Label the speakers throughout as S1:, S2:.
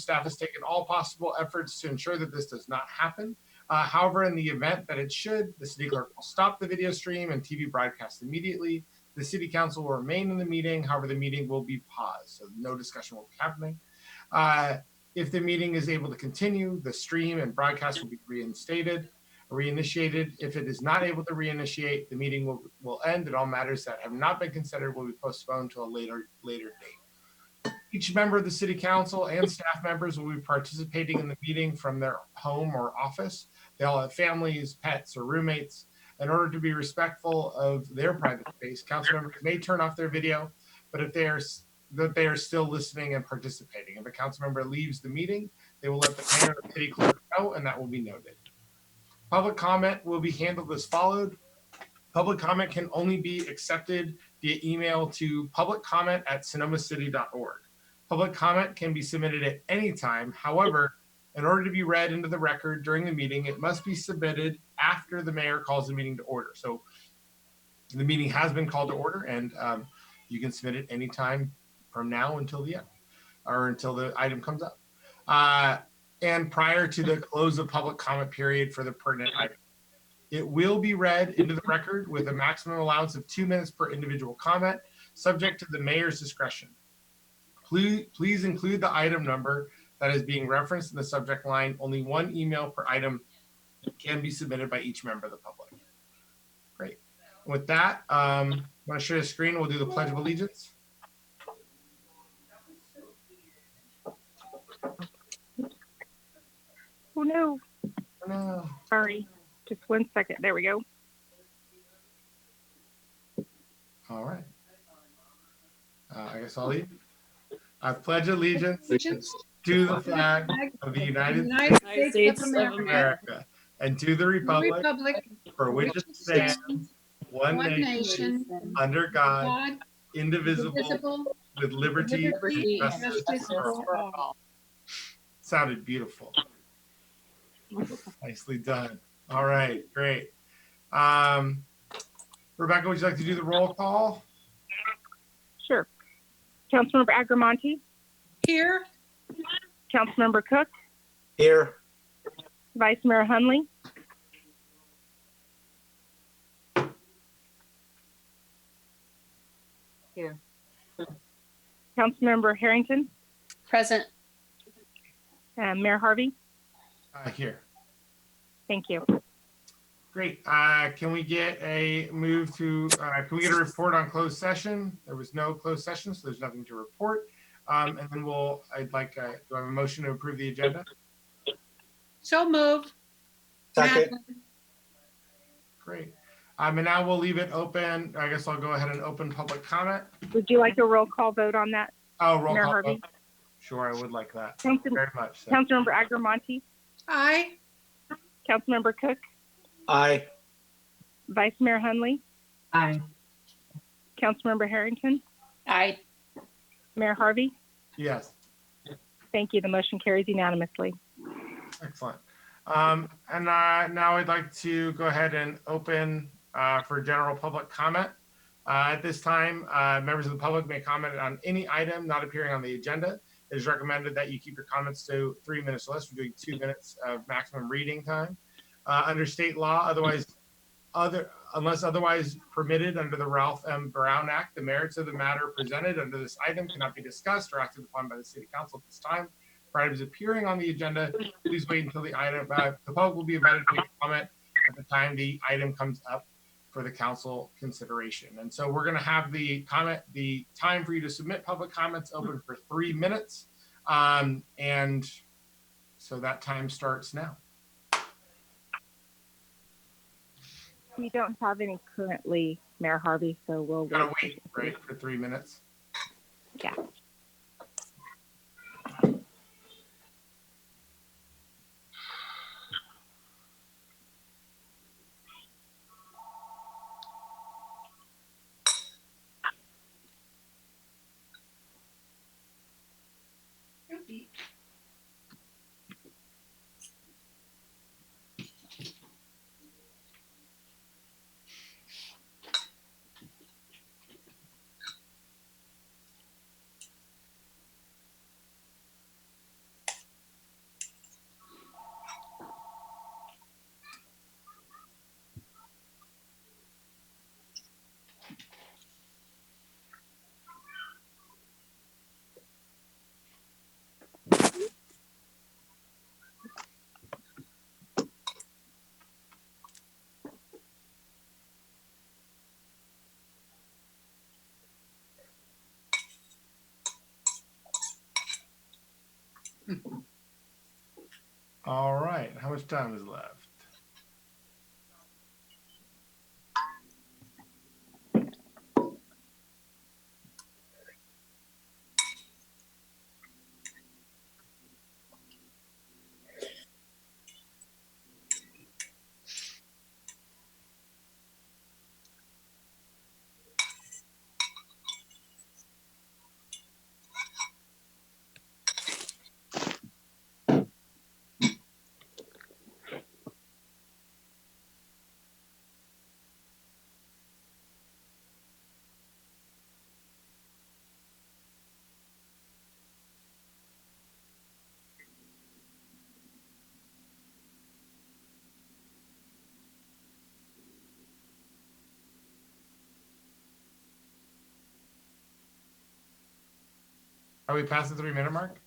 S1: staff has taken all possible efforts to ensure that this does not happen. However, in the event that it should, the city clerk will stop the video stream and TV broadcast immediately. The city council will remain in the meeting. However, the meeting will be paused, so no discussion will be happening. If the meeting is able to continue, the stream and broadcast will be reinitiated. If it is not able to reinitiate, the meeting will end, and all matters that have not been considered will be postponed to a later date. Each member of the city council and staff members will be participating in the meeting from their home or office. They all have families, pets, or roommates. In order to be respectful of their private space, council members may turn off their video, but if they are still listening and participating. If a council member leaves the meeting, they will let the mayor or city clerk know, and that will be noted. Public comment will be handled as followed. Public comment can only be accepted via email to publiccomment@sonomacity.org. Public comment can be submitted at any time. However, in order to be read into the record during the meeting, it must be submitted after the mayor calls the meeting to order. So the meeting has been called to order, and you can submit it anytime from now until the end, or until the item comes up. And prior to the close of public comment period for the pertinent item. It will be read into the record with a maximum allowance of 2 minutes per individual comment, subject to the mayor's discretion. Please include the item number that is being referenced in the subject line. Only one email per item can be submitted by each member of the public. Great. With that, I'm going to share the screen. We'll do the Pledge of Allegiance.
S2: Oh no.
S1: Oh, no.
S2: Sorry. Just 1 second. There we go.
S1: All right. I guess I'll leave. I pledge allegiance to the flag of the United States of America and to the republic for which it stands, one nation, under God, indivisible, with liberty and justice for all. Sounded beautiful. Nicely done. All right, great. Rebecca, would you like to do the roll call?
S2: Sure. Councilmember Agramonte.
S3: Here.
S2: Councilmember Cook.
S4: Here.
S2: Vice Mayor Hunley.
S3: Here.
S2: Councilmember Harrington.
S3: Present.
S2: Mayor Harvey.
S1: Here.
S2: Thank you.
S1: Great. Can we get a move to, can we get a report on closed session? There was no closed session, so there's nothing to report. And then do I have a motion to approve the agenda?
S3: So moved.
S4: Second.
S1: Great. And now we'll leave it open. I guess I'll go ahead and open public comment.
S2: Would you like a roll call vote on that?
S1: Oh, roll
S2: Mayor
S1: call.
S2: Harvey?
S1: Vote. Sure, I would like that.
S2: Council,
S1: Very much. So.
S2: Councilmember Agramonte.
S3: Aye.
S2: Councilmember Cook.
S4: Aye.
S2: Vice Mayor Hunley.
S3: Aye.
S2: Councilmember Harrington.
S3: Aye.
S2: Mayor Harvey.
S1: Yes.
S2: Thank you. The motion carries unanimously.
S1: Excellent. And now I'd like to go ahead and open for general public comment. At this time, members of the public may comment on any item not appearing on the agenda. It is recommended that you keep your comments to 3 minutes or less. We're doing 2 minutes of maximum reading time. Under state law, unless otherwise permitted under the Ralph M. Brown Act, the merits of the matter presented under this item cannot be discussed or acted upon by the city council at this time. For items appearing on the agenda, please wait until the item, the public will be invited to make a comment at the time the item comes up for the council consideration. And so we're going to have the time for you to submit public comments open for 3 minutes. And so that time starts now.
S2: We don't have any currently, Mayor Harvey, so we'll
S1: Gotta wait, right, for 3 minutes.
S2: Yeah.
S1: All right. How much time is left? Are we past the 3-minute mark?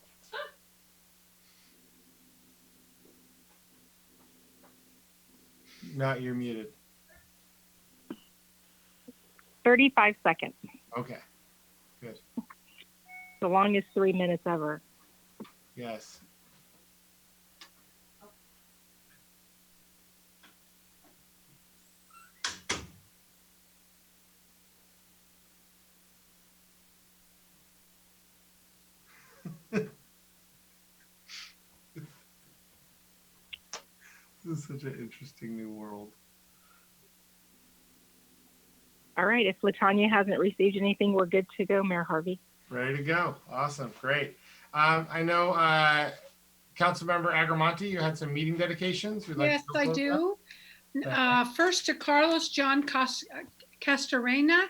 S1: No, you're muted.
S2: 35 seconds.
S1: Okay. Good.
S2: The longest 3 minutes ever.
S1: Yes. This is such an interesting new world.
S2: All right. If Latanya hasn't received anything, we're good to go, Mayor Harvey.
S1: Ready to go. Awesome. Great. I know Councilmember Agramonte, you had some meeting dedications.
S3: Yes, I do. First to Carlos John Castorena.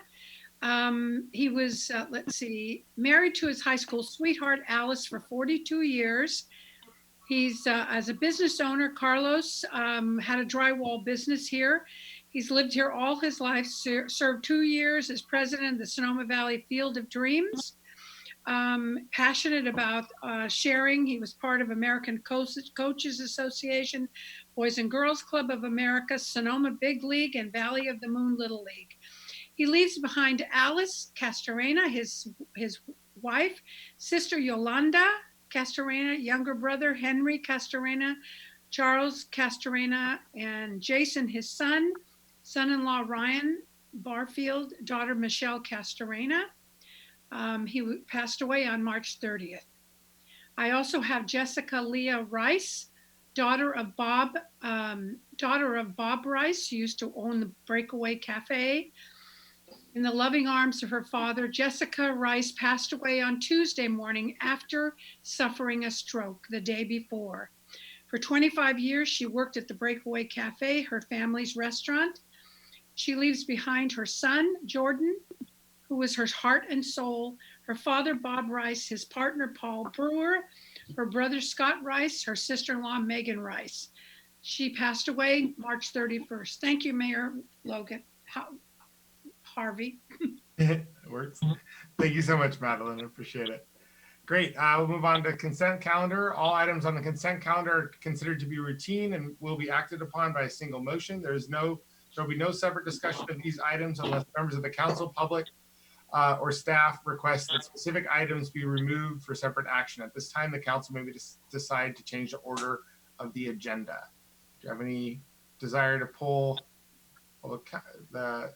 S3: He was, let's see, married to his high school sweetheart, Alice, for 42 years. He's, as a business owner, Carlos had a drywall business here. He's lived here all his life, served 2 years as president of the Sonoma Valley Field of Dreams. Passionate about sharing. He was part of American Coaches Association, Boys and Girls Club of America, Sonoma Big League, and Valley of the Moon Little League. He leaves behind Alice Castorena, his wife, sister Yolanda Castorena, younger brother Henry Castorena, Charles Castorena, and Jason, his son-in-law Ryan Barfield, daughter Michelle Castorena. He passed away on March 30th. I also have Jessica Leah Rice, daughter of Bob Rice, who used to own the Breakaway Cafe. In the loving arms of her father, Jessica Rice passed away on Tuesday morning after suffering a stroke the day before. For 25 years, she worked at the Breakaway Cafe, her family's restaurant. She leaves behind her son, Jordan, who was her heart and soul, her father, Bob Rice, his partner, Paul Brewer, her brother, Scott Rice, her sister-in-law, Megan Rice. She passed away March 31st. Thank you, Mayor Logan. Harvey.
S1: It works. Thank you so much, Madeline. I appreciate it. Great. We'll move on to consent calendar. All items on the consent calendar are considered to be routine and will be acted upon by a single motion. There will be no separate discussion of these items unless members of the council, public, or staff request that specific items be removed for separate action. At this time, the council may decide to change the order of the agenda. Do you have any desire to pull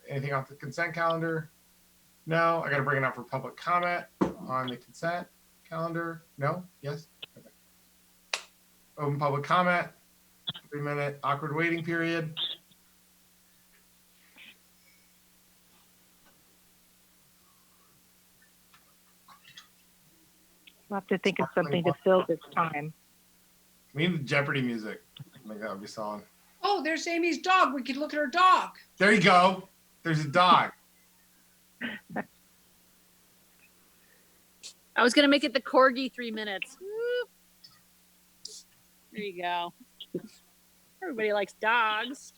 S1: anything off the consent calendar? No. I got to bring it up for public comment on the consent calendar. No? Yes? Okay. Open public comment. 3-minute awkward waiting period.
S2: We'll have to think of something to fill this time.
S1: We need the Jeopardy music. I think that would be solid.
S3: Oh, there's Amy's dog. We could look at her dog.
S1: There you go. There's a dog.
S5: I was gonna make it the corgi 3 minutes. Woo. There you go. Everybody likes dogs.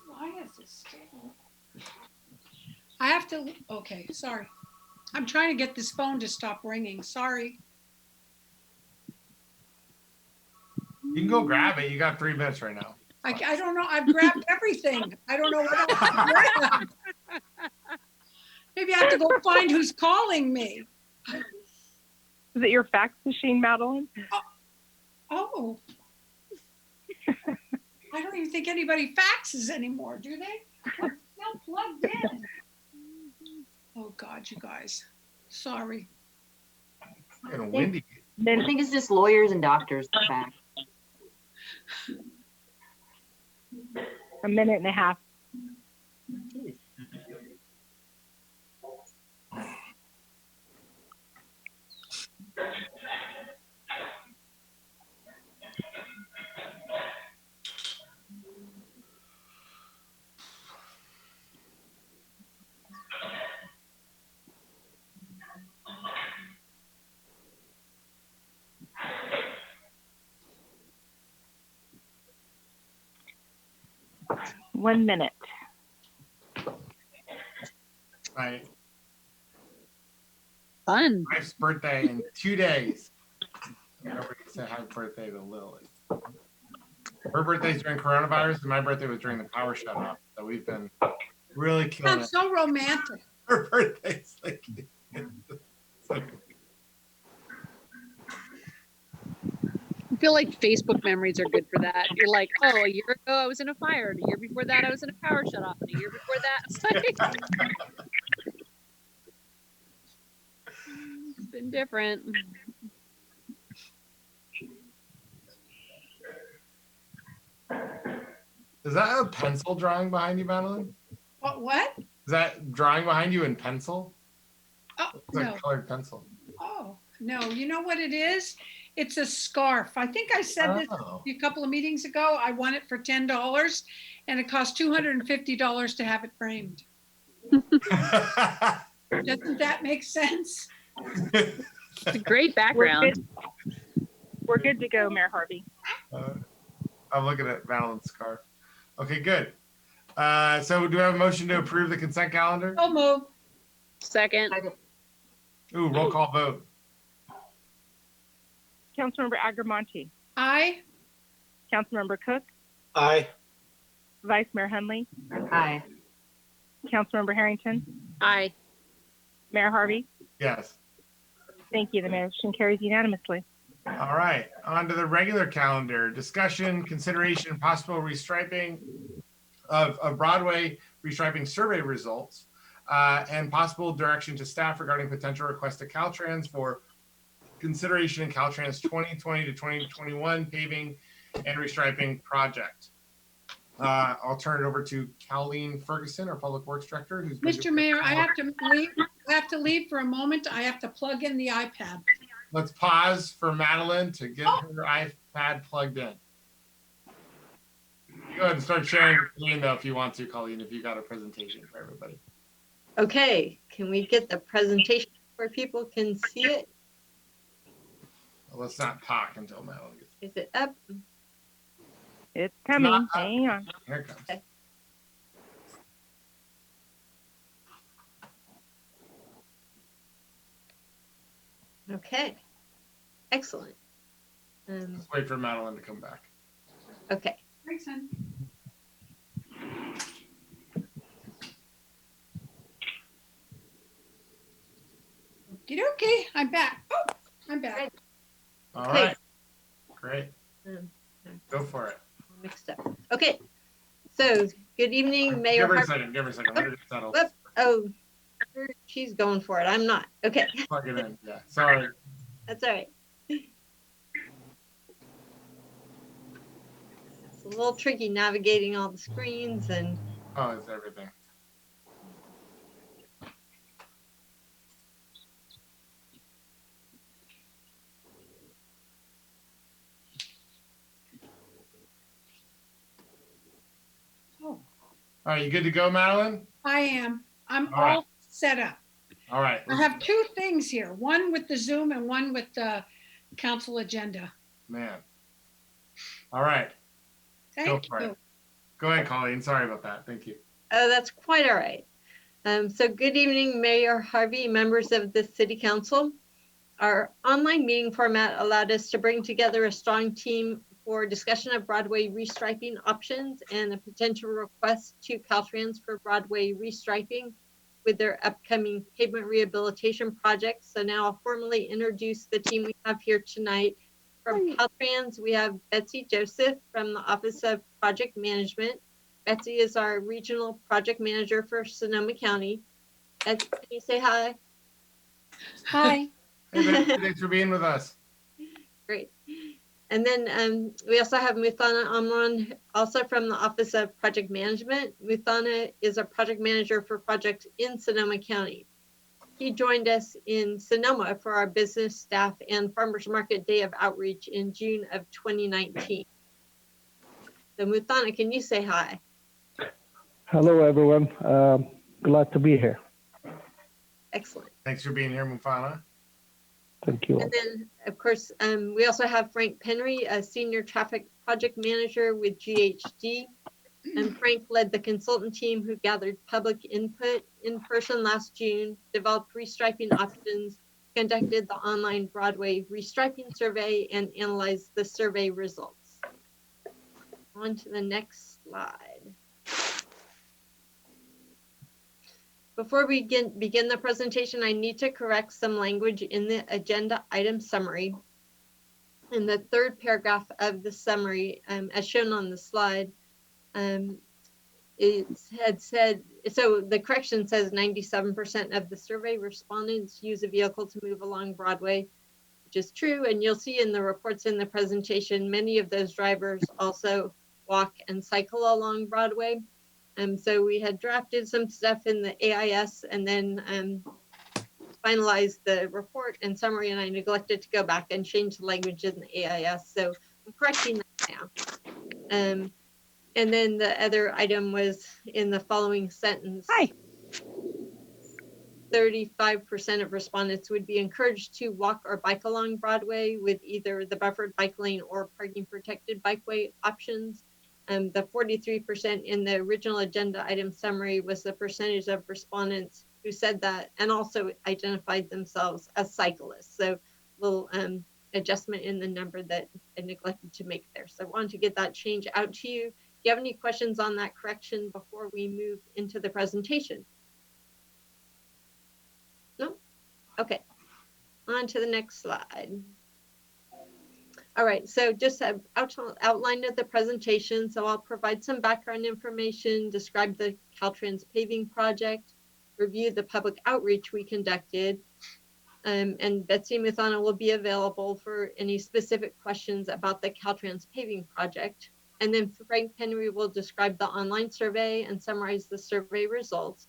S3: Why is this still? I have to, okay, sorry. I'm trying to get this phone to stop ringing. Sorry.
S1: You can go grab it. You got 3 minutes right now.
S3: I don't know. I've grabbed everything. I don't know what else to grab. Maybe Maybe I have to go find who's calling me.
S2: Is it your fax machine, Madeline?
S3: Oh. I don't even think anybody faxes anymore, do they? It's still plugged in. Oh God, you guys. Sorry.
S1: It's kind of windy.
S6: I think it's just lawyers and doctors, in fact.
S2: A minute and a half.
S6: Jeez.
S2: One minute.
S1: My
S5: Fun.
S1: wife's birthday in 2 days. Nobody said happy birthday to Lily. Her birthday's during coronavirus, and my birthday was during the power shut off. So we've been really killing
S3: Sounds
S1: it.
S3: so romantic.
S1: Her birthday's like.
S5: I feel like Facebook memories are good for that. You're like, oh, a year ago I was in a fire, and a year before that I was in a power shut off, and a year before that it's like it's been different.
S1: Is that a pencil drawing behind you, Madeline?
S3: What?
S1: Is that drawing behind you in pencil?
S3: Oh,
S1: It's like
S3: no.
S1: colored pencil.
S3: Oh, no. You know what it is? It's a scarf. I think I said this
S1: Oh.
S3: a couple of meetings ago. I won it for $10 and it cost $250 to have it framed. Doesn't that make sense?
S5: It's a great background.
S2: We're good to go, Mayor Harvey.
S1: I'm looking at Madeline's scarf. Okay, good. So do we have a motion to approve the consent calendar?
S3: Oh, move.
S5: Second.
S1: Ooh, roll call vote.
S2: Councilmember Agramonte,
S3: Aye.
S2: Councilmember Cook,
S4: Aye.
S2: Vice Mayor Henley,
S6: Aye.
S2: Councilmember Harrington,
S5: Aye.
S2: Mayor Harvey.
S1: Yes.
S2: Thank you. The motion carries unanimously.
S1: All right, on to the regular calendar. Discussion, consideration, possible restriping of Broadway restriping survey results, and possible direction to staff regarding potential request to Caltrans for consideration in Caltrans 2020 to 2021 paving and restriping project. I'll turn it over to Colleen Ferguson, our Public Works Director, who's been
S3: Mr.
S1: doing-
S3: Mayor, I have to leave. I have to leave for a moment. I have to plug in the iPad.
S1: Let's pause for Madeline to get her iPad plugged in. Go ahead and start sharing your screen though if you want to, Colleen, if you got a presentation for everybody.
S7: Okay, can we get the presentation where people can see it?
S1: Well, let's not talk until Madeline gets
S7: Is it up?
S2: It's coming.
S1: Not-
S2: Hang on.
S1: here. It comes.
S7: Okay. Okay, excellent.
S1: Let's wait for Madeline to come back.
S7: Okay,
S3: Thanks, hon. Okey-dokey, I'm back. Oh, I'm back.
S1: All
S7: Okay.
S1: right. Great.
S7: Um,
S1: Go for it.
S7: mixed up. Okay, so good evening, Mayor
S1: Give her a
S7: Hart.
S1: second. Give her a second. Let her get settled.
S7: Whoop. Oh, she's going for it. I'm not. Okay,
S1: Plug it in. Yeah. Sorry.
S7: that's all right. It's a little tricky navigating all the screens and
S1: Oh, it's everything.
S3: Oh,
S1: All right. You good to go, Madeline?
S3: I am. I'm
S1: All right.
S3: all set up.
S1: All right.
S3: I have two things here, one with the Zoom and one with the council agenda.
S1: Man. All right.
S3: Thank
S1: for it.
S3: you.
S1: Go ahead, Colleen. Sorry about that. Thank you.
S7: oh, that's quite all right. So good evening, Mayor Harvey, members of the City Council. Our online meeting format allowed us to bring together a strong team for discussion of Broadway restriping options and a potential request to Caltrans for Broadway restriping with their upcoming pavement rehabilitation projects. So now I'll formally introduce the team we have here tonight. From Caltrans, we have Betsy Joseph from the Office of Project Management. Betsy is our regional project manager for Sonoma County. Betsy, can you say hi?
S5: Hi.
S1: Hey, Betsy, thanks for being with us.
S7: Great. And then we also have Muthana Amran, also from the Office of Project Management. Muthana is a project manager for projects in Sonoma County. He joined us in Sonoma for our business staff and farmers market day of outreach in June of 2019. So Muthana, can you say hi?
S8: Hello, everyone. Glad to be here.
S7: Excellent.
S1: Thanks for being here, Mufana.
S8: Thank you.
S7: And then, of course, we also have Frank Penry, a senior traffic project manager with GHD. And Frank led the consultant team who gathered public input in person last June, developed restriping options, conducted the online Broadway restriping survey, and analyzed the survey results. On to the next slide. Before we begin the presentation, I need to correct some language in the agenda item summary. In the third paragraph of the summary, as shown on the slide, it had said, so the correction says 97% of the survey respondents use a vehicle to move along Broadway, which is true. And you'll see in the reports in the presentation, many of those drivers also walk and cycle along Broadway. So we had drafted some stuff in the AIS and then finalized the report and summary, and I neglected to go back and change the language in the AIS. So I'm correcting that now. And then the other item was in the following sentence.
S2: Hi.
S7: 35% of respondents would be encouraged to walk or bike along Broadway with either the buffered bike lane or parking protected bikeway options. The 43% in the original agenda item summary was the percentage of respondents who said that and also identified themselves as cyclists. So a little adjustment in the number that I neglected to make there. So I wanted to get that change out to you. Do you have any questions on that correction before we move into the presentation? No? Okay, on to the next slide. All right, so just an outline of the presentation. So I'll provide some background information, describe the Caltrans paving project, review the public outreach we conducted, and Betsy Muthana will be available for any specific questions about the Caltrans paving project. And then Frank Penry will describe the online survey and summarize the survey results.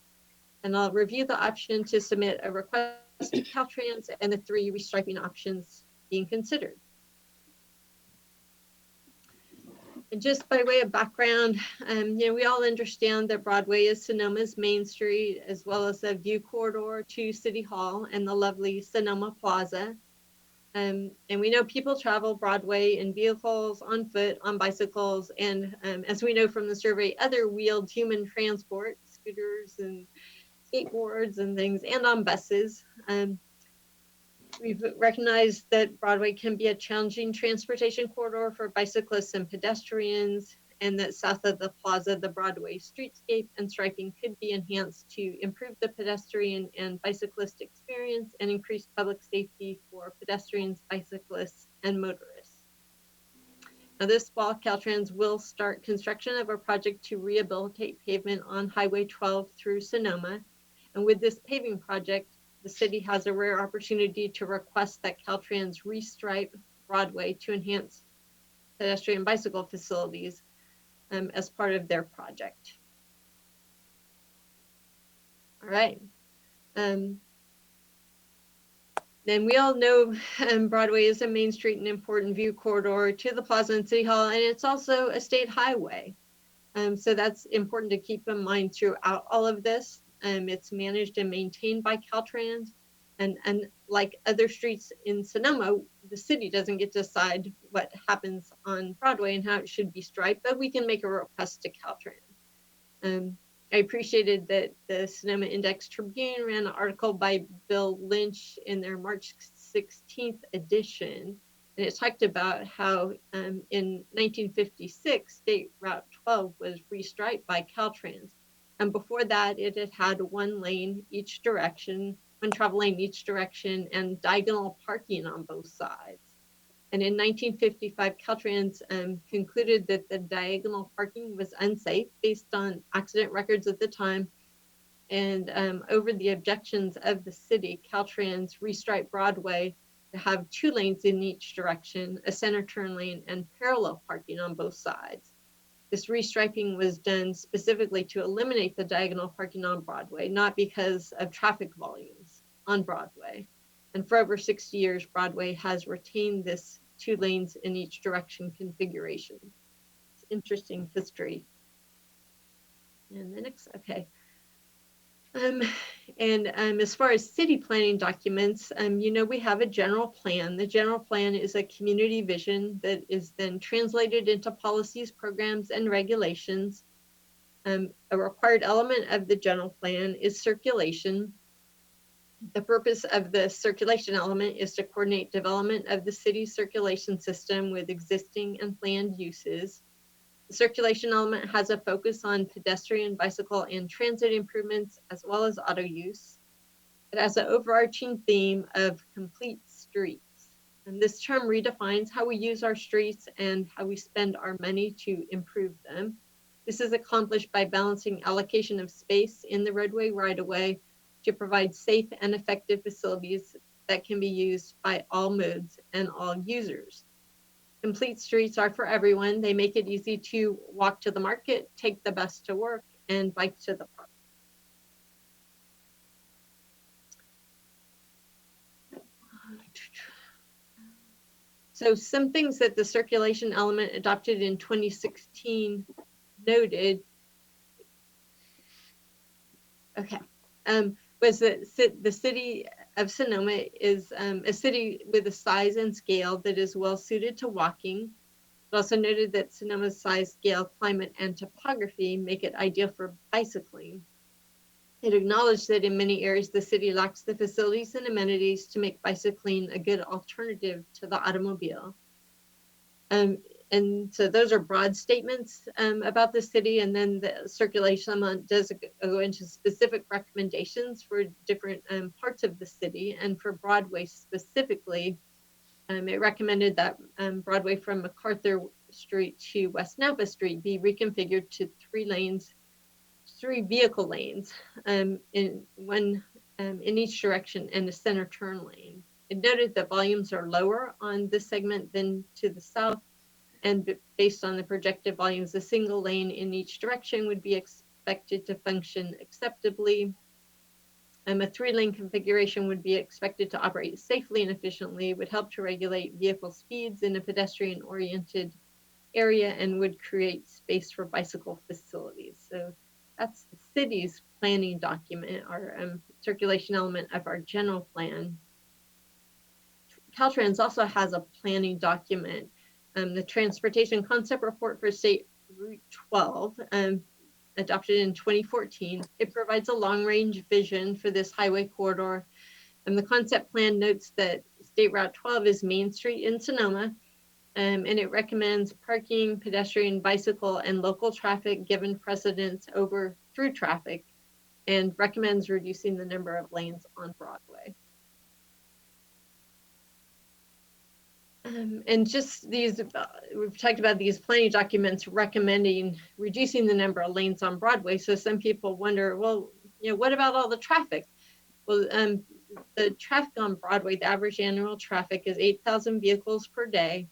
S7: And I'll review the option to submit a request to Caltrans and the 3 restriping options being considered. And just by way of background, we all understand that Broadway is Sonoma's main street, as well as a view corridor to City Hall and the lovely Sonoma Plaza. And we know people travel Broadway in vehicles, on foot, on bicycles, and as we know from the survey, other wheeled human transport, scooters and skateboards and things, and on buses. We've recognized that Broadway can be a challenging transportation corridor for bicyclists and pedestrians, and that south of the plaza, the Broadway streetscape and striping could be enhanced to improve the pedestrian and bicyclist experience and increase public safety for pedestrians, bicyclists, and motorists. Now this fall, Caltrans will start construction of a project to rehabilitate pavement on Highway 12 through Sonoma. And with this paving project, the city has a rare opportunity to request that Caltrans restripe Broadway to enhance pedestrian bicycle facilities as part of their project. All right. Then we all know Broadway is a main street and important view corridor to the plaza and City Hall, and it's also a state highway. So that's important to keep in mind throughout all of this. It's managed and maintained by Caltrans, and like other streets in Sonoma, the city doesn't get to decide what happens on Broadway and how it should be striped, but we can make a request to Caltrans. I appreciated that the Sonoma Index Tribune ran an article by Bill Lynch in their March 16th edition, and it talked about how in 1956, State Route 12 was restriped by Caltrans. And before that, it had had one lane each direction, one travel lane each direction, and diagonal parking on both sides. And in 1955, Caltrans concluded that the diagonal parking was unsafe based on accident records at the time. And over the objections of the city, Caltrans restriped Broadway to have 2 lanes in each direction, a center turn lane, and parallel parking on both sides. This restriping was done specifically to eliminate the diagonal parking on Broadway, not because of traffic volumes on Broadway. And for over 60 years, Broadway has retained this 2 lanes in each direction configuration. It's interesting history. And the next, okay. As far as city planning documents, we have a general plan. The general plan is a community vision that is then translated into policies, programs, and regulations. A required element of the general plan is circulation. The purpose of the circulation element is to coordinate development of the city's circulation system with existing and planned uses. The circulation element has a focus on pedestrian, bicycle, and transit improvements, as well as auto use. It has an overarching theme of complete streets. And this term redefines how we use our streets and how we spend our money to improve them. This is accomplished by balancing allocation of space in the roadway right-of-way to provide safe and effective facilities that can be used by all modes and all users. Complete streets are for everyone. They make it easy to walk to the market, take the bus to work, and bike to the park. So some things that the circulation element adopted in 2016 noted, was that the city of Sonoma is a city with a size and scale that is well suited to walking. It also noted that Sonoma's size, scale, climate, and topography make it ideal for bicycling. It acknowledged that in many areas, the city lacks the facilities and amenities to make bicycling a good alternative to the automobile. And so those are broad statements about the city, and then the circulation element does go into specific recommendations for different parts of the city. And for Broadway specifically, it recommended that Broadway from MacArthur Street to West Napa Street be reconfigured to 3 vehicle lanes, in one in each direction, and a center turn lane. It noted that volumes are lower on this segment than to the south, and based on the projected volumes, a single lane in each direction would be expected to function acceptably. A 3-lane configuration would be expected to operate safely and efficiently, would help to regulate vehicle speeds in a pedestrian-oriented area, and would create space for bicycle facilities. So that's the city's planning document, our circulation element of our general plan. Caltrans also has a planning document, the Transportation Concept Report for State Route 12, adopted in 2014. It provides a long-range vision for this highway corridor. And the concept plan notes that State Route 12 is Main Street in Sonoma, and it recommends parking, pedestrian, bicycle, and local traffic given precedence over through traffic, and recommends reducing the number of lanes on Broadway. And just these, we've talked about these planning documents recommending reducing the number of lanes on Broadway. So some people wonder, well, what about all the traffic? Well, the traffic on Broadway, the average annual traffic is 8,000 vehicles per day.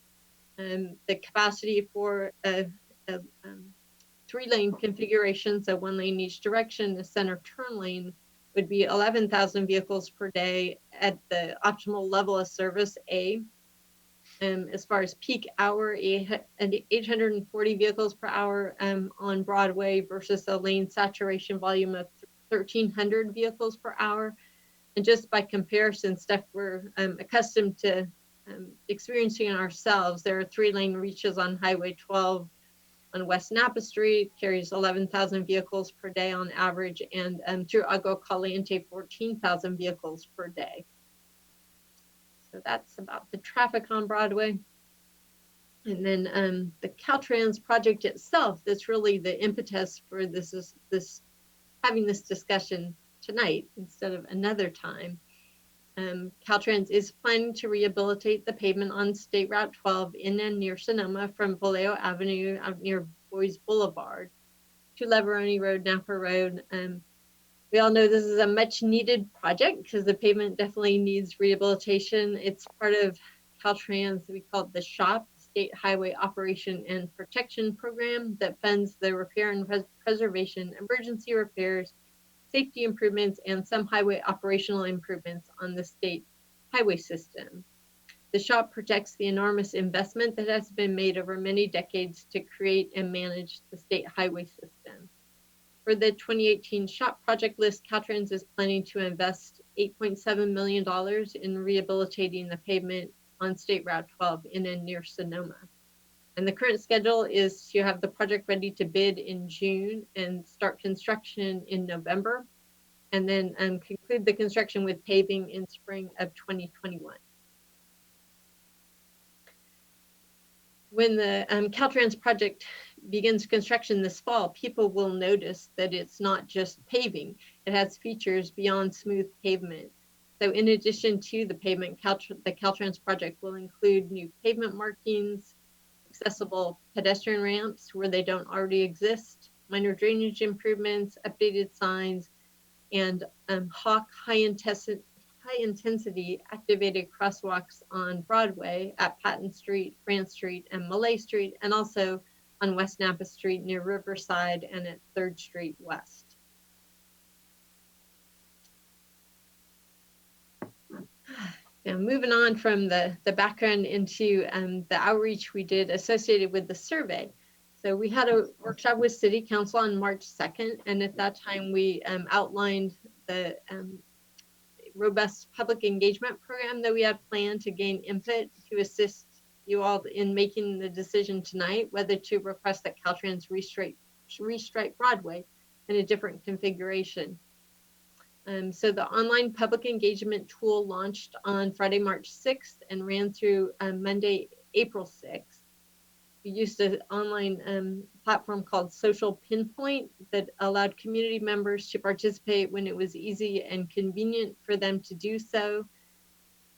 S7: The capacity for a 3-lane configuration, so 1 lane each direction, the center turn lane, would be 11,000 vehicles per day at the optimal level of service A. As far as peak hour, 840 vehicles per hour on Broadway versus a lane saturation volume of 1,300 vehicles per hour. And just by comparison, stuff we're accustomed to experiencing ourselves, there are 3-lane reaches on Highway 12 on West Napa Street, carries 11,000 vehicles per day on average, and through Agua Caliente, 14,000 vehicles per day. So that's about the traffic on Broadway. And then the Caltrans project itself, that's really the impetus for this having this discussion tonight instead of another time. Caltrans is planning to rehabilitate the pavement on State Route 12 in and near Sonoma from Vallejo Avenue out near Boys Boulevard to Leveroni Road, Napa Road. We all know this is a much needed project because the pavement definitely needs rehabilitation. It's part of Caltrans, we call it the SHOP, State Highway Operation and Protection Program, that funds the repair and preservation, emergency repairs, safety improvements, and some highway operational improvements on the state highway system. The SHOP protects the enormous investment that has been made over many decades to create and manage the state highway system. For the 2018 SHOP project list, Caltrans is planning to invest $8.7 million in rehabilitating the pavement on State Route 12 in and near Sonoma. And the current schedule is to have the project ready to bid in June and start construction in November, and then conclude the construction with paving in spring of 2021. When the Caltrans project begins construction this fall, people will notice that it's not just paving. It has features beyond smooth pavement. So in addition to the pavement, the Caltrans project will include new pavement markings, accessible pedestrian ramps where they don't already exist, minor drainage improvements, updated signs, and high intensity activated crosswalks on Broadway at Patton Street, France Street, and Millay Street, and also on West Napa Street near Riverside and at 3rd Street West. Now, moving on from the background into the outreach we did associated with the survey. So we had a workshop with City Council on March 2nd, and at that time we outlined the robust public engagement program that we had planned to gain input to assist you all in making the decision tonight whether to request that Caltrans restripe Broadway in a different configuration. So the online public engagement tool launched on Friday, March 6th and ran through Monday, April 6th. We used an online platform called Social Pinpoint that allowed community members to participate when it was easy and convenient for them to do so.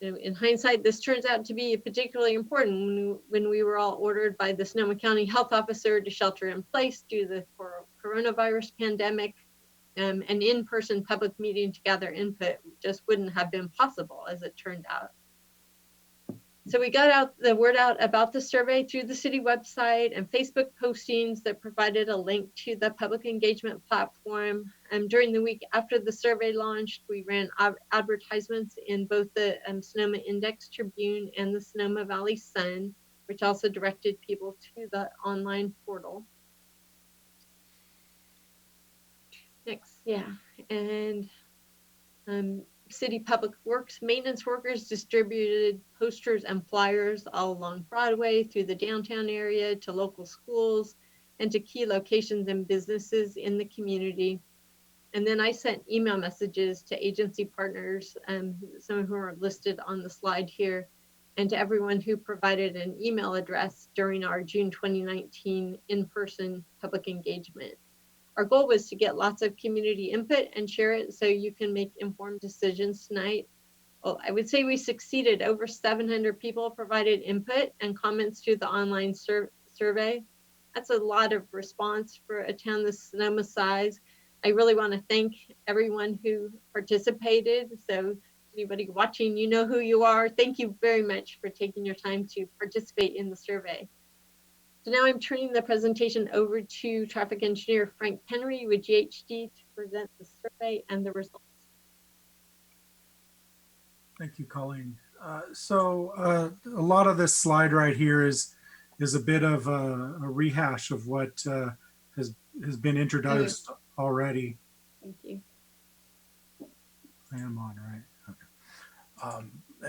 S7: In hindsight, this turns out to be particularly important when we were all ordered by the Sonoma County Health Officer to shelter in place due to the coronavirus pandemic. An in-person public meeting to gather input just wouldn't have been possible, as it turned out. So we got the word out about the survey through the city website and Facebook postings that provided a link to the public engagement platform. During the week after the survey launched, we ran advertisements in both the Sonoma Index Tribune and the Sonoma Valley Sun, which also directed people to the online portal. Next, yeah, and city public works maintenance workers distributed posters and flyers all along Broadway through the downtown area to local schools and to key locations and businesses in the community. And then I sent email messages to agency partners, some of whom are listed on the slide here, and to everyone who provided an email address during our June 2019 in-person public engagement. Our goal was to get lots of community input and share it so you can make informed decisions tonight. Well, I would say we succeeded. Over 700 people provided input and comments to the online survey. That's a lot of response for a town this Sonoma size. I really want to thank everyone who participated. So anybody watching, you know who you are. Thank you very much for taking your time to participate in the survey. So now I'm turning the presentation over to Traffic Engineer Frank Henry with GHD to present the survey and the results.
S9: Thank you, Colleen. A lot of this slide right here is a bit of a rehash of what has been introduced already.
S7: Thank you.
S9: I am on, right? Okay.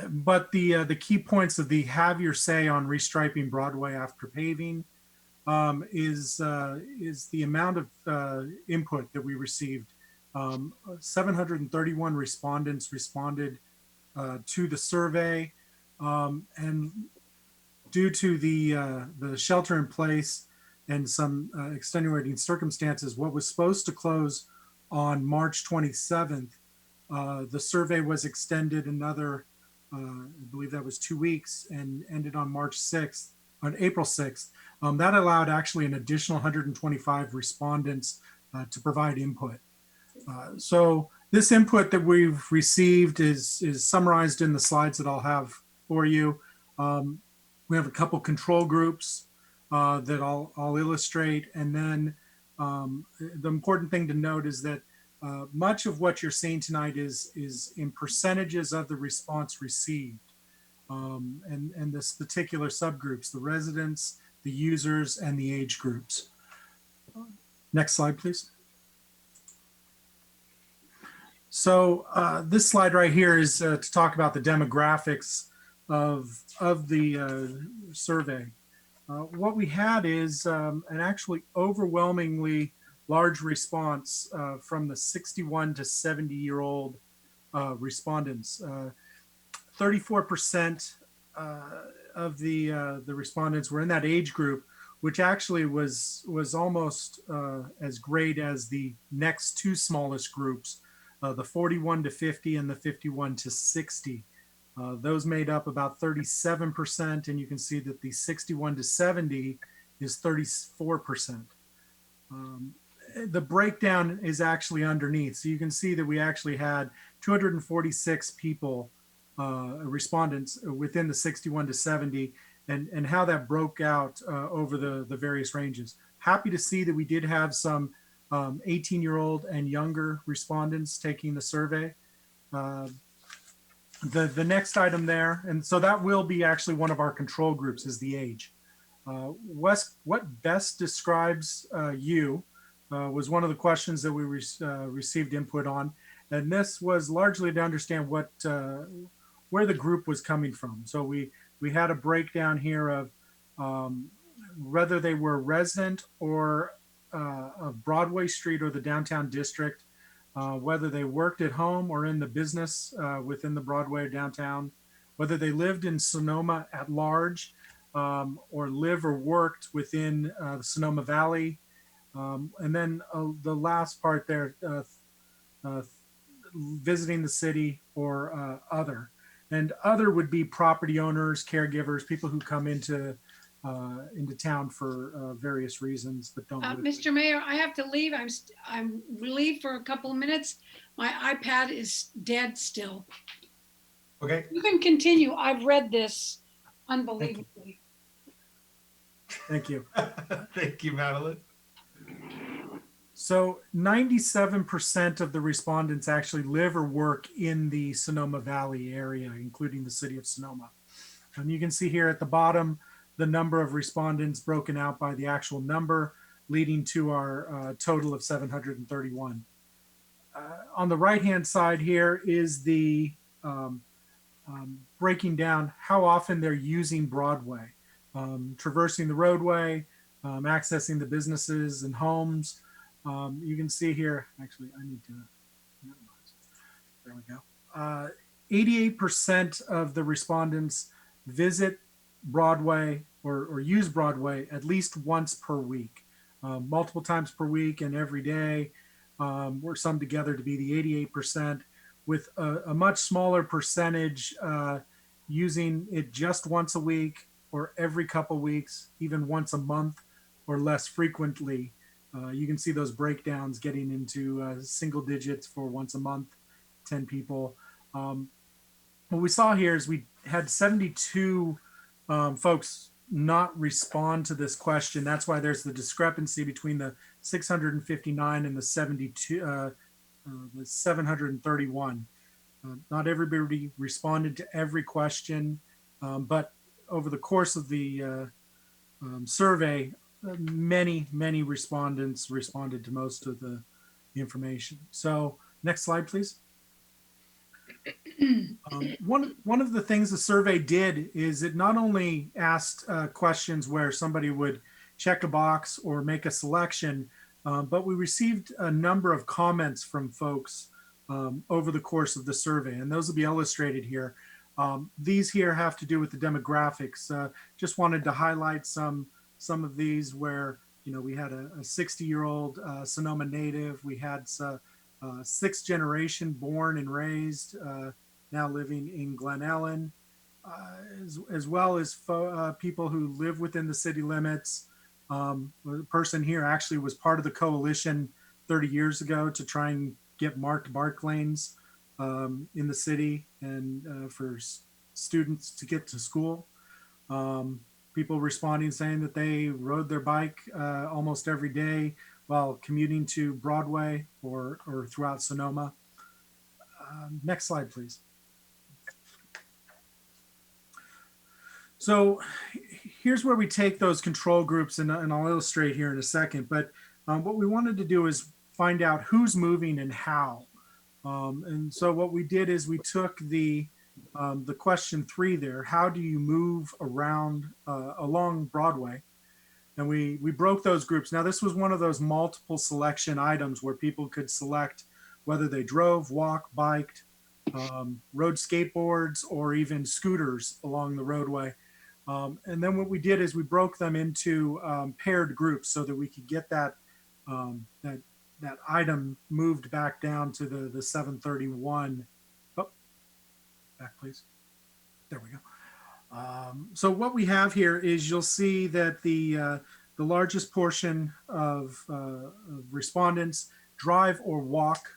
S9: But the key points of the have your say on restriping Broadway after paving is the amount of input that we received. 731 respondents responded to the survey, and due to the shelter in place and some extenuating circumstances, what was supposed to close on March 27th. The survey was extended another, I believe that was 2 weeks, and ended on April 6th. That allowed actually an additional 125 respondents to provide input. So this input that we've received is summarized in the slides that I'll have for you. We have a couple control groups that I'll illustrate, and then the important thing to note is that much of what you're seeing tonight is in percentages of the response received, and this particular subgroups: the residents, the users, and the age groups. Next slide, please. So this slide right here is to talk about the demographics of the survey. What we had is an actually overwhelmingly large response from the 61 to 70-year-old respondents. 34% of the respondents were in that age group, which actually was almost as great as the next two smallest groups, the 41 to 50 and the 51 to 60. Those made up about 37%, and you can see that the 61 to 70 is 34%. The breakdown is actually underneath. So you can see that we actually had 246 people, respondents within the 61 to 70, and how that broke out over the various ranges. Happy to see that we did have some 18-year-old and younger respondents taking the survey. The next item there, and so that will be actually one of our control groups, is the age. What best describes you was one of the questions that we received input on, and this was largely to understand where the group was coming from. So we had a breakdown here of whether they were resident or of Broadway Street or the downtown district, whether they worked at home or in the business within the Broadway or downtown, whether they lived in Sonoma at large, or live or worked within the Sonoma Valley. And then the last part there, visiting the city or other. And other would be property owners, caregivers, people who come into town for various reasons, but don't.
S3: Mr. Mayor, I have to leave. I'm relieved for a couple of minutes. My iPad is dead still.
S1: Okay.
S3: You can continue. I've read this unbelievably.
S9: Thank you.
S1: Thank you, Madeline.
S9: So 97% of the respondents actually live or work in the Sonoma Valley area, including the city of Sonoma. And you can see here at the bottom, the number of respondents broken out by the actual number, leading to our total of 731. On the right-hand side here is the breaking down how often they're using Broadway, traversing the roadway, accessing the businesses and homes. You can see here, actually, I need to minimize. There we go. 88% of the respondents visit Broadway or use Broadway at least once per week, multiple times per week and every day. We're summed together to be the 88%, with a much smaller percentage using it just once a week or every couple weeks, even once a month or less frequently. You can see those breakdowns getting into single digits for once a month, 10 people. What we saw here is we had 72 folks not respond to this question. That's why there's the discrepancy between the 659 and the 731. Not everybody responded to every question, but over the course of the survey, many respondents responded to most of the information. So next slide, please. One of the things the survey did is it not only asked questions where somebody would check a box or make a selection, but we received a number of comments from folks over the course of the survey, and those will be illustrated here. These here have to do with the demographics. Just wanted to highlight some of these where, you know, we had a 60-year-old Sonoma native. We had sixth generation, born and raised, now living in Glen Ellen, as well as people who live within the city limits. The person here actually was part of the coalition 30 years ago to try and get marked bike lanes in the city and for students to get to school. People responding saying that they rode their bike almost every day while commuting to Broadway or throughout Sonoma. Next slide, please. So here's where we take those control groups, and I'll illustrate here in a second, but what we wanted to do is find out who's moving and how. And so what we did is we took the question 3 there, how do you move around along Broadway? And we broke those groups. Now this was one of those multiple selection items where people could select whether they drove, walked, biked, rode skateboards, or even scooters along the roadway. And then what we did is we broke them into paired groups so that we could get that that item moved back down to the 731. Oh, back please. There we go. So what we have here is you'll see that the largest portion of respondents drive or walk,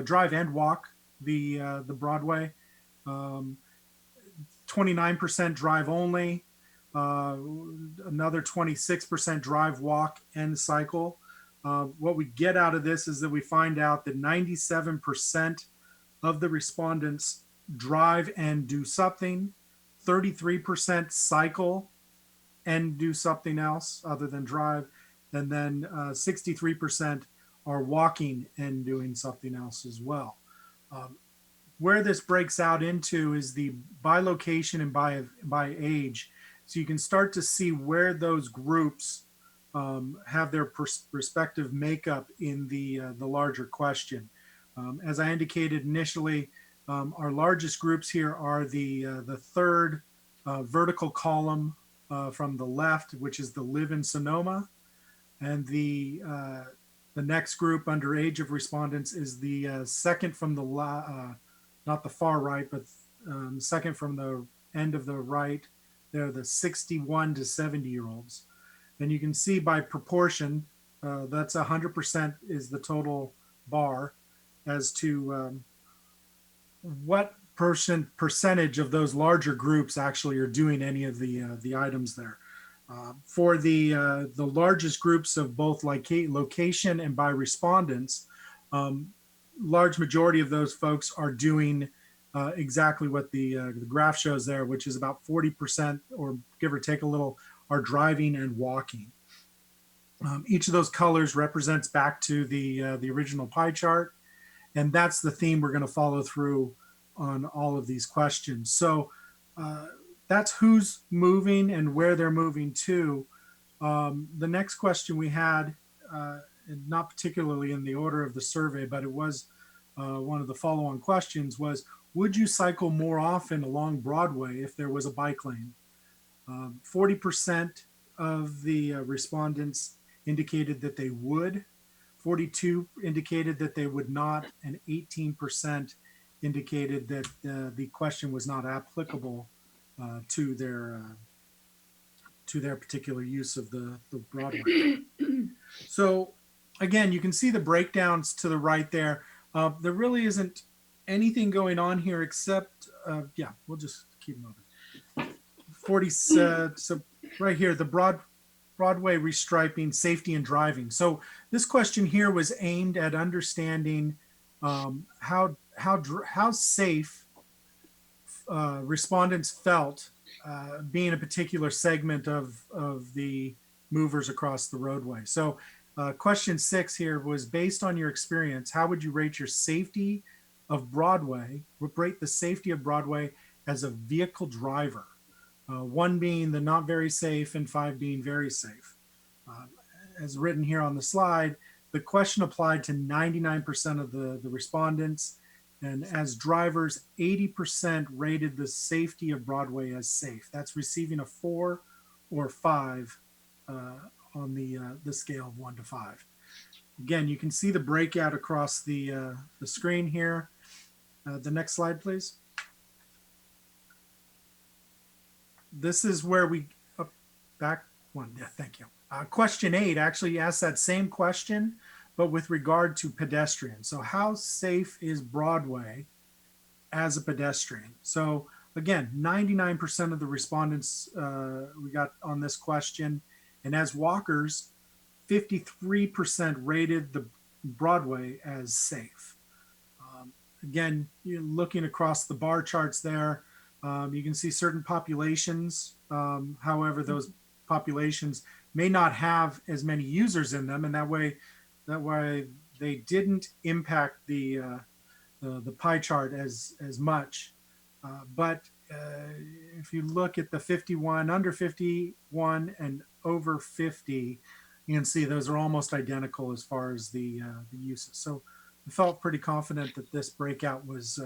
S9: drive and walk the Broadway. 29% drive only. Another 26% drive, walk, and cycle. What we get out of this is that we find out that 97% of the respondents drive and do something, 33% cycle and do something else other than drive, and then 63% are walking and doing something else as well. Where this breaks out into is the by location and by age. So you can start to see where those groups have their respective makeup in the larger question. As I indicated initially, our largest groups here are the third vertical column from the left, which is the live in Sonoma, and the next group under age of respondents is the second from the not the far right, but second from the end of the right. They're the 61 to 70-year-olds. And you can see by proportion, that's 100% is the total bar as to what percentage of those larger groups actually are doing any of the items there. For the largest groups of both location and by respondents, large majority of those folks are doing exactly what the graph shows there, which is about 40%, or give or take a little, are driving and walking. Each of those colors represents back to the original pie chart, and that's the theme we're going to follow through on all of these questions. So that's who's moving and where they're moving to. The next question we had, not particularly in the order of the survey, but it was one of the follow-on questions, was, would you cycle more often along Broadway if there was a bike lane? 40% of the respondents indicated that they would, 42 indicated that they would not, and 18% indicated that the question was not applicable to their particular use of the Broadway. So again, you can see the breakdowns to the right there. There really isn't anything going on here except, yeah, we'll just keep moving. 40, so right here, the Broadway restriping, safety and driving. So this question here was aimed at understanding how safe respondents felt being a particular segment of the movers across the roadway. So question 6 here was, based on your experience, how would you rate your safety of Broadway, rate the safety of Broadway as a vehicle driver? 1 being the not very safe and 5 being very safe. As written here on the slide, the question applied to 99% of the respondents, and as drivers, 80% rated the safety of Broadway as safe. That's receiving a 4 or 5 on the scale of 1 to 5. Again, you can see the breakout across the screen here. The next slide, please. This is where we, back one, yeah, thank you. Question 8 actually asks that same question, but with regard to pedestrians. So how safe is Broadway as a pedestrian? So again, 99% of the respondents we got on this question, and as walkers, 53% rated the Broadway as safe. Again, you're looking across the bar charts there, you can see certain populations. However, those populations may not have as many users in them, and that way they didn't impact the pie chart as much. But if you look at the 51, under 51, and over 50, you can see those are almost identical as far as the uses. So I felt pretty confident that this breakout was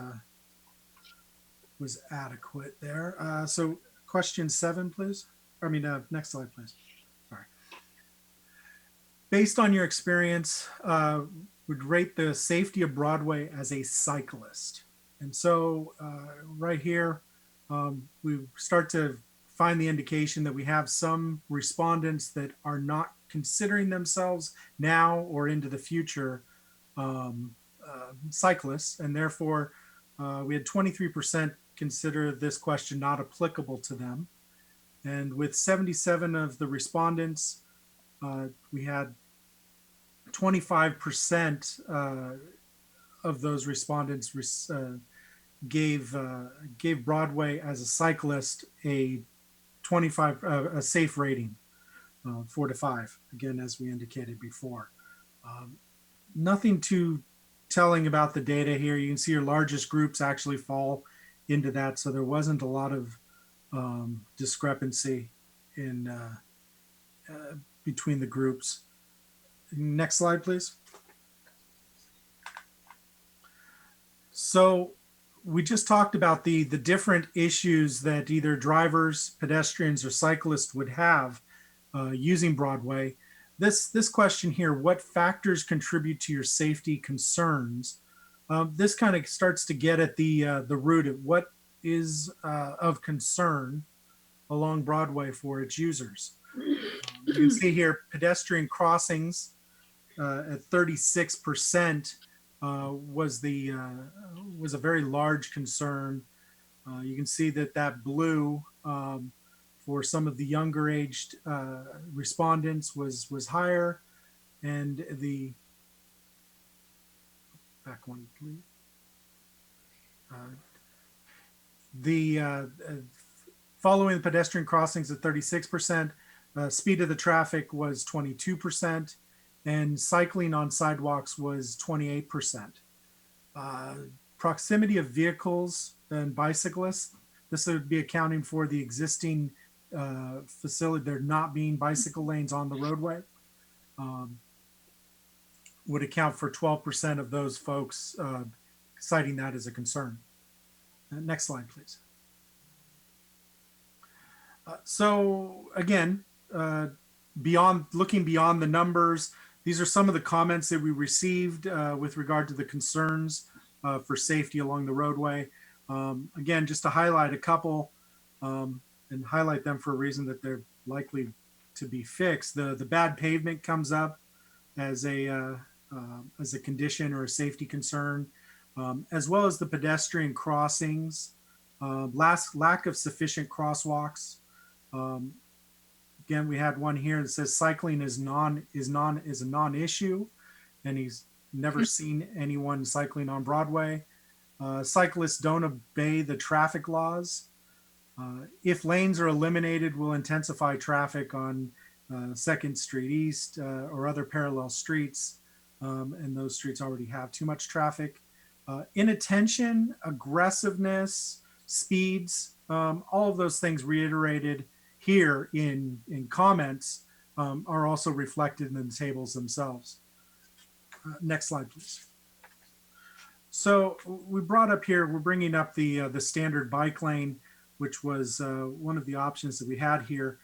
S9: adequate there. So question 7, please. I mean, next slide, please. Sorry. Based on your experience, would rate the safety of Broadway as a cyclist. And so right here, we start to find the indication that we have some respondents that are not considering themselves now or into the future cyclists, and therefore we had 23% consider this question not applicable to them. And with 77 of the respondents, we had 25% of those respondents gave Broadway as a cyclist a safe rating, 4 to 5. Again, as we indicated before, nothing too telling about the data here. You can see your largest groups actually fall into that, so there wasn't a lot of discrepancy in between the groups. Next slide, please. So we just talked about the different issues that either drivers, pedestrians, or cyclists would have using Broadway. This question here, what factors contribute to your safety concerns? This kind of starts to get at the root of what is of concern along Broadway for its users. You can see here pedestrian crossings at 36% was a very large concern. You can see that blue for some of the younger aged respondents was higher, and the back one, please. Following the pedestrian crossings at 36%, speed of the traffic was 22%, and cycling on sidewalks was 28%. Proximity of vehicles and bicyclists, this would be accounting for the existing facility, there not being bicycle lanes on the roadway, would account for 12% of those folks citing that as a concern. Next slide, please. So again, looking beyond the numbers, these are some of the comments that we received with regard to the concerns for safety along the roadway. Again, just to highlight a couple and highlight them for a reason that they're likely to be fixed. The bad pavement comes up as a condition or a safety concern, as well as the pedestrian crossings, lack of sufficient crosswalks. Again, we had one here that says cycling is a non-issue, and he's never seen anyone cycling on Broadway. Cyclists don't obey the traffic laws. If lanes are eliminated, will intensify traffic on 2nd Street East or other parallel streets, and those streets already have too much traffic. Inattention, aggressiveness, speeds, all of those things reiterated here in comments are also reflected in the tables themselves. Next slide, please. So we brought up here, we're bringing up the standard bike lane, which was one of the options that we had here.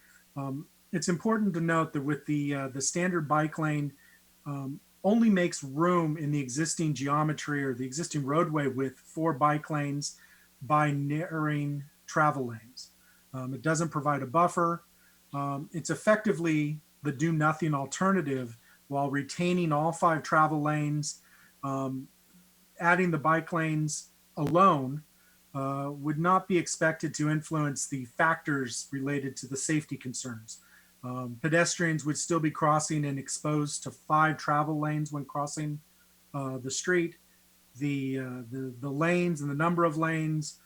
S9: It's important to note that with the standard bike lane, only makes room in the existing geometry or the existing roadway width for bike lanes by narrowing travel lanes. It doesn't provide a buffer. It's effectively the do nothing alternative while retaining all 5 travel lanes. Adding the bike lanes alone would not be expected to influence the factors related to the safety concerns. Pedestrians would still be crossing and exposed to 5 travel lanes when crossing the street. The lanes and the number of lanes,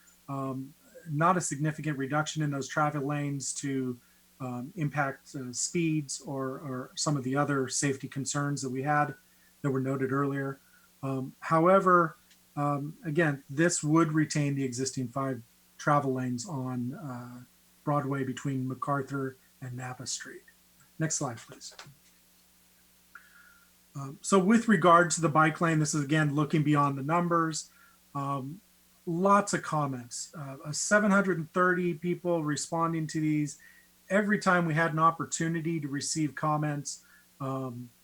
S9: not a significant reduction in those traffic lanes to impact speeds or some of the other safety concerns that we had that were noted earlier. However, again, this would retain the existing 5 travel lanes on Broadway between MacArthur and Napa Street. Next slide, please. So with regard to the bike lane, this is again looking beyond the numbers. Lots of comments. 730 people responding to these. Every time we had an opportunity to receive comments,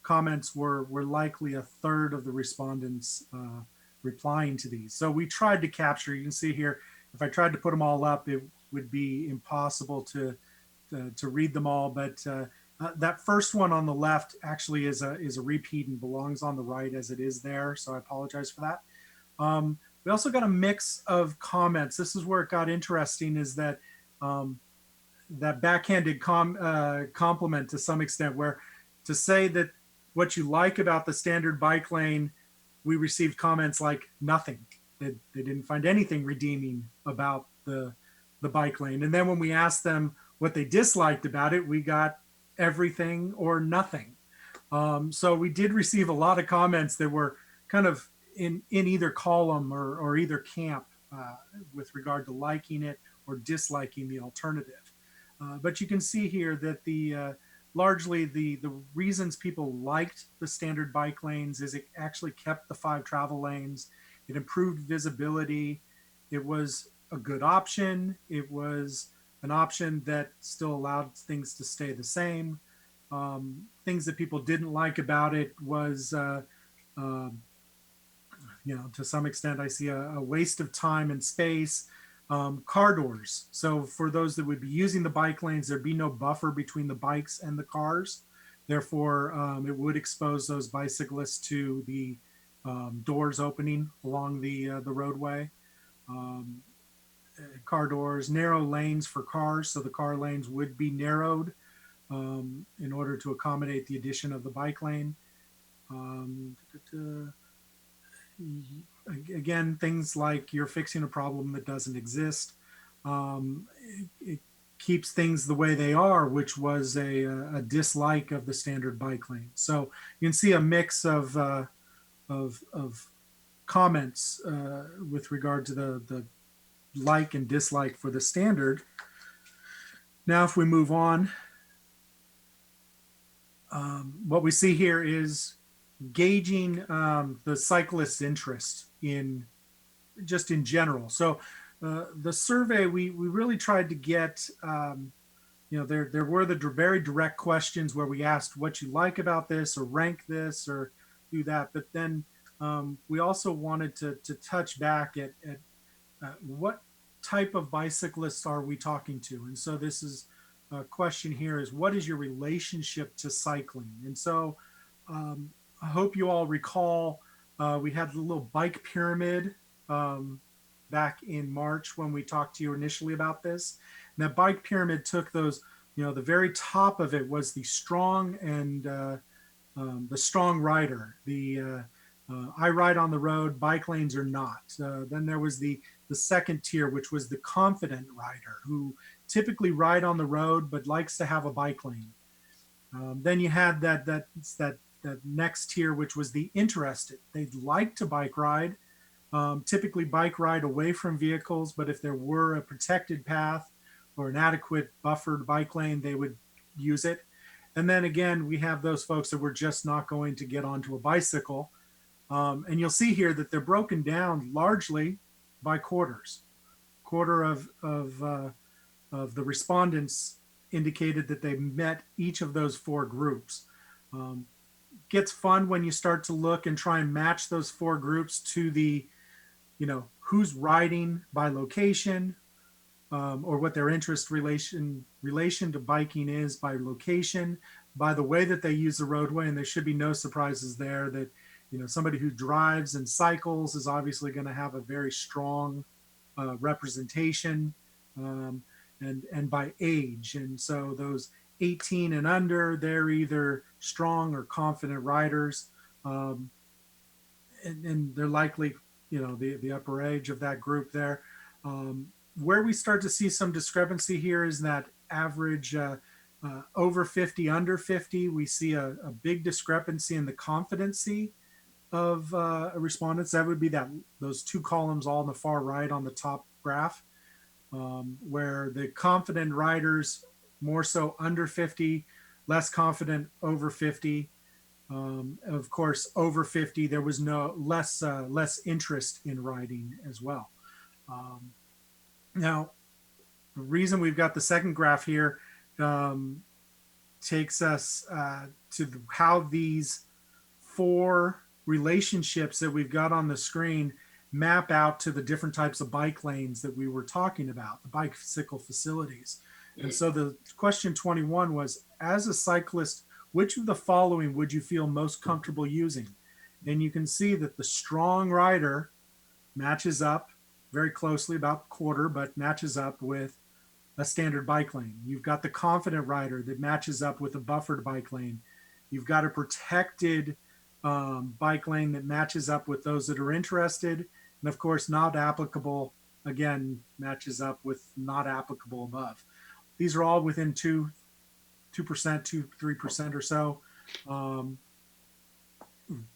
S9: comments were likely a third of the respondents replying to these. So we tried to capture, you can see here, if I tried to put them all up, it would be impossible to read them all. But that first one on the left actually is a repeat and belongs on the right as it is there. So I apologize for that. We also got a mix of comments. This is where it got interesting, is that that backhanded compliment to some extent, where to say that what you like about the standard bike lane, we received comments like nothing. They didn't find anything redeeming about the bike lane. And then when we asked them what they disliked about it, we got everything or nothing. So we did receive a lot of comments that were kind of in either column or either camp with regard to liking it or disliking the alternative. But you can see here that the largely the reasons people liked the standard bike lanes is it actually kept the 5 travel lanes. It improved visibility. It was a good option. It was an option that still allowed things to stay the same. Things that people didn't like about it was, you know, to some extent, I see a waste of time and space. Car doors. So for those that would be using the bike lanes, there'd be no buffer between the bikes and the cars. Therefore, it would expose those bicyclists to the doors opening along the roadway. Car doors, narrow lanes for cars. So the car lanes would be narrowed in order to accommodate the addition of the bike lane. Again, things like you're fixing a problem that doesn't exist. It keeps things the way they are, which was a dislike of the standard bike lane. So you can see a mix of comments with regard to the like and dislike for the standard. Now, if we move on, what we see here is gauging the cyclist's interest in just in general. So the survey, we really tried to get, you know, there were the very direct questions where we asked what you like about this or rank this or do that. But then we also wanted to touch back at what type of bicyclists are we talking to? And so this is a question here is, what is your relationship to cycling? And so I hope you all recall we had the little bike pyramid back in March when we talked to you initially about this. And that bike pyramid took those, you know, the very top of it was the strong and the strong rider. The I ride on the road, bike lanes are not. Then there was the second tier, which was the confident rider who typically ride on the road but likes to have a bike lane. Then you had that next tier, which was the interested. They'd like to bike ride, typically bike ride away from vehicles, but if there were a protected path or an adequate buffered bike lane, they would use it. And then again, we have those folks that were just not going to get onto a bicycle. And you'll see here that they're broken down largely by quarters. Quarter of the respondents indicated that they met each of those 4 groups. gets fun when you start to look and try and match those four groups to the, who's riding by location, or what their interest relation to biking is by location, by the way that they use the roadway. And there should be no surprises there that, somebody who drives and cycles is obviously going to have a very strong representation, and by age. And so those 18 and under, they're either strong or confident riders. And they're likely, the upper age of that group there. Where we start to see some discrepancy here is that average over 50, under 50, we see a big discrepancy in the competency of respondents. That would be those two columns all on the far right on the top graph, where the confident riders more so under 50, less confident over 50. Of course, over 50, there was less interest in riding as well. Now, the reason we've got the second graph here takes us to how these four relationships that we've got on the screen map out to the different types of bike lanes that we were talking about, the bicycle facilities. And so the question 21 was, as a cyclist, which of the following would you feel most comfortable using? And you can see that the strong rider matches up very closely, about a quarter, but matches up with a standard bike lane. You've got the confident rider that matches up with a buffered bike lane. You've got a protected bike lane that matches up with those that are interested. And of course, not applicable, again, matches up with not applicable above. These are all within 2%, 3% or so.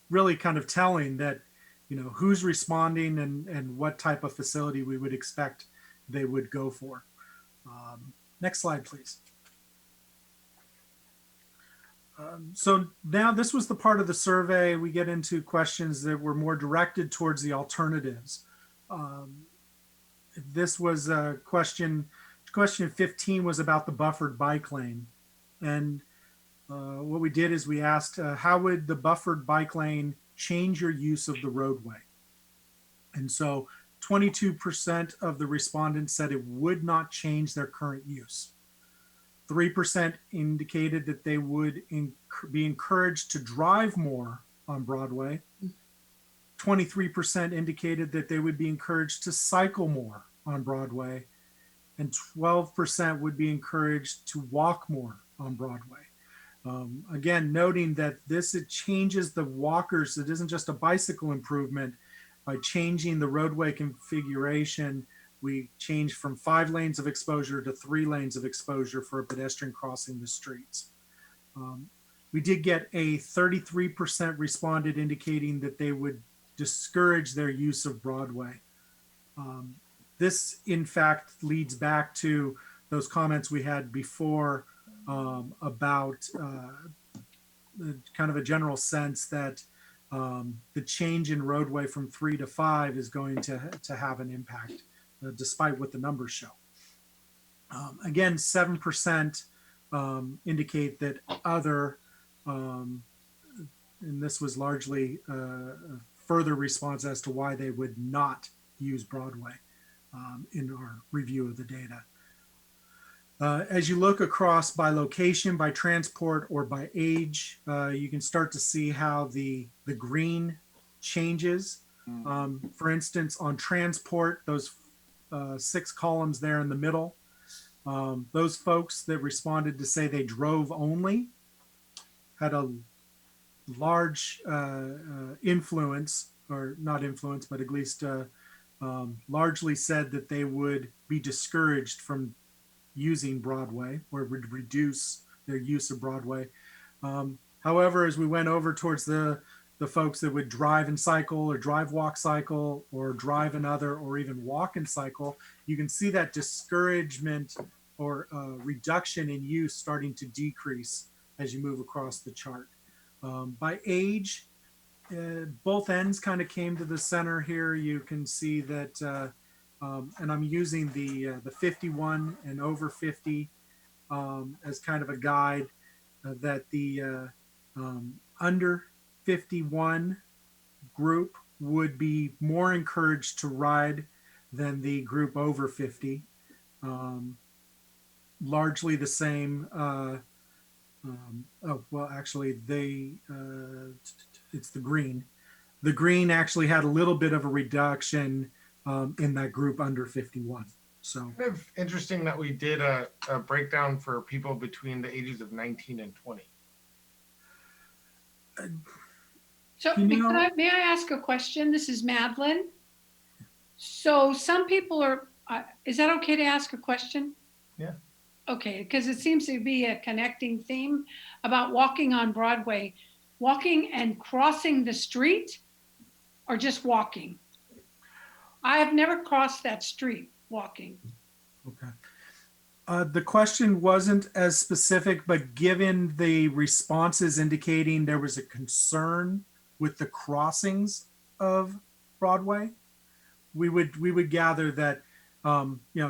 S9: Really kind of telling that, who's responding and what type of facility we would expect they would go for. Next slide, please. So now this was the part of the survey. We get into questions that were more directed towards the alternatives. This was a question 15 was about the buffered bike lane. And what we did is we asked, how would the buffered bike lane change your use of the roadway? And so 22% of the respondents said it would not change their current use. 3% indicated that they would be encouraged to drive more on Broadway. 23% indicated that they would be encouraged to cycle more on Broadway. And 12% would be encouraged to walk more on Broadway. Again, noting that it changes the walkers. It isn't just a bicycle improvement. By changing the roadway configuration, we change from 5 lanes of exposure to 3 lanes of exposure for a pedestrian crossing the streets. We did get a 33% responded indicating that they would discourage their use of Broadway. This, in fact, leads back to those comments we had before about kind of a general sense that the change in roadway from 3 to 5 is going to have an impact, despite what the numbers show. Again, 7% indicate that other, and this was largely a further response as to why they would not use Broadway in our review of the data. As you look across by location, by transport, or by age, you can start to see how the green changes. For instance, on transport, those 6 columns there in the middle, those folks that responded to say they drove only had a large influence, or not influence, but at least largely said that they would be discouraged from using Broadway, or would reduce their use of Broadway. However, as we went over towards the folks that would drive and cycle, or drive, walk, cycle, or drive another, or even walk and cycle, you can see that discouragement or reduction in use starting to decrease as you move across the chart. By age, both ends kind of came to the center here. You can see that, and I'm using the 51 and over 50 as kind of a guide, that the under 51 group would be more encouraged to ride than the group over 50. Largely the same. Oh, well, actually, it's the green. The green actually had a little bit of a reduction in that group under 51. So
S1: Kind of interesting that we did a breakdown for people between the ages of 19 and 20.
S3: So may I ask a question? This is Madeline. So some people are, is that okay to ask a question?
S1: Yeah.
S3: Okay, because it seems to be a connecting theme about walking on Broadway. Walking and crossing the street or just walking? I have never crossed that street walking.
S9: okay. The question wasn't as specific, but given the responses indicating there was a concern with the crossings of Broadway, we would gather that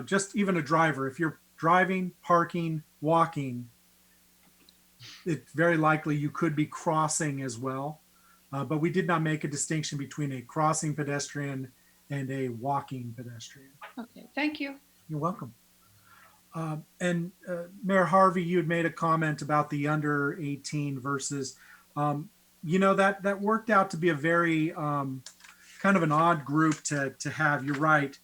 S9: just even a driver, if you're driving, parking, walking, it's very likely you could be crossing as well. But we did not make a distinction between a crossing pedestrian and a walking pedestrian.
S3: Okay, thank you.
S9: You're welcome. And Mayor Harvey, you had made a comment about the under 18 versus, that worked out to be a very kind of an odd group to have. You're right.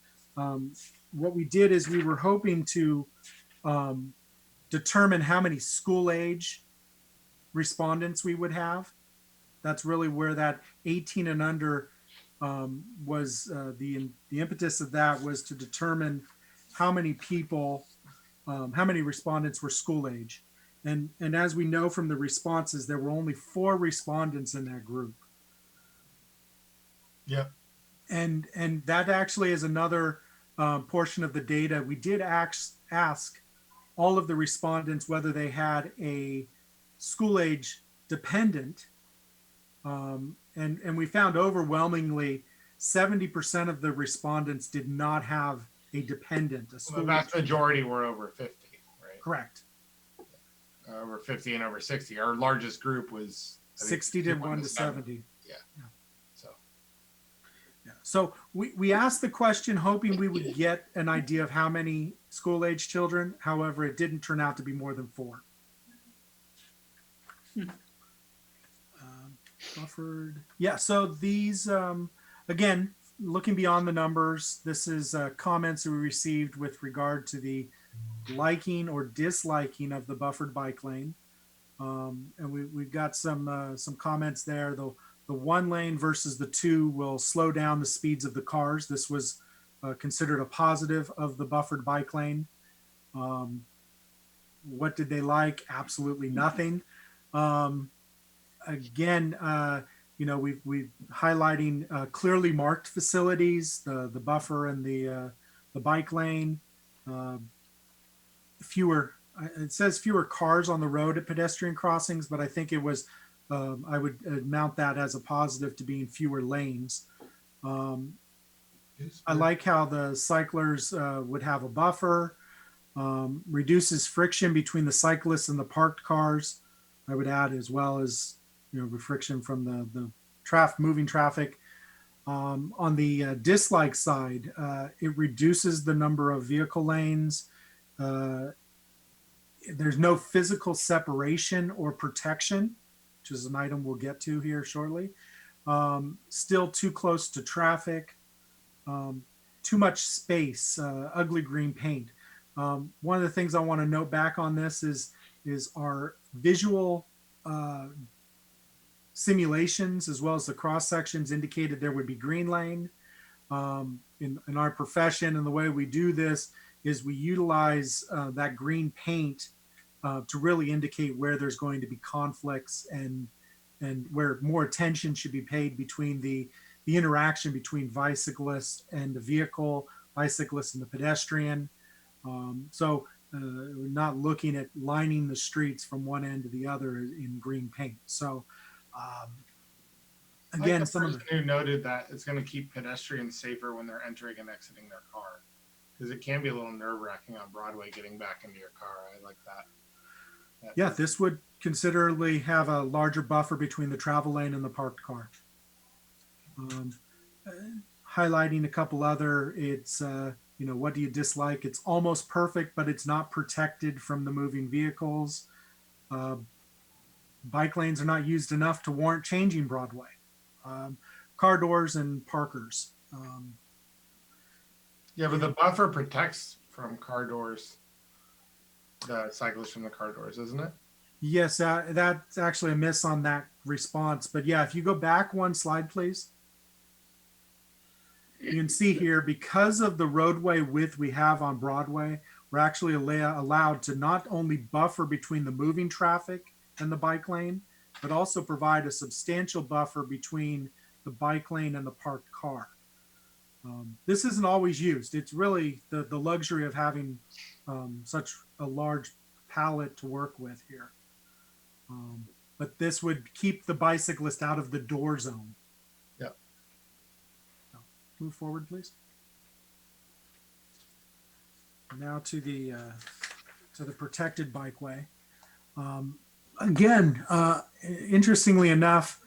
S9: What we did is we were hoping to determine how many school age respondents we would have. That's really where that 18 and under was the impetus of that was to determine how many people, how many respondents were school age. And as we know from the responses, there were only 4 respondents in that group.
S1: Yeah.
S9: And that actually is another portion of the data. We did ask all of the respondents whether they had a school age dependent. And we found overwhelmingly 70% of the respondents did not have a dependent.
S1: The vast majority were over 50, right?
S9: Correct.
S1: Over 50 and over 60. Our largest group was
S9: 60 to 1 to 70.
S1: Yeah. So.
S9: Yeah. So we asked the question hoping we would get an idea of how many school age children. However, it didn't turn out to be more than 4. Buffered. Yeah. So these, again, looking beyond the numbers, this is comments that we received with regard to the liking or disliking of the buffered bike lane. And we've got some comments there. The 1 lane versus the 2 will slow down the speeds of the cars. This was considered a positive of the buffered bike lane. What did they like? Absolutely nothing. Again, we've highlighting clearly marked facilities, the buffer and the bike lane. It says fewer cars on the road at pedestrian crossings, but I think it was, I would mount that as a positive to being fewer lanes. I like how the cyclers would have a buffer, reduces friction between the cyclists and the parked cars. I would add, as well as the friction from the moving traffic. On the dislike side, it reduces the number of vehicle lanes. There's no physical separation or protection, which is an item we'll get to here shortly. Still too close to traffic. Too much space, ugly green paint. One of the things I want to note back on this is our visual simulations, as well as the cross sections, indicated there would be green lane. In our profession, and the way we do this is we utilize that green paint to really indicate where there's going to be conflicts and where more attention should be paid between the interaction between bicyclist and the vehicle, bicyclist and the pedestrian. So we're not looking at lining the streets from one end to the other in green paint. So again,
S1: some of the who noted that it's going to keep pedestrians safer when they're entering and exiting their car, because it can be a little nerve-wracking on Broadway getting back into your car. I like that.
S9: Yeah, this would considerably have a larger buffer between the travel lane and the parked car. Um, uh, Highlighting a couple other, it's, what do you dislike? It's almost perfect, but it's not protected from the moving vehicles. Uh, Bike lanes are not used enough to warrant changing Broadway. Car doors and parkers.
S1: Yeah, but the buffer protects from car doors, the cyclists from the car doors, isn't it?
S9: Yes, that's actually a miss on that response. But yeah, if you go back one slide, please. You can see here, because of the roadway width we have on Broadway, we're actually allowed to not only buffer between the moving traffic and the bike lane, but also provide a substantial buffer between the bike lane and the parked car. This isn't always used. It's really the luxury of having such a large palette to work with here. But this would keep the bicyclist out of the door zone.
S1: Yep.
S9: Move forward, please. Now to the protected bikeway. Again, interestingly enough,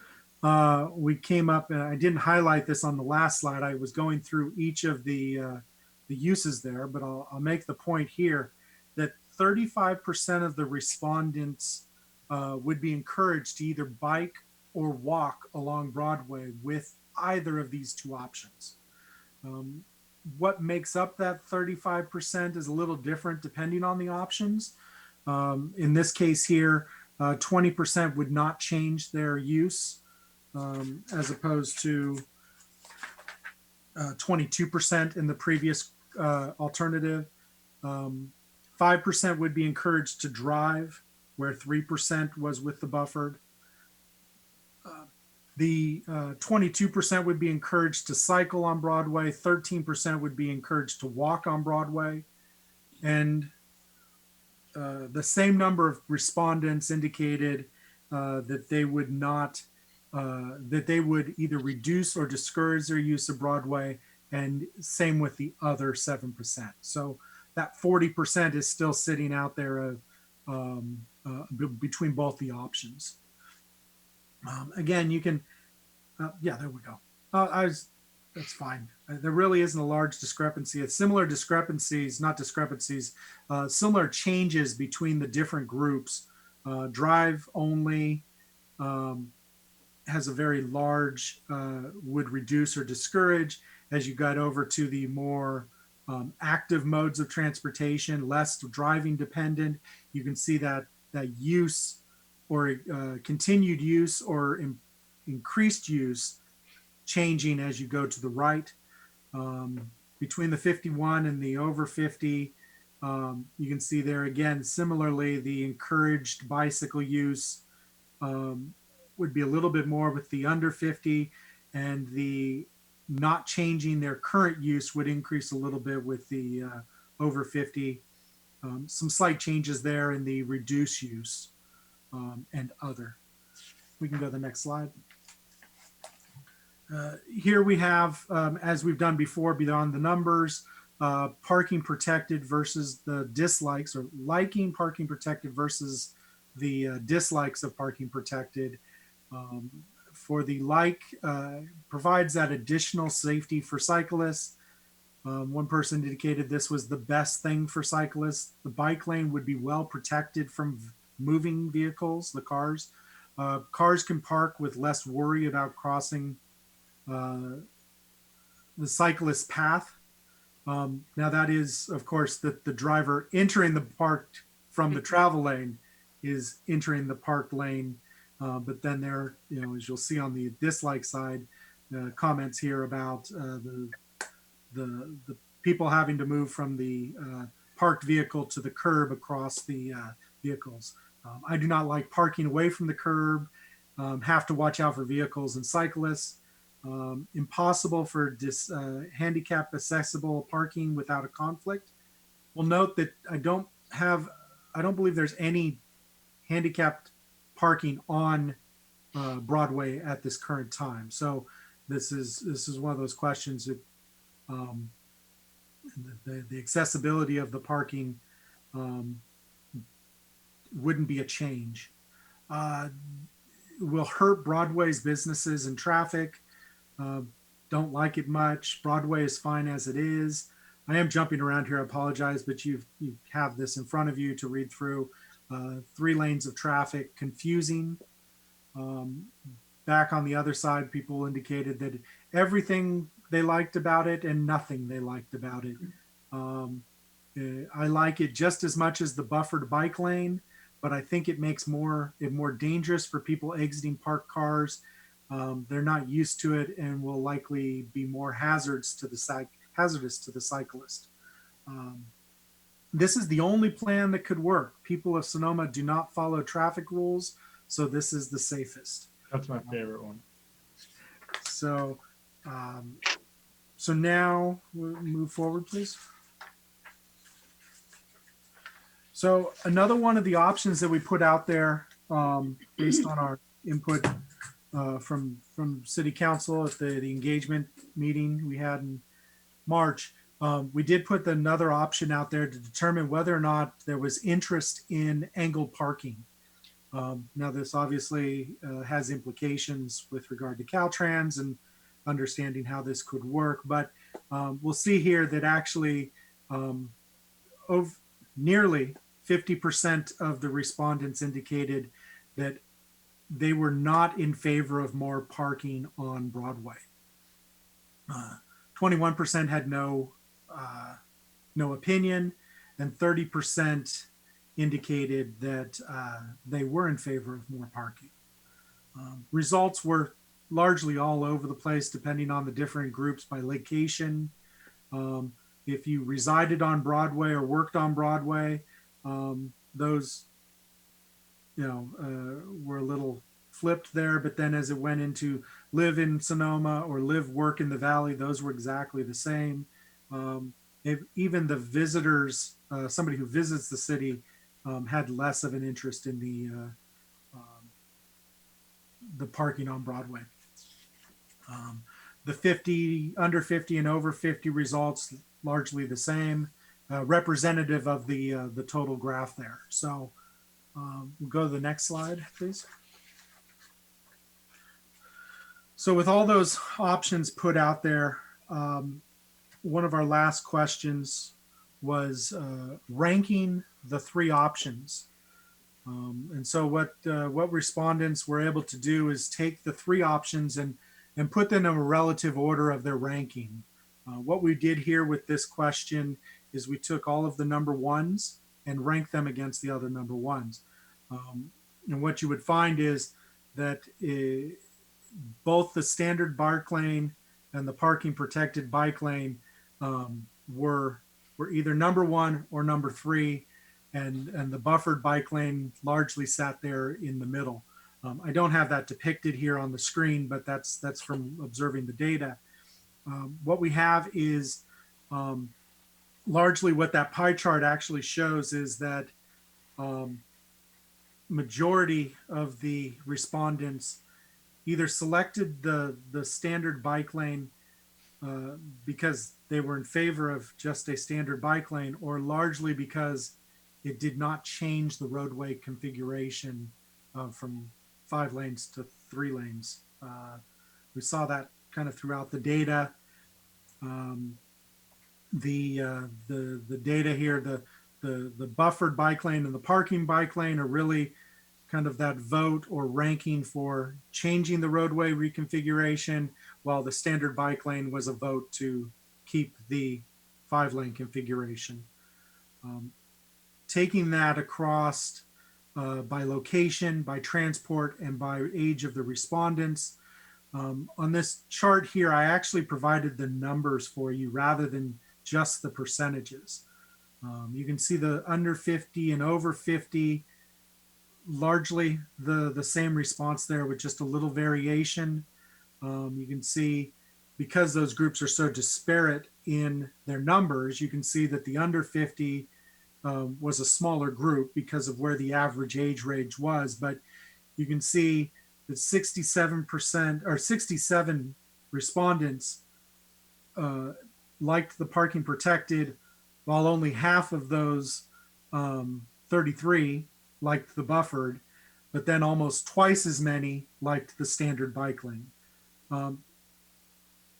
S9: we came up, and I didn't highlight this on the last slide. I was going through each of the uses there, but I'll make the point here that 35% of the respondents would be encouraged to either bike or walk along Broadway with either of these two options. What makes up that 35% is a little different depending on the options. In this case here, 20% would not change their use, as opposed to 22% in the previous alternative. 5% would be encouraged to drive, where 3% was with the buffered. The 22% would be encouraged to cycle on Broadway, 13% would be encouraged to walk on Broadway, and the same number of respondents indicated that they would not, that they would either reduce or discourage their use of Broadway, and same with the other 7%. So that 40% is still sitting out there between both the options. Again, you can, yeah, there we go. That's fine. There really isn't a large discrepancy. It's similar discrepancies, not discrepancies, similar changes between the different groups. Drive only has a very large, would reduce or discourage. As you got over to the more active modes of transportation, less driving dependent, you can see that use or continued use or increased use changing as you go to the right. Between the 51 and the over 50, you can see there again, similarly, the encouraged bicycle use would be a little bit more with the under 50, and the not changing their current use would increase a little bit with the over 50. Some slight changes there in the reduce use and other. We can go to the next slide. Here we have, as we've done before, beyond the numbers, parking protected versus the dislikes, or liking parking protected versus the dislikes of parking protected. For the like, provides that additional safety for cyclists. One person indicated this was the best thing for cyclists. The bike lane would be well protected from moving vehicles, the cars. Cars can park with less worry about crossing the cyclist path. Now that is, of course, that the driver entering the parked from the travel lane is entering the parked lane. But then there, as you'll see on the dislike side, comments here about the people having to move from the parked vehicle to the curb across the vehicles. I do not like parking away from the curb, have to watch out for vehicles and cyclists. Impossible for handicap accessible parking without a conflict. We'll note that I don't believe there's any handicapped parking on Broadway at this current time. So this is one of those questions that the accessibility of the parking wouldn't be a change. Will hurt Broadway's businesses and traffic. Don't like it much. Broadway is fine as it is. I am jumping around here, I apologize, but you have this in front of you to read through. 3 lanes of traffic, confusing. Back on the other side, people indicated that everything they liked about it and nothing they liked about it. I like it just as much as the buffered bike lane, but I think it makes it more dangerous for people exiting parked cars. They're not used to it and will likely be more hazardous to the cyclist. This is the only plan that could work. People of Sonoma do not follow traffic rules, so this is the safest.
S1: That's my favorite one.
S9: So, so now we'll move forward, please. So another one of the options that we put out there, based on our input from City Council at the engagement meeting we had in March, we did put another option out there to determine whether or not there was interest in angled parking. Now, this obviously has implications with regard to Caltrans and understanding how this could work, but we'll see here that actually nearly 50% of the respondents indicated that they were not in favor of more parking on Broadway. 21% had no opinion, and 30% indicated that they were in favor of more parking. Results were largely all over the place, depending on the different groups by location. If you resided on Broadway or worked on Broadway, those were a little flipped there, but then as it went into live in Sonoma or work in the Valley, those were exactly the same. Even the visitors, somebody who visits the city, had less of an interest in the parking on Broadway. The under 50 and over 50 results largely the same, representative of the total graph there. So we'll go to the next slide, please. So with all those options put out there, one of our last questions was ranking the 3 options. And so what respondents were able to do is take the 3 options and put them in a relative order of their ranking. What we did here with this question is we took all of the number 1s and ranked them against the other number 1s. And what you would find is that both the standard bike lane and the parking protected bike lane were either number 1 or number 3, and the buffered bike lane largely sat there in the middle. I don't have that depicted here on the screen, but that's from observing the data. What we have is largely what that pie chart actually shows is that majority of the respondents either selected the standard bike lane because they were in favor of just a standard bike lane, or largely because it did not change the roadway configuration from 5 lanes to 3 lanes. We saw that kind of throughout the data. The data here, the buffered bike lane and the parking bike lane are really kind of that vote or ranking for changing the roadway reconfiguration, while the standard bike lane was a vote to keep the 5-lane configuration. Taking that across by location, by transport, and by age of the respondents. On this chart here, I actually provided the numbers for you rather than just the percentages. You can see the under 50 and over 50, largely the same response there with just a little variation. You can see, because those groups are so disparate in their numbers, you can see that the under 50 was a smaller group because of where the average age range was, but you can see that 67% or 67 respondents liked the parking protected, while only half of those 33 liked the buffered, but then almost twice as many liked the standard bike lane.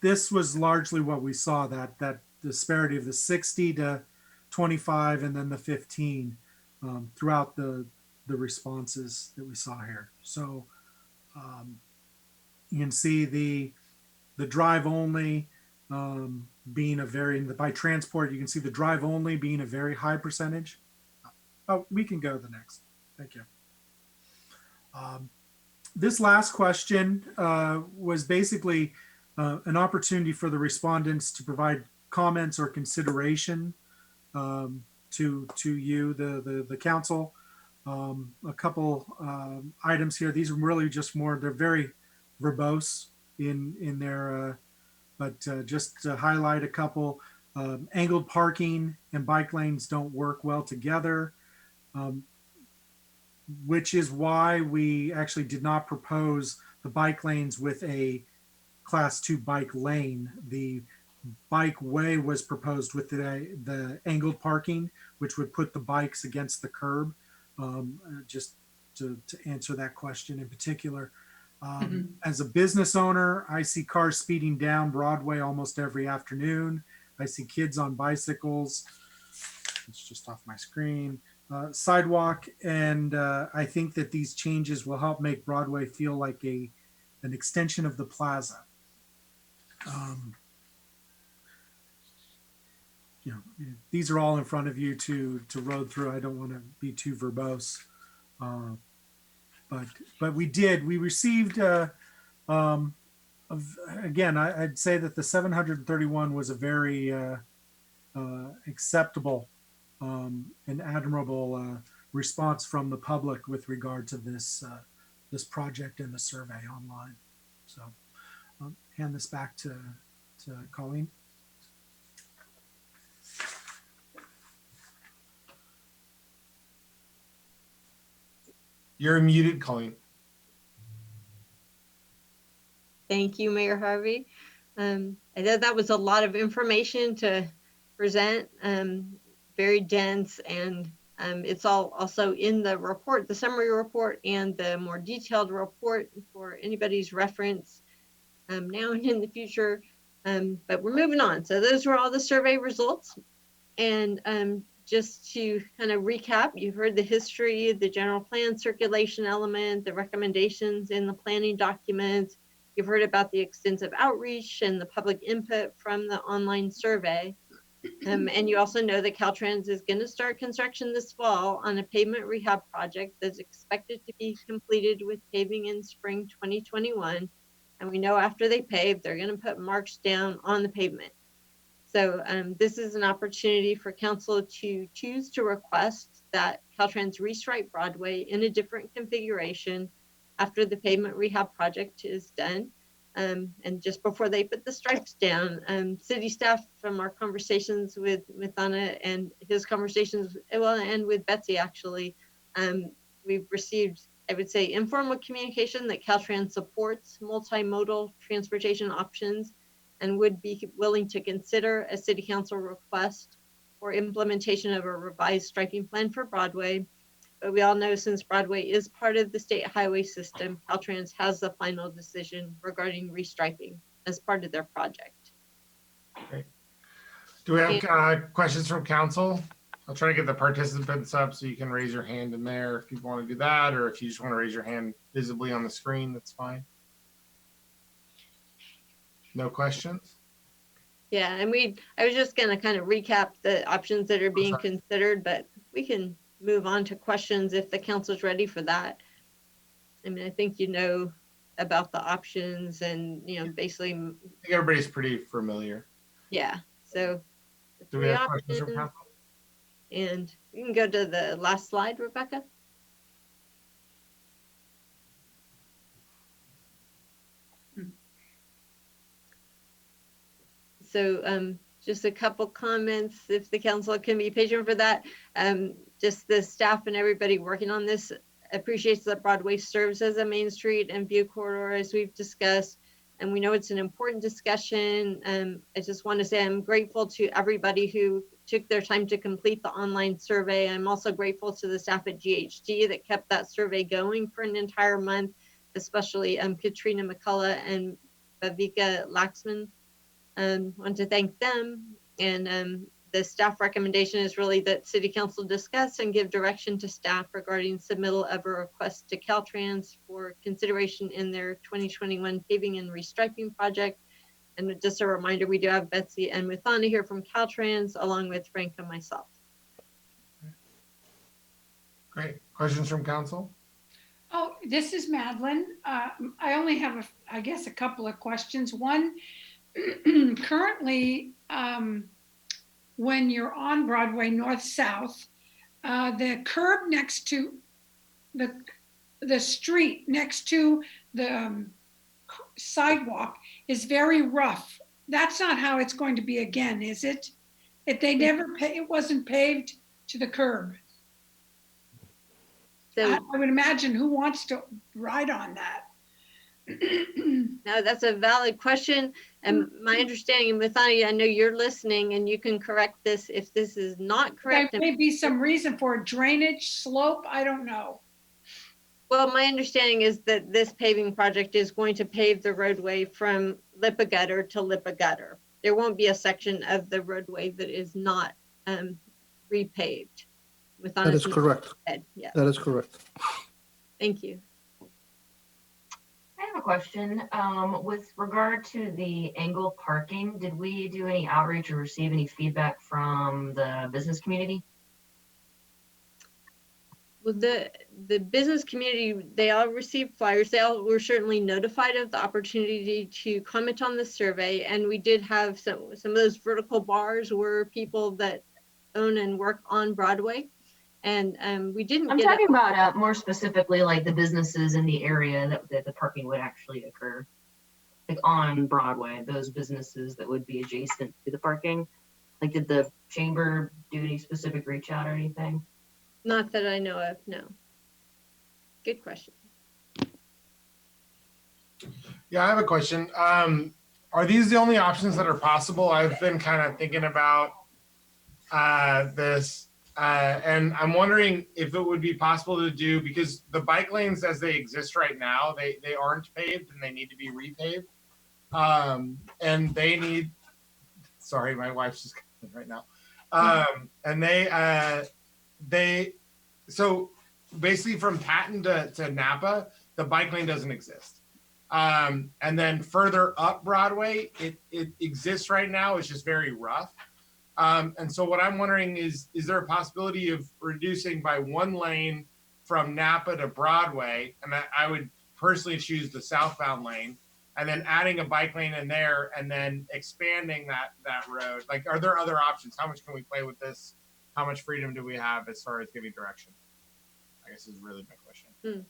S9: This was largely what we saw, that disparity of the 60 to 25 and then the 15 throughout the responses that we saw here. So you can see the drive only being a very, by transport, you can see the drive only being a very high percentage. Oh, we can go to the next. Thank you. This last question was basically an opportunity for the respondents to provide comments or consideration to you, the council. A couple items here. These are really just more, they're very verbose in their, but just to highlight a couple, angled parking and bike lanes don't work well together, which is why we actually did not propose the bike lanes with a class 2 bike lane. The bike way was proposed with the angled parking, which would put the bikes against the curb, just to answer that question in particular. As a business owner, I see cars speeding down Broadway almost every afternoon. I see kids on bicycles. It's just off my screen. Sidewalk, and I think that these changes will help make Broadway feel like an extension of the plaza. You know, these are all in front of you to road through. I don't want to be too verbose, but we received again. I'd say that the 731 was a very acceptable and admirable response from the public with regard to this this project and the survey online. So I'll hand this back to Colleen.
S1: You're muted, Colleen.
S7: Thank you, Mayor Harvey. I know that was a lot of information to present, very dense, and it's all also in the report, the summary report and the more detailed report for anybody's reference now and in the future. But we're moving on. So those were all the survey results. And just to kind of recap, you've heard the history, the general plan circulation element, the recommendations in the planning documents. You've heard about the extensive outreach and the public input from the online survey. And you also know that Caltrans is going to start construction this fall on a pavement rehab project that's expected to be completed with paving in spring 2021. And we know after they pave, they're going to put marks down on the pavement. So this is an opportunity for council to choose to request that Caltrans restripe Broadway in a different configuration after the pavement rehab project is done. And just before they put the stripes down, city staff, from our conversations with Anna and his conversations, well, and with Betsy actually, we've received, I would say, informal communication that Caltrans supports multimodal transportation options and would be willing to consider a city council request for implementation of a revised striping plan for Broadway. But we all know, since Broadway is part of the state highway system, Caltrans has the final decision regarding restriping as part of their project.
S1: Great. Do we have questions from council? I'll try to get the participants up so you can raise your hand in there if you want to do that, or if you just want to raise your hand visibly on the screen, that's fine. No questions?
S7: Yeah, and I was just gonna kind of recap the options that are being considered, but we can move on to questions if the council's ready for that. I mean, I think you know about the options and, you know, basically.
S1: I think everybody's pretty familiar.
S7: Yeah, so.
S1: Do we have questions from council?
S7: And you can go to the last slide, Rebecca. So just a couple comments, if the council can be patient for that. Just the staff and everybody working on this appreciates that Broadway serves as a main street and view corridor, as we've discussed. And we know it's an important discussion. I just want to say I'm grateful to everybody who took their time to complete the online survey. I'm also grateful to the staff at GHD that kept that survey going for an entire month, especially Katrina McCullough and Bavika Laxman. Want to thank them. And the staff recommendation is really that City Council discuss and give direction to staff regarding submittal of a request to Caltrans for consideration in their 2021 paving and restriping project. And just a reminder, we do have Betsy and Muthana here from Caltrans, along with Frank and myself.
S1: Great. Questions from council?
S3: Oh, this is Madeline. I only have, I guess, a couple of questions. One, currently, when you're on Broadway north-south, the curb next to the street next to the sidewalk is very rough. That's not how it's going to be again, is it? It wasn't paved to the curb.
S7: So
S3: I would imagine who wants to ride on that?
S7: no, that's a valid question. And my understanding, Muthana, I know you're listening and you can correct this if this is not correct.
S3: There may be some reason for drainage, slope, I don't know.
S7: Well, my understanding is that this paving project is going to pave the roadway from Lipa Gutter to Lipa Gutter. There won't be a section of the roadway that is not repaved.
S10: That is correct.
S7: Yeah.
S10: That is correct.
S7: Thank you.
S6: I have a question. With regard to the angled parking, did we do any outreach or receive any feedback from the business community?
S7: Well, the business community, they all received flyers. They all were certainly notified of the opportunity to comment on the survey. And we did have some of those vertical bars were people that own and work on Broadway. And we didn't
S6: I'm
S7: get
S6: talking about more specifically like the businesses in the area that the parking would actually occur. Like on Broadway, those businesses that would be adjacent to the parking. Like did the chamber do any specific reach out or anything?
S7: Not that I know of, no. Good question.
S1: Yeah, I have a question. Are these the only options that are possible? I've been kind of thinking about this, and I'm wondering if it would be possible to do, because the bike lanes as they exist right now, they aren't paved and they need to be repaved. And they need, sorry, my wife's just coming right now. And so basically from Patton to Napa, the bike lane doesn't exist. And then further up Broadway, it exists right now. It's just very rough. And so what I'm wondering is there a possibility of reducing by one lane from Napa to Broadway? And I would personally choose the southbound lane, and then adding a bike lane in there and then expanding that road. Like, are there other options? How much can we play with this? How much freedom do we have as far as giving direction? I guess is really my question.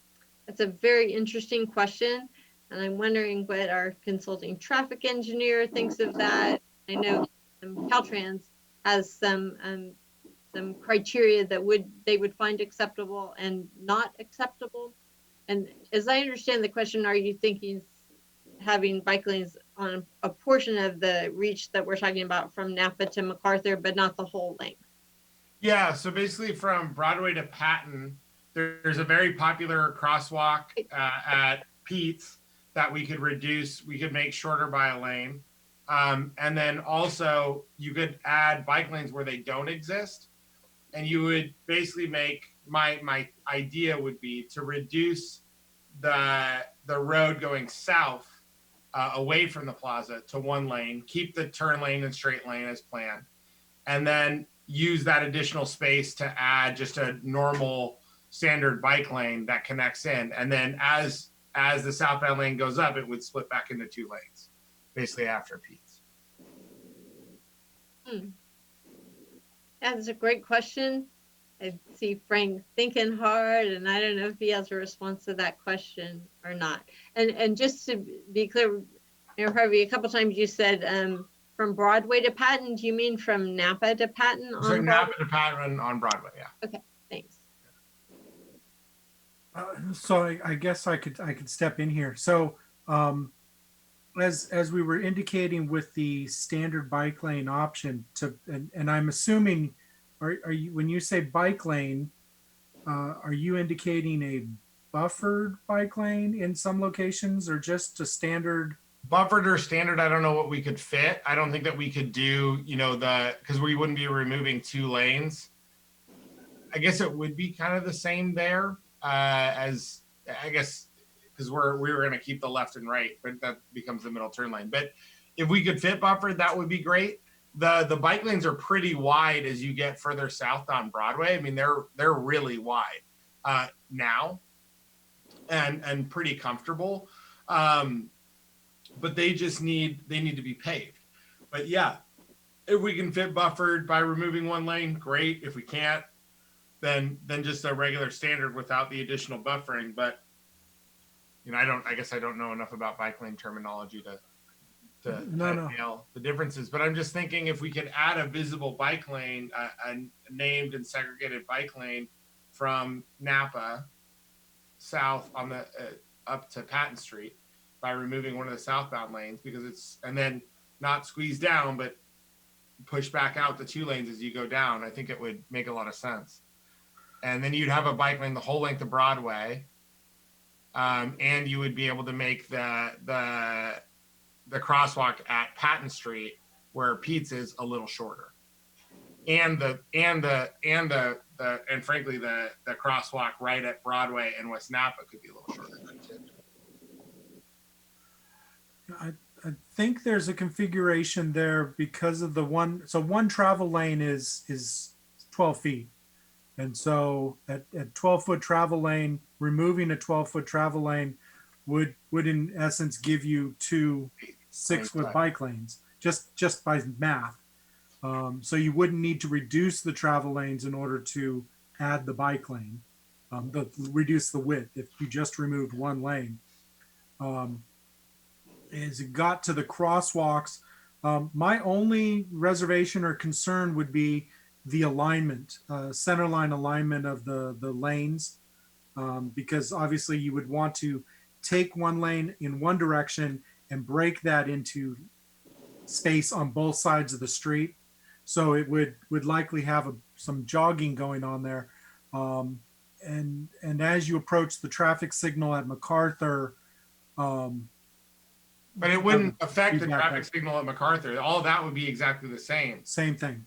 S7: That's a very interesting question. And I'm wondering what our consulting traffic engineer thinks of that. I know Caltrans has some criteria that they would find acceptable and not acceptable. And as I understand the question, are you thinking having bike lanes on a portion of the reach that we're talking about from Napa to MacArthur, but not the whole length?
S1: Yeah, so basically from Broadway to Patton, there's a very popular crosswalk at Pete's that we could reduce, we could make shorter by a lane. And then also you could add bike lanes where they don't exist. And you would basically make, my idea would be to reduce the road going south away from the plaza to one lane, keep the turn lane and straight lane as planned, and then use that additional space to add just a normal standard bike lane that connects in. And then as the southbound lane goes up, it would split back into two lanes, basically after Pete's.
S7: That's a great question. I see Frank thinking hard, and I don't know if he has a response to that question or not. And just to be clear, Mayor Harvey, a couple times you said from Broadway to Patton. Do you mean from Napa to Patton?
S1: So Napa to Patton on Broadway, yeah.
S7: Okay, thanks.
S9: So I guess I could step in here. So as we were indicating with the standard bike lane option and I'm assuming, are you, when you say bike lane, are you indicating a buffered bike lane in some locations or just a standard?
S1: Buffered or standard, I don't know what we could fit. I don't think that we could do, because we wouldn't be removing 2 lanes. I guess it would be kind of the same there as, I guess, because we were going to keep the left and right, but that becomes the middle turn lane. But if we could fit buffered, that would be great. The bike lanes are pretty wide as you get further south on Broadway. I mean, they're really wide now and pretty comfortable. But they need to be paved. But yeah, if we can fit buffered by removing 1 lane, great. If we can't, then just a regular standard without the additional buffering. But I guess I don't know enough about bike lane terminology to nail the differences. But I'm just thinking if we could add a visible bike lane, a named and segregated bike lane from Napa south on the up to Patton Street by removing one of the southbound lanes, and then not squeeze down, but push back out the 2 lanes as you go down. I think it would make a lot of sense. And then you'd have a bike lane the whole length of Broadway. And you would be able to make the crosswalk at Patton Street where Pete's is a little shorter. And frankly, the crosswalk right at Broadway and West Napa could be a little shorter too.
S9: I think there's a configuration there because of one travel lane is 12 feet. And so at 12-foot travel lane, removing a 12-foot travel lane would in essence give you 2 6-foot bike lanes just by math. So you wouldn't need to reduce the travel lanes in order to add the bike lane, reduce the width if you just removed 1 lane. As it got to the crosswalks, my only reservation or concern would be the alignment, center line alignment of the lanes, because obviously you would want to take 1 lane in one direction and break that into space on both sides of the street. So it would likely have some jogging going on there. And as you approach the traffic signal at MacArthur,
S1: but it wouldn't affect the traffic signal at MacArthur. All of that would be exactly the same.
S9: Same thing.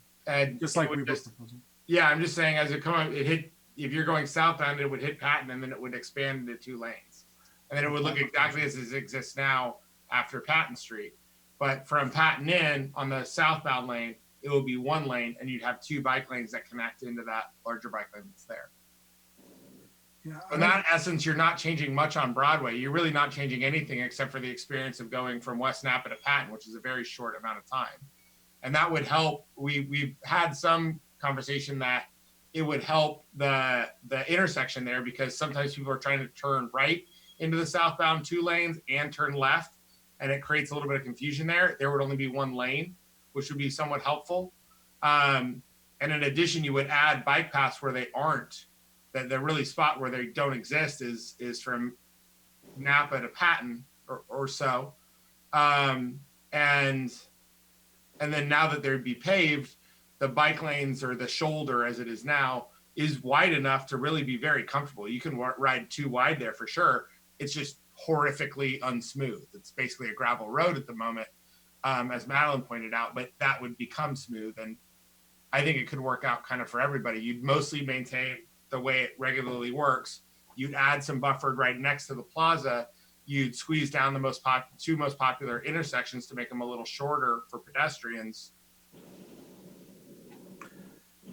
S9: Just like we were proposing.
S1: Yeah, I'm just saying as it hit, if you're going southbound, it would hit Patton and then it would expand into 2 lanes. And then it would look exactly as it exists now after Patton Street. But from Patton in on the southbound lane, it will be 1 lane and you'd have 2 bike lanes that connect into that larger bike lane that's there.
S9: Yeah,
S1: in that essence, you're not changing much on Broadway. You're really not changing anything except for the experience of going from West Napa to Patton, which is a very short amount of time. And that would help. We've had some conversation that it would help the intersection there because sometimes people are trying to turn right into the southbound 2 lanes and turn left, and it creates a little bit of confusion there. There would only be 1 lane, which would be somewhat helpful. And in addition, you would add bike paths where they aren't. The really spot where they don't exist is from Napa to Patton or so. And then now that they'd be paved, the bike lanes or the shoulder as it is now is wide enough to really be very comfortable. You can ride 2 wide there for sure. It's just horrifically unsmooth. It's basically a gravel road at the moment, as Madeline pointed out, but that would become smooth. And I think it could work out kind of for everybody. You'd mostly maintain the way it regularly works. You'd add some buffered right next to the plaza. You'd squeeze down the 2 most popular intersections to make them a little shorter for pedestrians.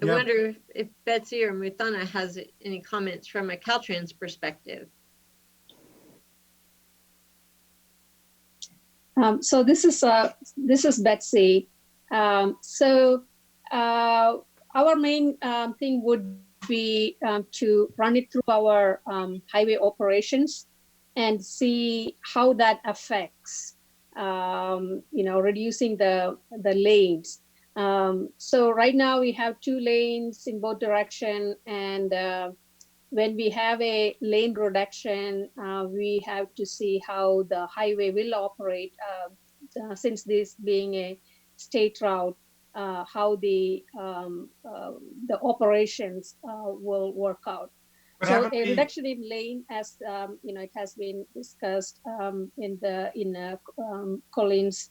S7: I wonder if Betsy or Muthana has any comments from a Caltrans perspective.
S11: So this is Betsy. Our main thing would be to run it through our highway operations and see how that affects, reducing the lanes. So right now we have 2 lanes in both direction, and when we have a lane reduction, we have to see how the highway will operate, since this being a state route, how the operations will work out.
S1: But
S11: So
S1: haven't
S11: a
S1: we-
S11: reduction in lane, as it has been discussed in Colin's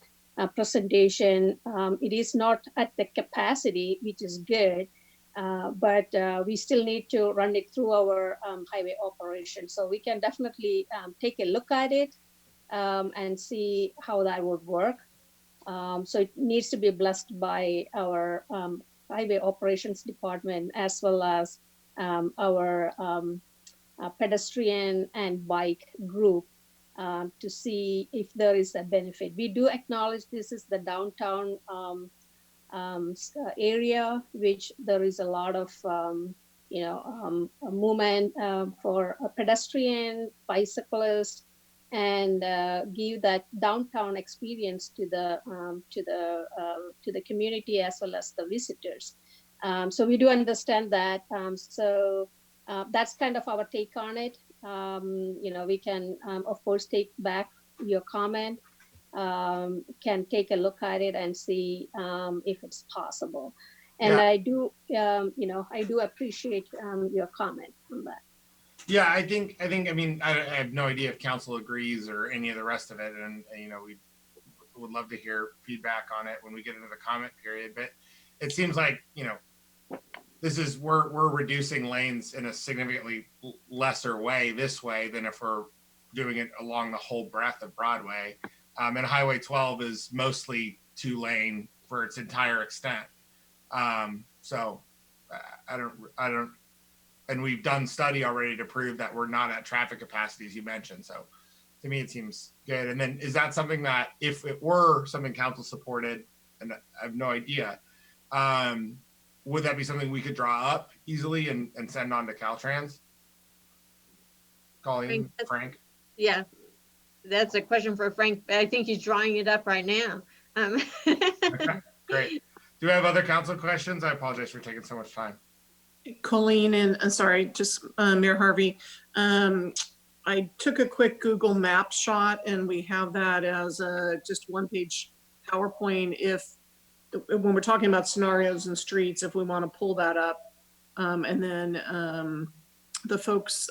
S11: presentation, it is not at the capacity, which is good, but we still need to run it through our highway operation. So we can definitely take a look at it and see how that would work. So it needs to be blessed by our highway operations department, as well as our pedestrian and bike group, to see if there is a benefit. We do acknowledge this is the downtown area, which there is a lot of movement for a pedestrian, bicyclist, and give that downtown experience to the community as well as the visitors. So we do understand that. So that's kind of our take on it. We can, of course, take back your comment, can take a look at it and see if it's possible. And
S1: Yeah.
S11: I do appreciate your comment on that.
S1: Yeah, I have no idea if council agrees or any of the rest of it. And, we would love to hear feedback on it when we get into the comment period. But it seems like, we're reducing lanes in a significantly lesser way this way than if we're doing it along the whole breadth of Broadway. And Highway 12 is mostly 2-lane for its entire extent. So I don't, and we've done study already to prove that we're not at traffic capacities you mentioned. So to me, it seems good. And then is that something that if it were something council supported, and I have no idea, would that be something we could draw up easily and send on to Caltrans? Colleen, Frank?
S7: Yeah, that's a question for Frank. I think he's drawing it up right now.
S1: Okay, great. Do we have other council questions? I apologize for taking so much time.
S12: Colleen and Mayor Harvey. I took a quick Google Map shot, and we have that as a just one-page PowerPoint. When we're talking about scenarios and streets, if we want to pull that up, and then the folks,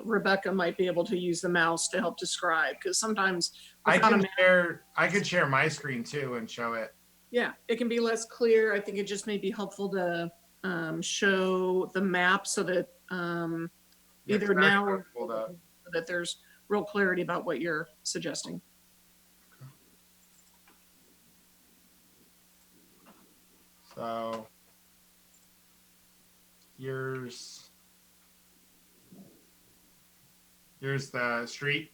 S12: Rebecca might be able to use the mouse to help describe, because sometimes
S1: I could share my screen too and show it.
S12: Yeah, it can be less clear. I think it just may be helpful to show the map so that either now or so that there's real clarity about what you're suggesting.
S1: So here's the street.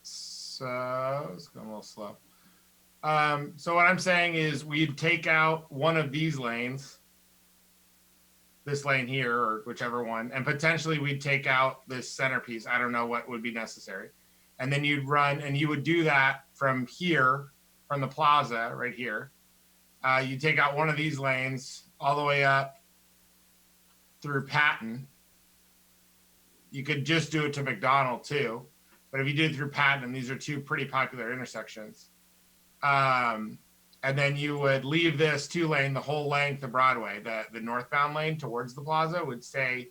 S1: So it's going a little slow. So what I'm saying is we'd take out one of these lanes, this lane here or whichever one, and potentially we'd take out this centerpiece. I don't know what would be necessary. And then you'd run, and you would do that from here, from the plaza right here. You take out one of these lanes all the way up through Patton. You could just do it to McDonald too, but if you do it through Patton, these are two pretty popular intersections. And then you would leave this 2-lane the whole length of Broadway. The northbound lane towards the plaza would stay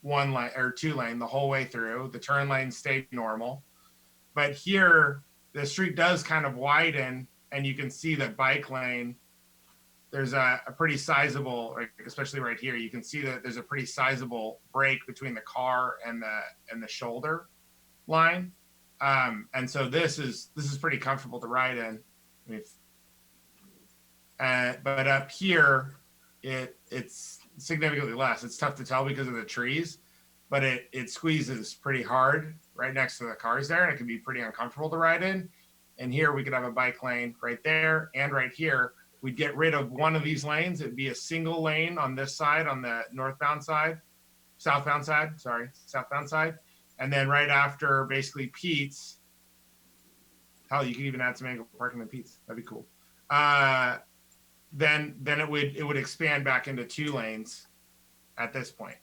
S1: 1-lane or 2-lane the whole way through. The turn lanes stayed normal. But here, the street does kind of widen, and you can see the bike lane. There's a pretty sizable, especially right here, you can see that there's a pretty sizable break between the car and the shoulder line. And so this is pretty comfortable to ride in. But up here, it's significantly less. It's tough to tell because of the trees, but it squeezes pretty hard right next to the cars there, and it can be pretty uncomfortable to ride in. And here we could have a bike lane right there and right here. We'd get rid of one of these lanes. It'd be a single lane on this side, on the southbound side. And then right after basically Pete's, hell, you could even add some angle parking in Pete's. That'd be cool. Then it would expand back into 2 lanes at this point.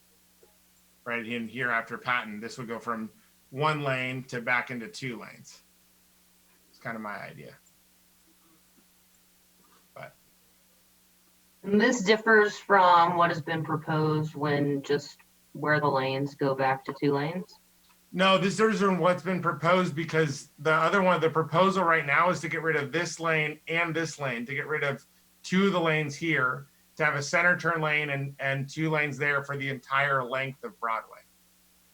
S1: right in here after Patton. This would go from 1 lane to back into 2 lanes. It's kind of my idea. But
S6: And this differs from what has been proposed when just where the lanes go back to 2 lanes.
S1: no, this is what's been proposed, because the other one, the proposal right now is to get rid of this lane and this lane, to get rid of 2 of the lanes here, to have a center turn lane and 2 lanes there for the entire length of Broadway.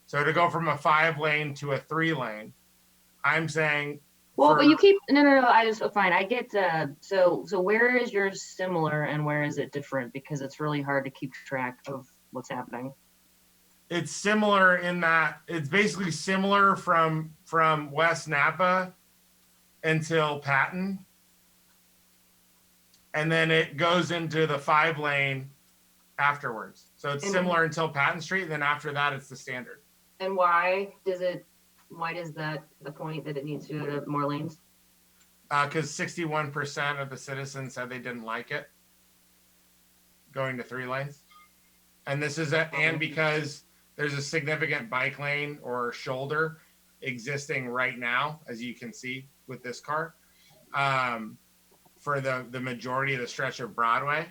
S1: So to go from a 5 lane to a 3 lane, I'm saying.
S6: Well, but you keep, no, I just, fine. I get, so where is yours similar and where is it different? Because it's really hard to keep track of what's happening.
S1: It's similar in that it's basically similar from West Napa until Patton. And then it goes into the 5 lane afterwards. So it's similar until Patton Street. And then after that, it's the standard.
S6: And why does that the point that it needs to go to more lanes?
S1: Because 61% of the citizens said they didn't like it going to 3 lanes. And this is and because there's a significant bike lane or shoulder existing right now, as you can see with this car, for the majority of the stretch of Broadway.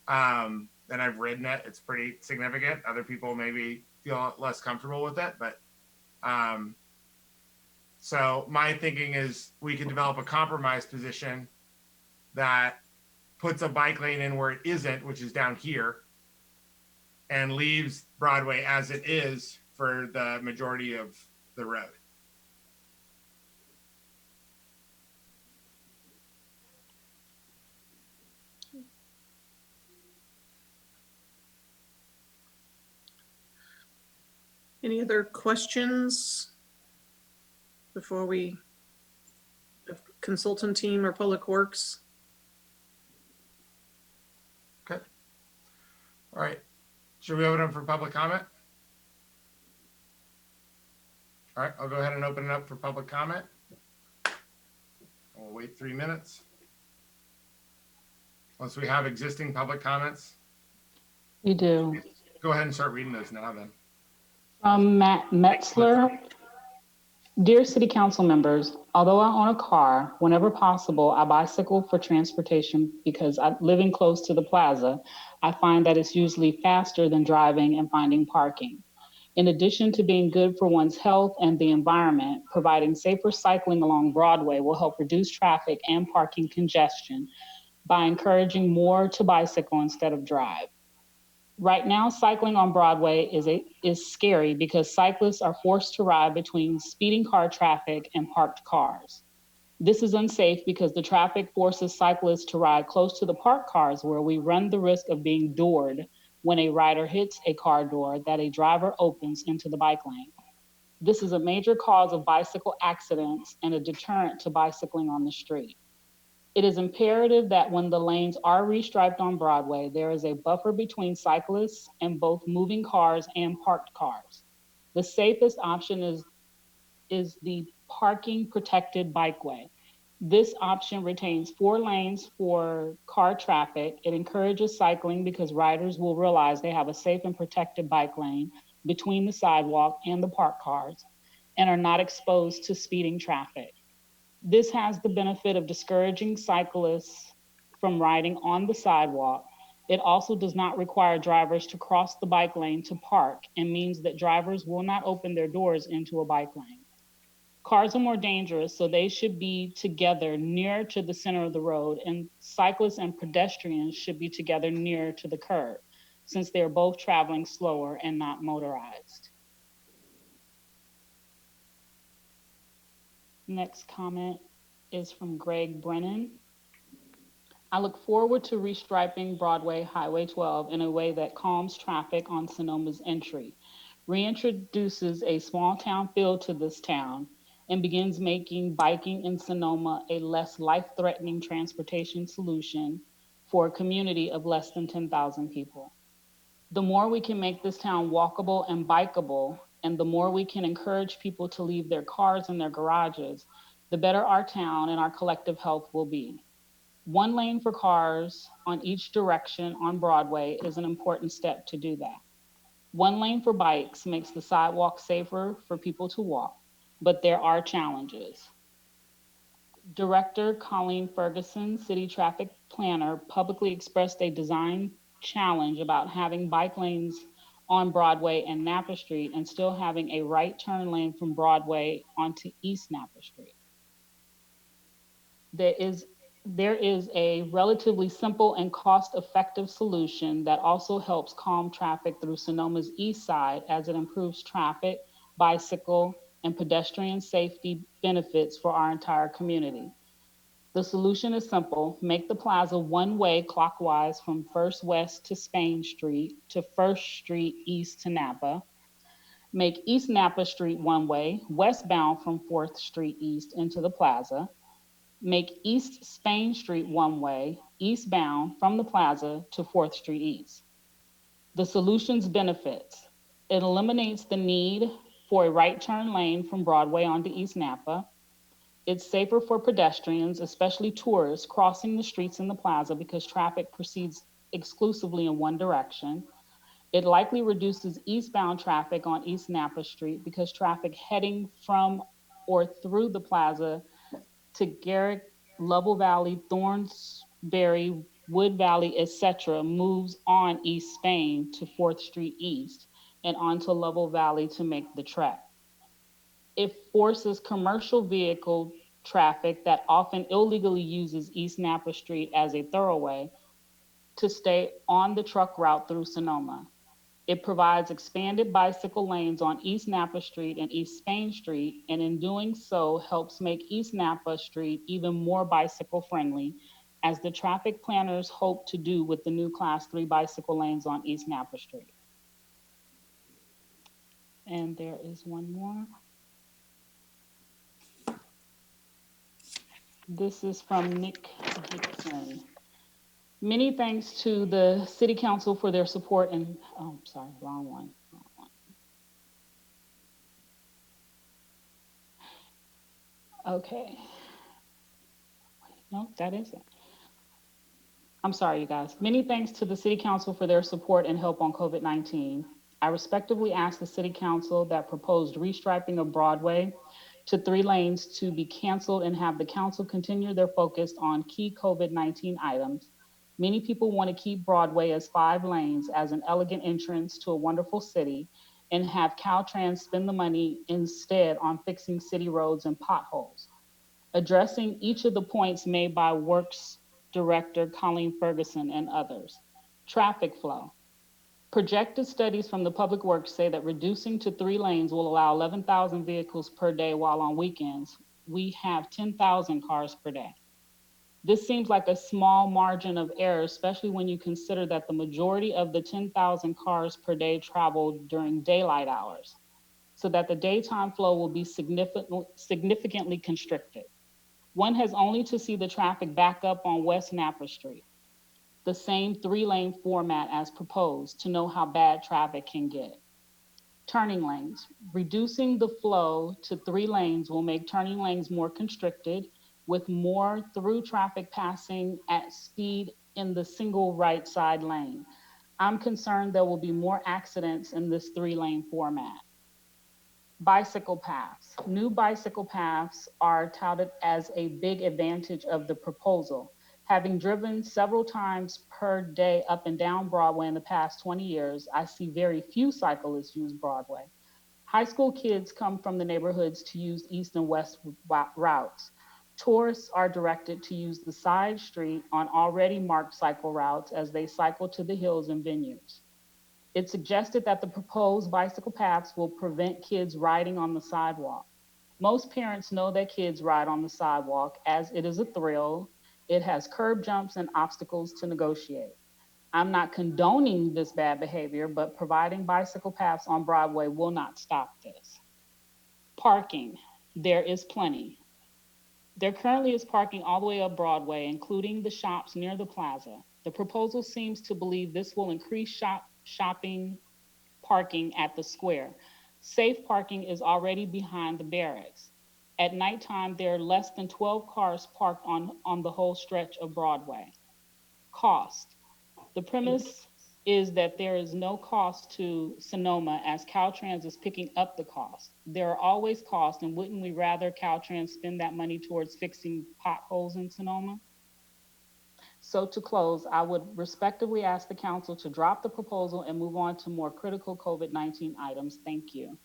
S1: And I've ridden it. It's pretty significant. Other people maybe feel less comfortable with it, but so my thinking is we can develop a compromise position that puts a bike lane in where it isn't, which is down here, and leaves Broadway as it is for the majority of the road.
S12: Any other questions before we, consultant team or Public Works?
S1: Okay. All right. Should we open up for public comment? All right, I'll go ahead and open it up for public comment. We'll wait 3 minutes. Once we have existing public comments.
S13: We do.
S1: Go ahead and start reading those now then.
S13: From Matt Metzler. Dear City Council members, although I own a car, whenever possible, I bicycle for transportation because living close to the plaza, I find that it's usually faster than driving and finding parking. In addition to being good for one's health and the environment, providing safer cycling along Broadway will help reduce traffic and parking congestion by encouraging more to bicycle instead of drive. Right now, cycling on Broadway is scary because cyclists are forced to ride between speeding car traffic and parked cars. This is unsafe because the traffic forces cyclists to ride close to the parked cars, where we run the risk of being doored when a rider hits a car door that a driver opens into the bike lane. This is a major cause of bicycle accidents and a deterrent to bicycling on the street. It is imperative that when the lanes are restriped on Broadway, there is a buffer between cyclists and both moving cars and parked cars. The safest option is the parking protected bikeway. This option retains 4 lanes for car traffic. It encourages cycling because riders will realize they have a safe and protected bike lane between the sidewalk and the parked cars and are not exposed to speeding traffic. This has the benefit of discouraging cyclists from riding on the sidewalk. It also does not require drivers to cross the bike lane to park and means that drivers will not open their doors into a bike lane. Cars are more dangerous, so they should be together near to the center of the road, and cyclists and pedestrians should be together near to the curb, since they are both traveling slower and not motorized. Next comment is from Greg Brennan. I look forward to restriping Broadway Highway 12 in a way that calms traffic on Sonoma's entry, reintroduces a small town feel to this town, and begins making biking in Sonoma a less life-threatening transportation solution for a community of less than 10,000 people. The more we can make this town walkable and bikeable, and the more we can encourage people to leave their cars in their garages, the better our town and our collective health will be. 1 lane for cars on each direction on Broadway is an important step to do that. One lane for bikes makes the sidewalk safer for people to walk, but there are challenges. Director Colleen Ferguson, city traffic planner, publicly expressed a design challenge about having bike lanes on Broadway and Napa Street and still having a right turn lane from Broadway onto East Napa Street. There is a relatively simple and cost-effective solution that also helps calm traffic through Sonoma's east side as it improves traffic, bicycle, and pedestrian safety benefits for our entire community. The solution is simple. Make the plaza one-way clockwise from First West to Spain Street to First Street East to Napa. Make East Napa Street one-way, westbound from 4th Street East into the plaza. Make East Spain Street one-way, eastbound from the plaza to 4th Street East. The solution's benefits. It eliminates the need for a right turn lane from Broadway onto East Napa. It's safer for pedestrians, especially tourists, crossing the streets in the plaza because traffic proceeds exclusively in one direction. It likely reduces eastbound traffic on East Napa Street because traffic heading from or through the plaza to Garrick, Lovell Valley, Thornsberry, Wood Valley, etc., moves on East Spain to 4th Street East and onto Lovell Valley to make the trek. It forces commercial vehicle traffic that often illegally uses East Napa Street as a thoroughway to stay on the truck route through Sonoma. It provides expanded bicycle lanes on East Napa Street and East Spain Street, and in doing so helps make East Napa Street even more bicycle friendly, as the traffic planners hope to do with the new Class 3 bicycle lanes on East Napa Street. And there is one more. This is from Nick Dixon. Many thanks to the City Council for their support and, oh, sorry, wrong one. Okay. No, that isn't. I'm sorry, you guys. Many thanks to the City Council for their support and help on COVID-19. I respectively ask the City Council that proposed restriping of Broadway to 3 lanes to be canceled and have the council continue their focus on key COVID-19 items. Many people want to keep Broadway as 5 lanes as an elegant entrance to a wonderful city and have Caltrans spend the money instead on fixing city roads and potholes. Addressing each of the points made by Works Director Colleen Ferguson and others. Traffic flow. Projected studies from the Public Works say that reducing to 3 lanes will allow 11,000 vehicles per day, while on weekends, we have 10,000 cars per day. This seems like a small margin of error, especially when you consider that the majority of the 10,000 cars per day travel during daylight hours, so that the daytime flow will be significantly constricted. One has only to see the traffic back up on West Napa Street, the same 3-lane format as proposed, to know how bad traffic can get. Turning lanes. Reducing the flow to 3 lanes will make turning lanes more constricted, with more through traffic passing at speed in the single right side lane. I'm concerned there will be more accidents in this 3-lane format. Bicycle paths. New bicycle paths are touted as a big advantage of the proposal. Having driven several times per day up and down Broadway in the past 20 years, I see very few cyclists use Broadway. High school kids come from the neighborhoods to use east and west routes. Tourists are directed to use the side street on already marked cycle routes as they cycle to the hills and venues. It's suggested that the proposed bicycle paths will prevent kids riding on the sidewalk. Most parents know that kids ride on the sidewalk as it is a thrill. It has curb jumps and obstacles to negotiate. I'm not condoning this bad behavior, but providing bicycle paths on Broadway will not stop this. Parking. There is plenty. There currently is parking all the way up Broadway, including the shops near the plaza. The proposal seems to believe this will increase shopping parking at the square. Safe parking is already behind the barracks. At nighttime, there are less than 12 cars parked on the whole stretch of Broadway. Cost. The premise is that there is no cost to Sonoma as Caltrans is picking up the cost. There are always costs, and wouldn't we rather Caltrans spend that money towards fixing potholes in Sonoma? So to close, I would respectively ask the council to drop the proposal and move on to more critical COVID-19 items. Thank you.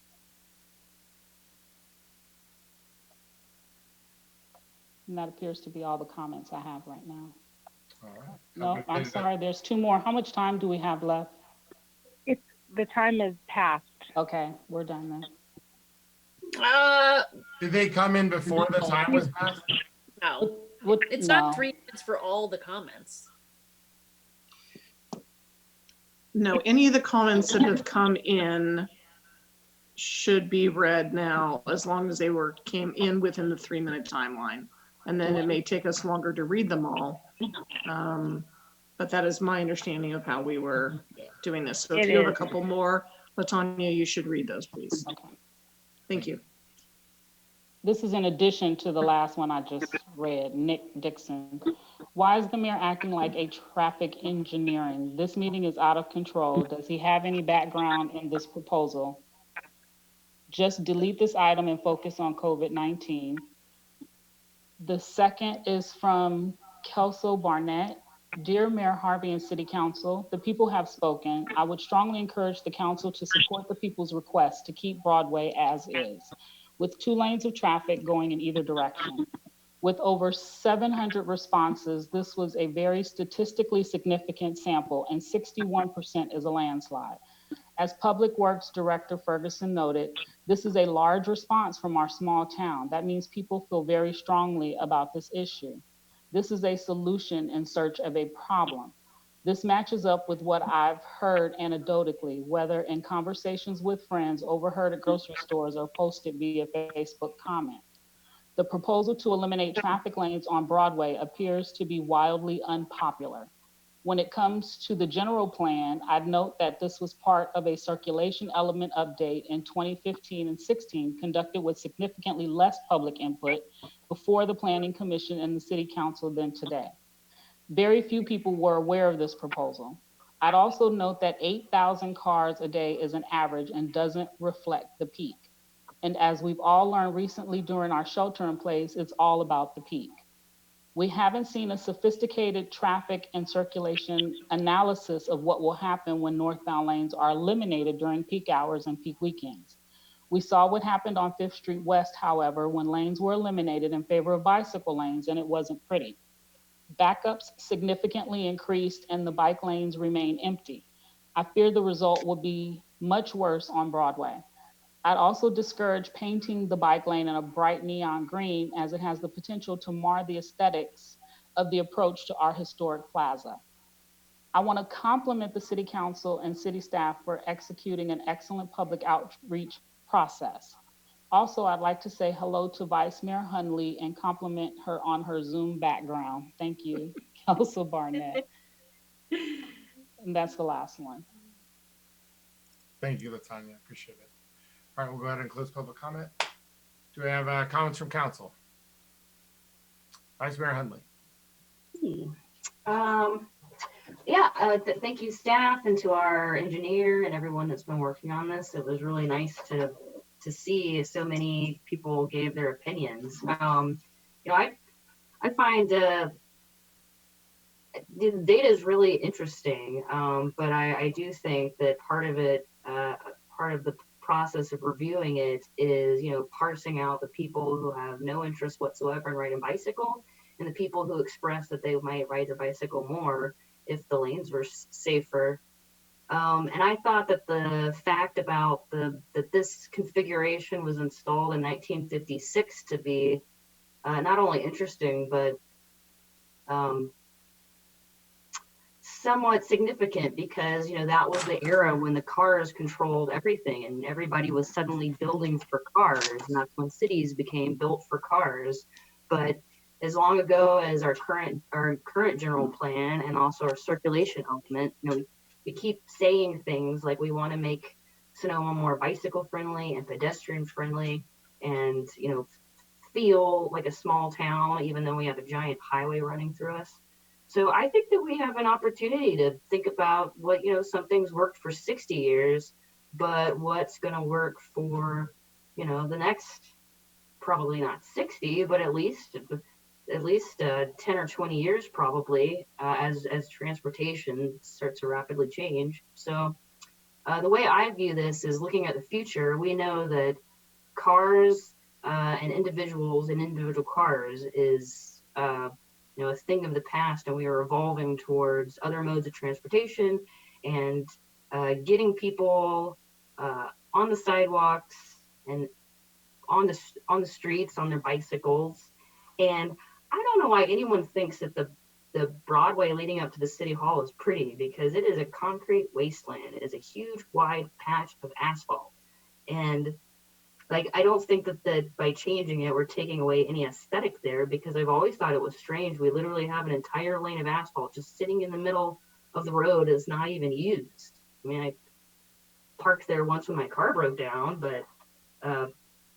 S13: And that appears to be all the comments I have right now.
S1: All right.
S13: No, I'm sorry, there's two more. How much time do we have left?
S2: The time is past.
S13: Okay, we're done then.
S1: Did they come in before the time was passed?
S14: No. It's
S13: no.
S14: not 3 minutes for all the comments.
S12: No, any of the comments that have come in should be read now, as long as they came in within the 3-minute timeline. And then it may take us longer to read them all. But that is my understanding of how we were doing this. So if you have a couple more, LaTanya, you should read those, please.
S13: Okay.
S12: Thank you.
S13: This is in addition to the last one I just read, Nick Dixon. Why is the mayor acting like a traffic engineering? This meeting is out of control. Does he have any background in this proposal? Just delete this item and focus on COVID-19. The second is from Kelso Barnett. Dear Mayor Harvey and City Council, the people have spoken. I would strongly encourage the council to support the people's request to keep Broadway as is, with 2 lanes of traffic going in either direction. With over 700 responses, this was a very statistically significant sample, and 61% is a landslide. As Public Works Director Ferguson noted, this is a large response from our small town. That means people feel very strongly about this issue. This is a solution in search of a problem. This matches up with what I've heard anecdotally, whether in conversations with friends, overheard at grocery stores, or posted via Facebook comment. The proposal to eliminate traffic lanes on Broadway appears to be wildly unpopular. When it comes to the general plan, I'd note that this was part of a circulation element update in 2015 and 16, conducted with significantly less public input before the Planning Commission and the City Council than today. Very few people were aware of this proposal. I'd also note that 8,000 cars a day is an average and doesn't reflect the peak. And as we've all learned recently during our shelter in place, it's all about the peak. We haven't seen a sophisticated traffic and circulation analysis of what will happen when northbound lanes are eliminated during peak hours and peak weekends. We saw what happened on 5th Street West, however, when lanes were eliminated in favor of bicycle lanes, and it wasn't pretty. Backups significantly increased and the bike lanes remain empty. I fear the result will be much worse on Broadway. I'd also discourage painting the bike lane in a bright neon green, as it has the potential to mar the aesthetics of the approach to our historic plaza. I want to compliment the City Council and City staff for executing an excellent public outreach process. Also, I'd like to say hello to Vice Mayor Hunley and compliment her on her Zoom background. Thank you, Kelso Barnett. And that's the last one.
S1: Thank you, LaTanya. Appreciate it. All right, we'll go ahead and close public comment. Do we have comments from council? Vice Mayor Hunley.
S6: Thank you, staff, and to our engineer and everyone that's been working on this. It was really nice to see so many people gave their opinions. I find the data is really interesting, but I do think that part of the process of reviewing it is, parsing out the people who have no interest whatsoever in riding a bicycle and the people who express that they might ride their bicycle more if the lanes were safer. And I thought that the fact about that this configuration was installed in 1956 to be not only interesting, but somewhat significant, because that was the era when the cars controlled everything and everybody was suddenly building for cars, and that's when cities became built for cars. But as long ago as our current general plan and also our circulation element, we keep saying things like we want to make Sonoma more bicycle friendly and pedestrian friendly, and feel like a small town even though we have a giant highway running through us. So I think that we have an opportunity to think about what, some things worked for 60 years, but what's going to work for, the next, probably not 60, but at least 10 or 20 years probably, as transportation starts to rapidly change. So the way I view this is looking at the future. We know that cars and individuals and individual cars is a thing of the past, and we are evolving towards other modes of transportation and getting people on the sidewalks and on the streets on their bicycles. And I don't know why anyone thinks that the Broadway leading up to the city hall is pretty, because it is a concrete wasteland. It is a huge wide patch of asphalt, and like, I don't think that by changing it, we're taking away any aesthetic there, because I've always thought it was strange. We literally have an entire lane of asphalt just sitting in the middle of the road, is not even used. I mean, I parked there once when my car broke down, but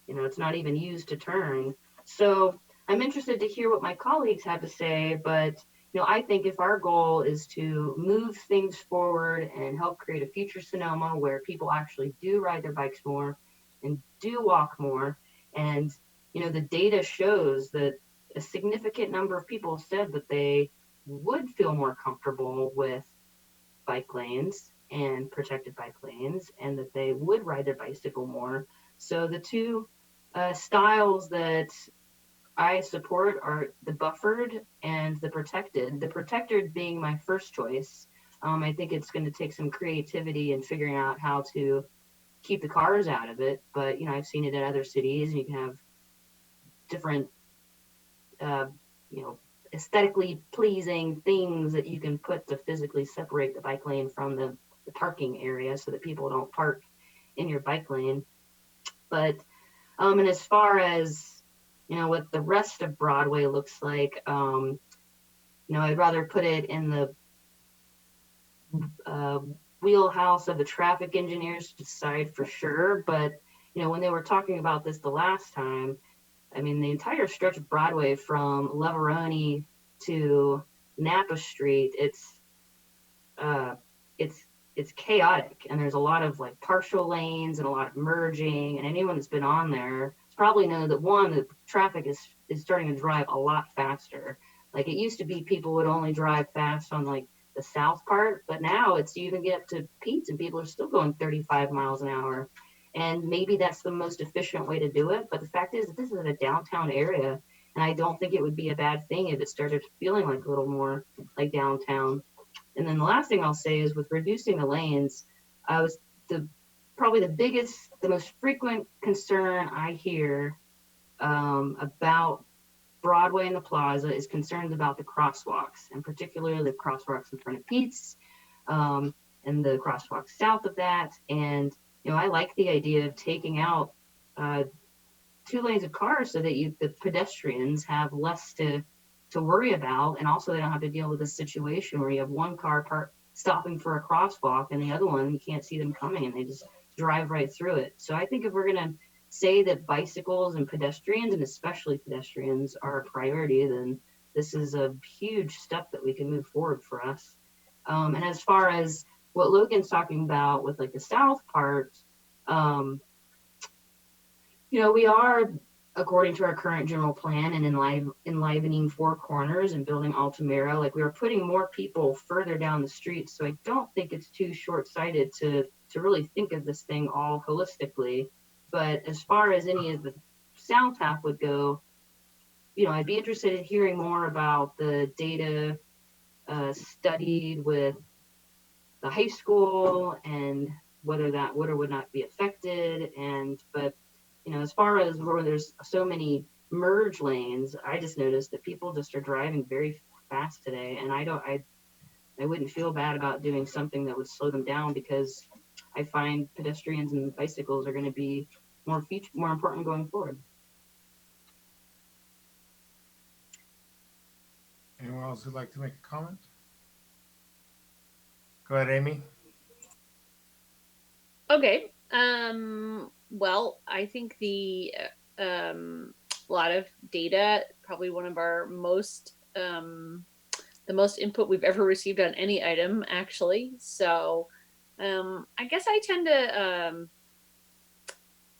S6: it's not even used to turn. So I'm interested to hear what my colleagues have to say, but I think if our goal is to move things forward and help create a future Sonoma where people actually do ride their bikes more and do walk more, and the data shows that a significant number of people said that they would feel more comfortable with bike lanes and protected bike lanes, and that they would ride their bicycle more. So the two styles that I support are the buffered and the protected. The protected being my first choice. I think it's going to take some creativity in figuring out how to keep the cars out of it, but I've seen it in other cities, and you can have different aesthetically pleasing things that you can put to physically separate the bike lane from the parking area so that people don't park in your bike lane. But and as far as what the rest of Broadway looks like, I'd rather put it in the wheelhouse of the traffic engineers to decide for sure. But when they were talking about this the last time, I mean, the entire stretch of Broadway from Leveroni to Napa Street, it's chaotic, and there's a lot of like partial lanes and a lot of merging, and anyone that's been on there probably know that the traffic is starting to drive a lot faster. Like, it used to be people would only drive fast on like the south part, but now you even get up to Pete's and people are still going 35 miles an hour. And maybe that's the most efficient way to do it, but the fact is that this is a downtown area, and I don't think it would be a bad thing if it started feeling like a little more like downtown. And then the last thing I'll say is, with reducing the lanes, probably the most frequent concern I hear about Broadway and the Plaza is concerns about the crosswalks, and particularly the crosswalks in front of Pete's, and the crosswalks south of that. And I like the idea of taking out 2 lanes of cars so that the pedestrians have less to worry about, and also they don't have to deal with a situation where you have one car stopping for a crosswalk and the other one you can't see them coming and they just drive right through it. So I think if we're going to say that bicycles and pedestrians, and especially pedestrians, are a priority, then this is a huge step that we can move forward for us. And as far as what Logan's talking about with like the south part, we are, according to our current general plan, and enlivening 4 corners and building Altamira, like we are putting more people further down the street. So I don't think it's too short-sighted to really think of this thing all holistically. But as far as any of the south half would go, I'd be interested in hearing more about the data studied with the high school and whether that would or would not be affected. But as far as where there's so many merge lanes, I just noticed that people just are driving very fast today, and I wouldn't feel bad about doing something that would slow them down, because I find pedestrians and bicycles are going to be more important going forward.
S1: Anyone else who'd like to make a comment? Go ahead, Amy.
S14: Okay. Well, I think the lot of data, probably one of our most the most input we've ever received on any item, actually. So I guess I tend to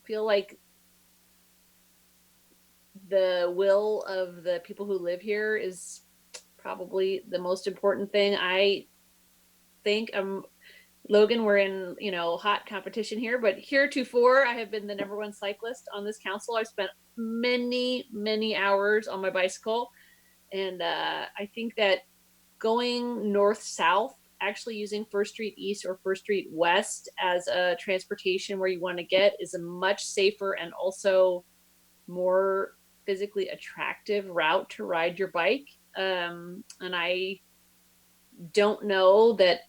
S14: feel like the will of the people who live here is probably the most important thing. I think Logan, we're in, hot competition here, but heretofore I have been the #1 cyclist on this council. I've spent many hours on my bicycle. And I think that going north-south, actually using First Street East or First Street West as a transportation where you want to get is a much safer and also more physically attractive route to ride your bike. And I don't know that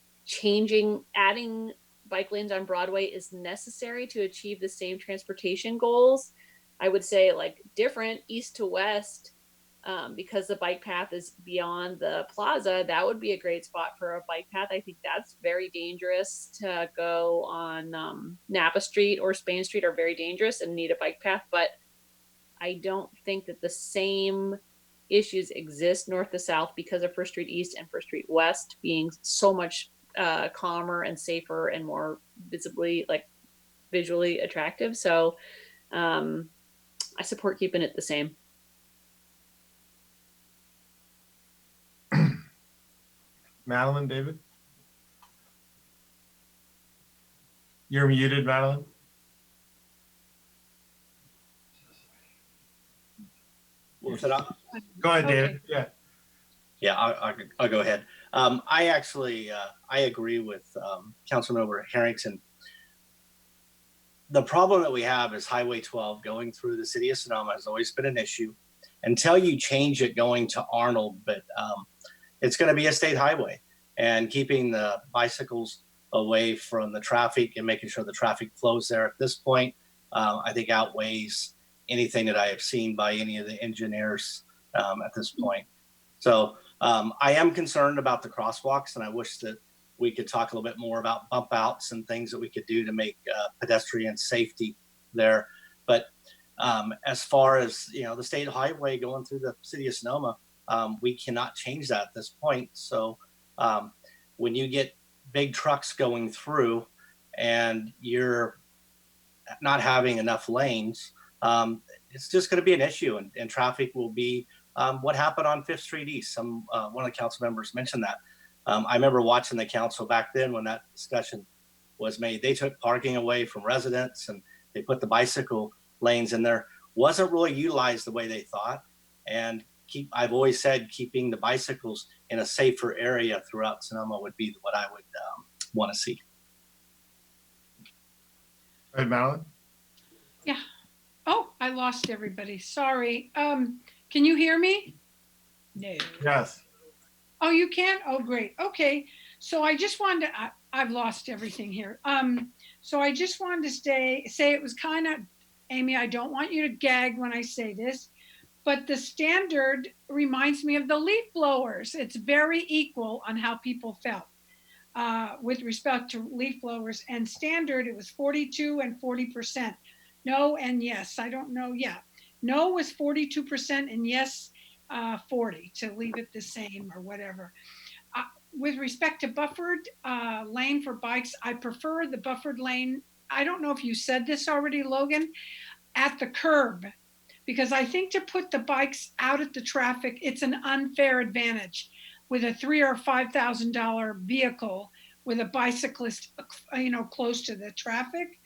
S14: adding bike lanes on Broadway is necessary to achieve the same transportation goals. I would say like different east to west, because the bike path is beyond the plaza. That would be a great spot for a bike path. I think that's very dangerous to go on. Napa Street or Spain Street are very dangerous and need a bike path, but I don't think that the same issues exist north to south because of First Street East and First Street West being so much calmer and safer and more visually attractive. So I support keeping it the same.
S1: Madeline, David? You're muted, Madeline.
S4: What was it up?
S1: Go ahead, David.
S3: Okay.
S1: Yeah.
S4: Yeah, I'll go ahead. I actually, I agree with Councilmember Harrington. The problem that we have is Highway 12 going through the city of Sonoma has always been an issue until you change it going to Arnold, but it's going to be a state highway, and keeping the bicycles away from the traffic and making sure the traffic flows there at this point, I think outweighs anything that I have seen by any of the engineers at this point. So I am concerned about the crosswalks, and I wish that we could talk a little bit more about bump outs and things that we could do to make pedestrian safety there. But as far as, the state highway going through the city of Sonoma, we cannot change that at this point. So when you get big trucks going through and you're not having enough lanes, it's just going to be an issue, and traffic will be what happened on 5th Street East. One of the council members mentioned that. I remember watching the council back then when that discussion was made. They took parking away from residents and they put the bicycle lanes in there. Wasn't really utilized the way they thought. And I've always said keeping the bicycles in a safer area throughout Sonoma would be what I would want to see.
S1: Go ahead, Madeline.
S3: Yeah. Oh, I lost everybody. Sorry. Can you hear me? No.
S1: Yes.
S3: Oh, you can? Oh, great. Okay. So I just wanted to, I've lost everything here. So I just wanted to say it was kind of, Amy, I don't want you to gag when I say this, but the standard reminds me of the leaf blowers. It's very equal on how people felt with respect to leaf blowers, and standard, it was 42 and 40%. No and yes, I don't know. Yeah. No was 42% and yes, 40, to leave it the same or whatever. With respect to buffered lane for bikes, I prefer the buffered lane. I don't know if you said this already, Logan, at the curb, because I think to put the bikes out at the traffic, it's an unfair advantage with a $3,000 or $5,000 vehicle with a bicyclist, close to the traffic.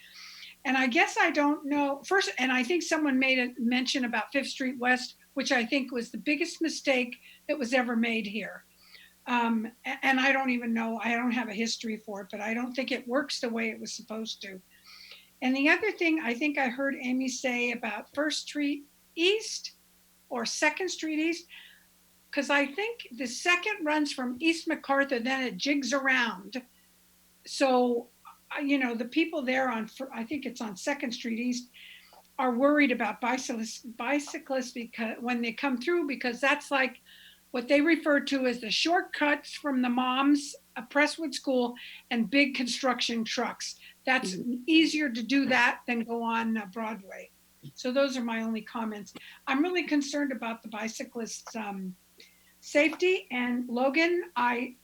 S3: And I guess I don't know first, and I think someone made a mention about 5th Street West, which I think was the biggest mistake that was ever made here. And I don't even know, I don't have a history for it, but I don't think it works the way it was supposed to. And the other thing I think I heard Amy say about 1st Street East or 2nd Street East, because I think the 2nd runs from East MacArthur, then it jigs around. So, the people there I think it's on 2nd Street East, are worried about bicyclists because when they come through, because that's like what they refer to as the shortcuts from the moms at Presswood School and big construction trucks. That's easier to do that than go on Broadway. So those are my only comments. I'm really concerned about the bicyclists safety. And Logan, I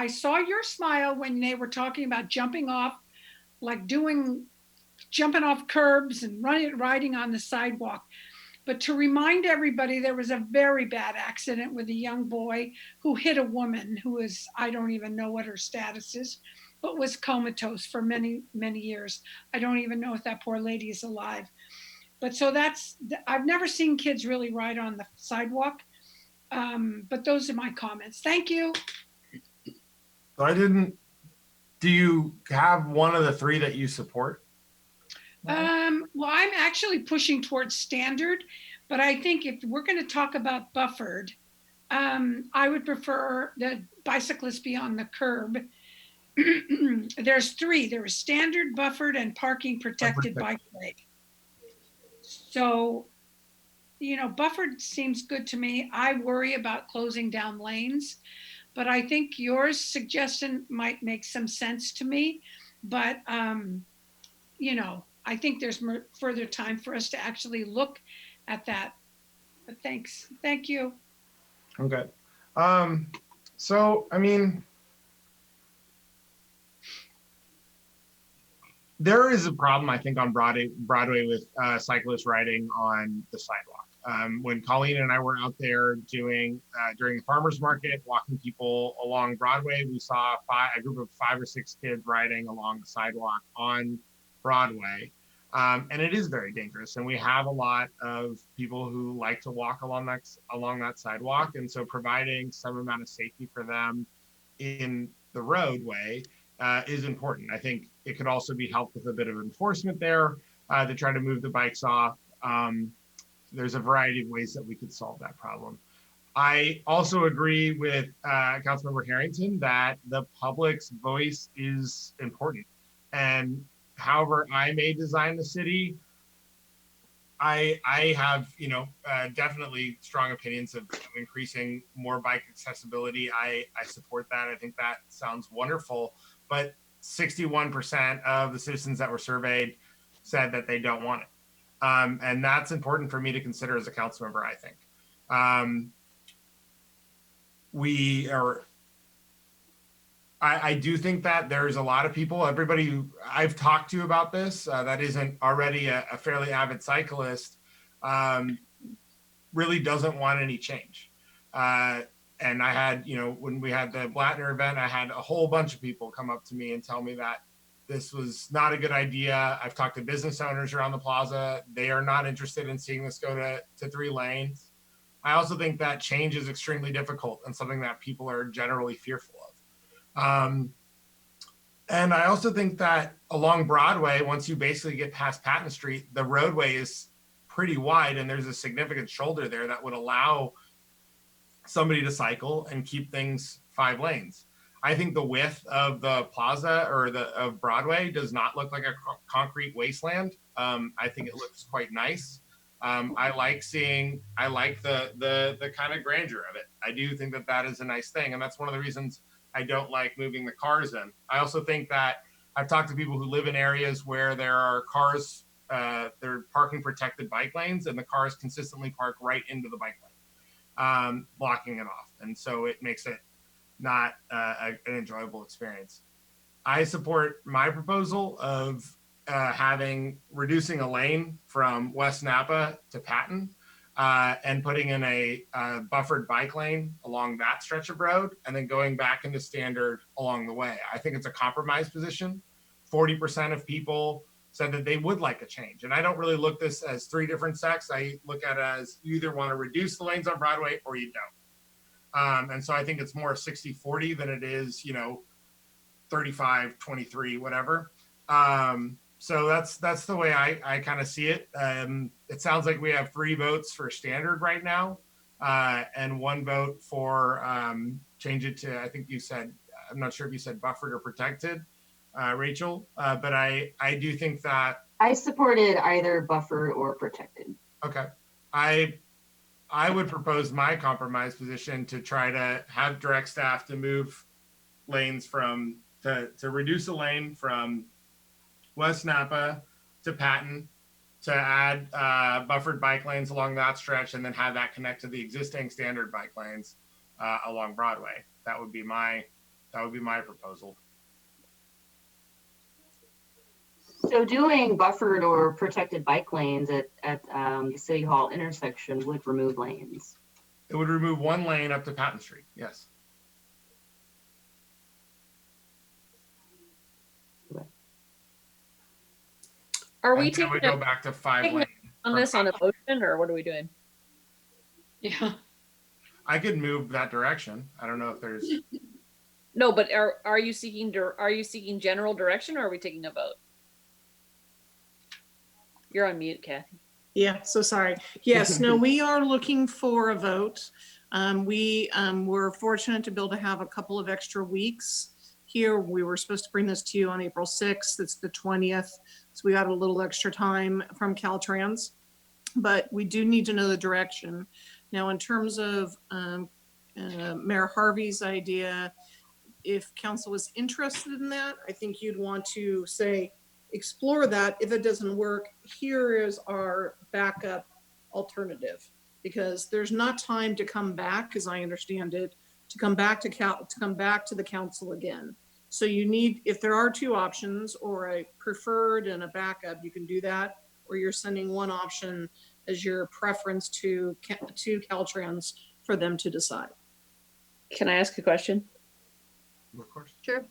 S3: saw your smile when they were talking about jumping off, like jumping off curbs and riding on the sidewalk. But to remind everybody, there was a very bad accident with a young boy who hit a woman who is, I don't even know what her status is, but was comatose for many, many years. I don't even know if that poor lady is alive. But so I've never seen kids really ride on the sidewalk. But those are my comments. Thank you.
S1: So do you have one of the three that you support?
S3: Well, I'm actually pushing towards standard, but I think if we're going to talk about buffered, I would prefer that bicyclists be on the curb. There's three. There is standard, buffered, and parking protected bikeway. So, buffered seems good to me. I worry about closing down lanes, but I think your suggestion might make some sense to me. But, I think there's further time for us to actually look at that. But thanks. Thank you.
S1: Okay. So, I mean, there is a problem, I think, on Broadway with cyclists riding on the sidewalk. When Colleen and I were out there during the farmers market, walking people along Broadway, we saw a group of 5 or 6 kids riding along the sidewalk on Broadway. And it is very dangerous. And we have a lot of people who like to walk along that sidewalk. And so providing some amount of safety for them in the roadway is important. I think it could also be helped with a bit of enforcement there to try to move the bikes off. There's a variety of ways that we could solve that problem. I also agree with Councilmember Harrington that the public's voice is important. And however I may design the city, I have, definitely strong opinions of increasing more bike accessibility. I support that. I think that sounds wonderful. But 61% of the citizens that were surveyed said that they don't want it. And that's important for me to consider as a council member, I think. I do think that there's a lot of people, everybody who I've talked to about this, that isn't already a fairly avid cyclist, really doesn't want any change. And I had, when we had the Blattner event, I had a whole bunch of people come up to me and tell me that this was not a good idea. I've talked to business owners around the plaza. They are not interested in seeing this go to 3 lanes. I also think that change is extremely difficult and something that people are generally fearful of. And I also think that along Broadway, once you basically get past Patton Street, the roadway is pretty wide and there's a significant shoulder there that would allow somebody to cycle and keep things 5 lanes. I think the width of the plaza or of Broadway does not look like a concrete wasteland. I think it looks quite nice. I like the kind of grandeur of it. I do think that is a nice thing. And that's one of the reasons I don't like moving the cars in. I also think that I've talked to people who live in areas where there are cars, they're parking protected bike lanes, and the cars consistently park right into the bike lane, blocking it off. And so it makes it not an enjoyable experience. I support my proposal of reducing a lane from West Napa to Patton, and putting in a buffered bike lane along that stretch of road, and then going back into standard along the way. I think it's a compromise position. 40% of people said that they would like a change. And I don't really look this as 3 different sects. I look at it as you either want to reduce the lanes on Broadway or you don't. And so I think it's more 60-40 than it is, 35-23, whatever. So that's the way I kind of see it. It sounds like we have 3 votes for standard right now, and 1 vote for change it to, I think you said, I'm not sure if you said buffered or protected, Rachel, but I do think that.
S6: I supported either buffered or protected.
S1: Okay. I would propose my compromise position to try to have direct staff to move lanes to reduce a lane from West Napa to Patton, to add buffered bike lanes along that stretch, and then have that connect to the existing standard bike lanes. along Broadway. That would be my proposal.
S6: So doing buffered or protected bike lanes at the City Hall intersection would remove lanes.
S1: It would remove one lane up to Patton Street. Yes.
S14: Are we
S1: And then
S14: taking
S1: we go back to 5
S14: taking
S1: lane
S14: on this on a motion, or what are we doing?
S3: Yeah.
S1: I could move that direction. I don't know if there's.
S14: No, but are you seeking general direction, or are we taking a vote? You're on mute, Kathy.
S12: Yeah, so sorry. Yes, no, we are looking for a vote. We were fortunate to be able to have a couple of extra weeks here. We were supposed to bring this to you on April 6th. It's the 20th. So we got a little extra time from Caltrans, but we do need to know the direction. Now, in terms of Mayor Harvey's idea, if council was interested in that, I think you'd want to say, explore that. If it doesn't work, here is our backup alternative, because there's not time to come back, as I understand it, to come back to the council again. So you need, if there are two options, or a preferred and a backup, you can do that, or you're sending one option as your preference to Caltrans for them to decide.
S14: Can I ask a question?
S1: Of course.
S7: Sure.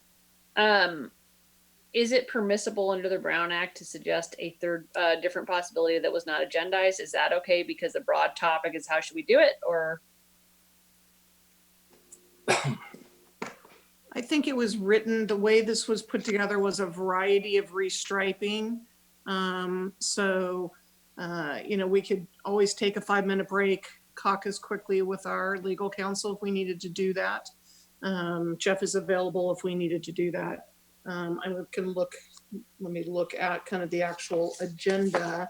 S14: Is it permissible under the Brown Act to suggest a third, different possibility that was not agendized? Is that okay? Because the broad topic is how should we do it, or?
S12: I think it was written, the way this was put together was a variety of restriping. We could always take a 5-minute break, caucus quickly with our legal counsel if we needed to do that. Jeff is available if we needed to do that. Let me look at kind of the actual agenda,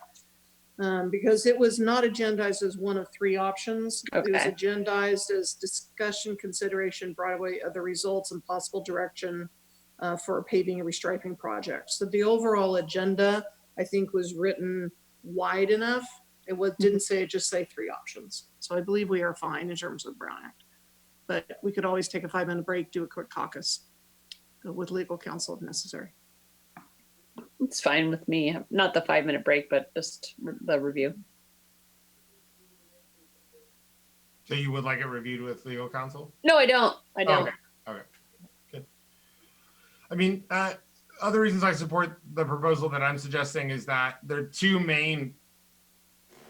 S12: because it was not agendized as one of 3 options.
S14: Okay.
S12: It was agendized as discussion, consideration, Broadway, other results, and possible direction for a paving and restriping project. So the overall agenda, I think, was written wide enough. It didn't just say 3 options. So I believe we are fine in terms of the Brown Act. But we could always take a 5-minute break, do a quick caucus with legal counsel if necessary.
S14: It's fine with me. Not the 5-minute break, but just the review.
S1: So you would like it reviewed with legal counsel?
S14: No, I don't. I don't.
S1: Okay. Good. I mean, other reasons I support the proposal that I'm suggesting is that their 2 main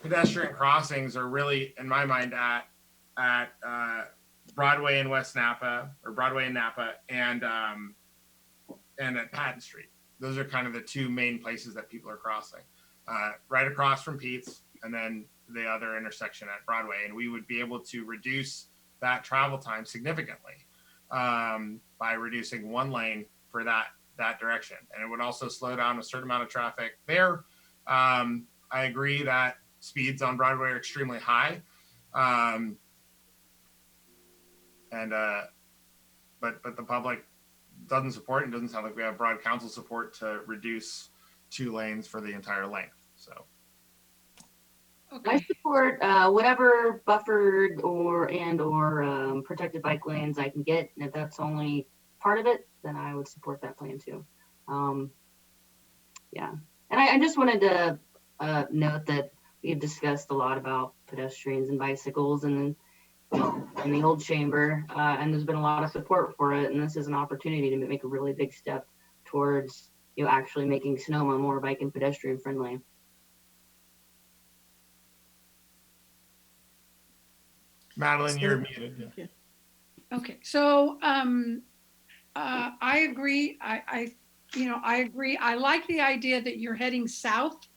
S1: pedestrian crossings are really, in my mind, at Broadway and West Napa, or Broadway and Napa, and at Patton Street. Those are kind of the 2 main places that people are crossing, right across from Pete's, and then the other intersection at Broadway. And we would be able to reduce that travel time significantly by reducing 1 lane for that direction. And it would also slow down a certain amount of traffic there. I agree that speeds on Broadway are extremely high. But the public doesn't support, and doesn't sound like we have broad council support to reduce 2 lanes for the entire length. So
S6: I support whatever buffered or protected bike lanes I can get, and if that's only part of it, then I would support that plan too. Yeah, and I just wanted to note that we've discussed a lot about pedestrians and bicycles and in the old chamber, and there's been a lot of support for it, and this is an opportunity to make a really big step towards actually making Sonoma more bike and pedestrian friendly.
S1: Madeline, you're muted.
S12: Yeah.
S3: Okay, so I agree. I agree. I like the idea that you're heading south.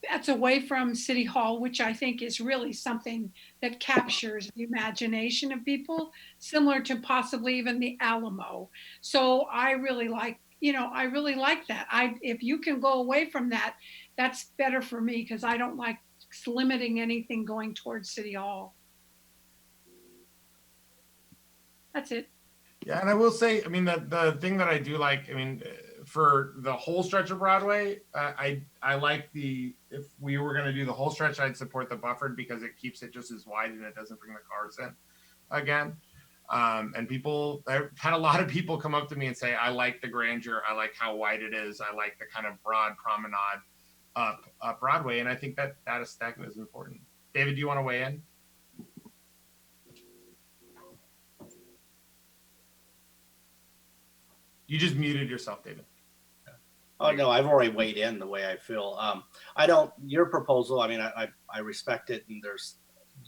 S3: That's away from City Hall, which I think is really something that captures the imagination of people, similar to possibly even the Alamo. So I really like that. If you can go away from that, that's better for me, because I don't like limiting anything going towards City Hall. That's it.
S1: Yeah, and I will say, I mean, the thing that I do like, I mean, for the whole stretch of Broadway, I like if we were going to do the whole stretch, I'd support the buffered, because it keeps it just as wide and it doesn't bring the cars in. again. And people, I've had a lot of people come up to me and say, I like the grandeur. I like how wide it is. I like the kind of broad promenade up Broadway. And I think that that aesthetic is important. David, do you want to weigh in? You just muted yourself, David.
S4: Oh no, I've already weighed in the way I feel. I don't. Your proposal, I mean, I respect it, and there's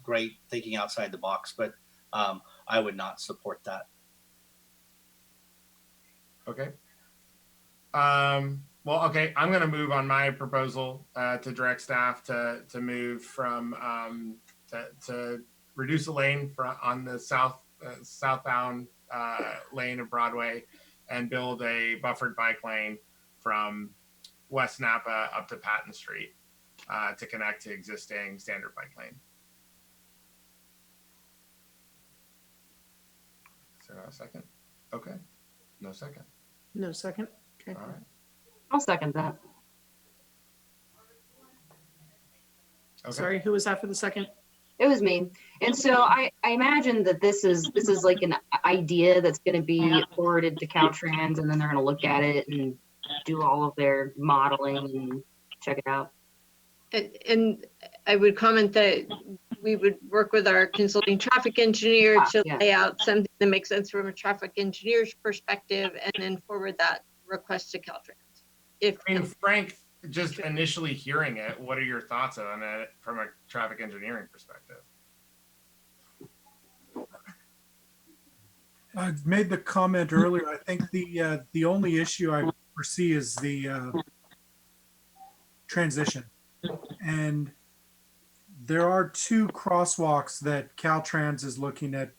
S4: great thinking outside the box, but I would not support that.
S1: Okay. Well, okay, I'm going to move on my proposal to direct staff to move from to reduce the lane on the southbound lane of Broadway and build a buffered bike lane from West Napa up to Patton Street to connect to existing standard bike lane. Is there a second? Okay, no second.
S12: No second. Okay.
S1: All right.
S6: I'll second that.
S1: Okay.
S12: Sorry, who was that for the second?
S6: It was me. And so I imagine that this is like an idea that's going to be forwarded to Caltrans, and then they're going to look at it and do all of their modeling and check it out.
S7: And I would comment that we would work with our consulting traffic engineer to lay out something that makes sense from a traffic engineer's perspective, and then forward that request to Caltrans.
S1: I mean, Frank, just initially hearing it, what are your thoughts on it from a traffic engineering perspective?
S9: I made the comment earlier. I think the only issue I foresee is the transition. And there are two crosswalks that Caltrans is looking at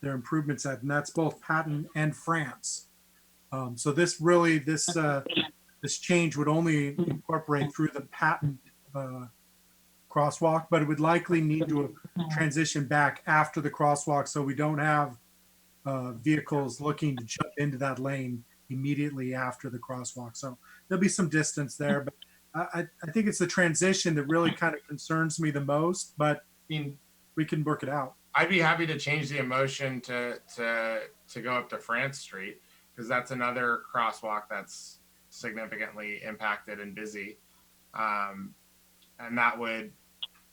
S9: their improvements at, and that's both Patton and France. So this really, this change would only incorporate through the Patton crosswalk, but it would likely need to transition back after the crosswalk, so we don't have vehicles looking to jump into that lane immediately after the crosswalk. So there'll be some distance there, but I think it's the transition that really kind of concerns me the most, but I mean, we can work it out.
S1: I'd be happy to change the emotion to go up to France Street, because that's another crosswalk that's significantly impacted and busy. And that would,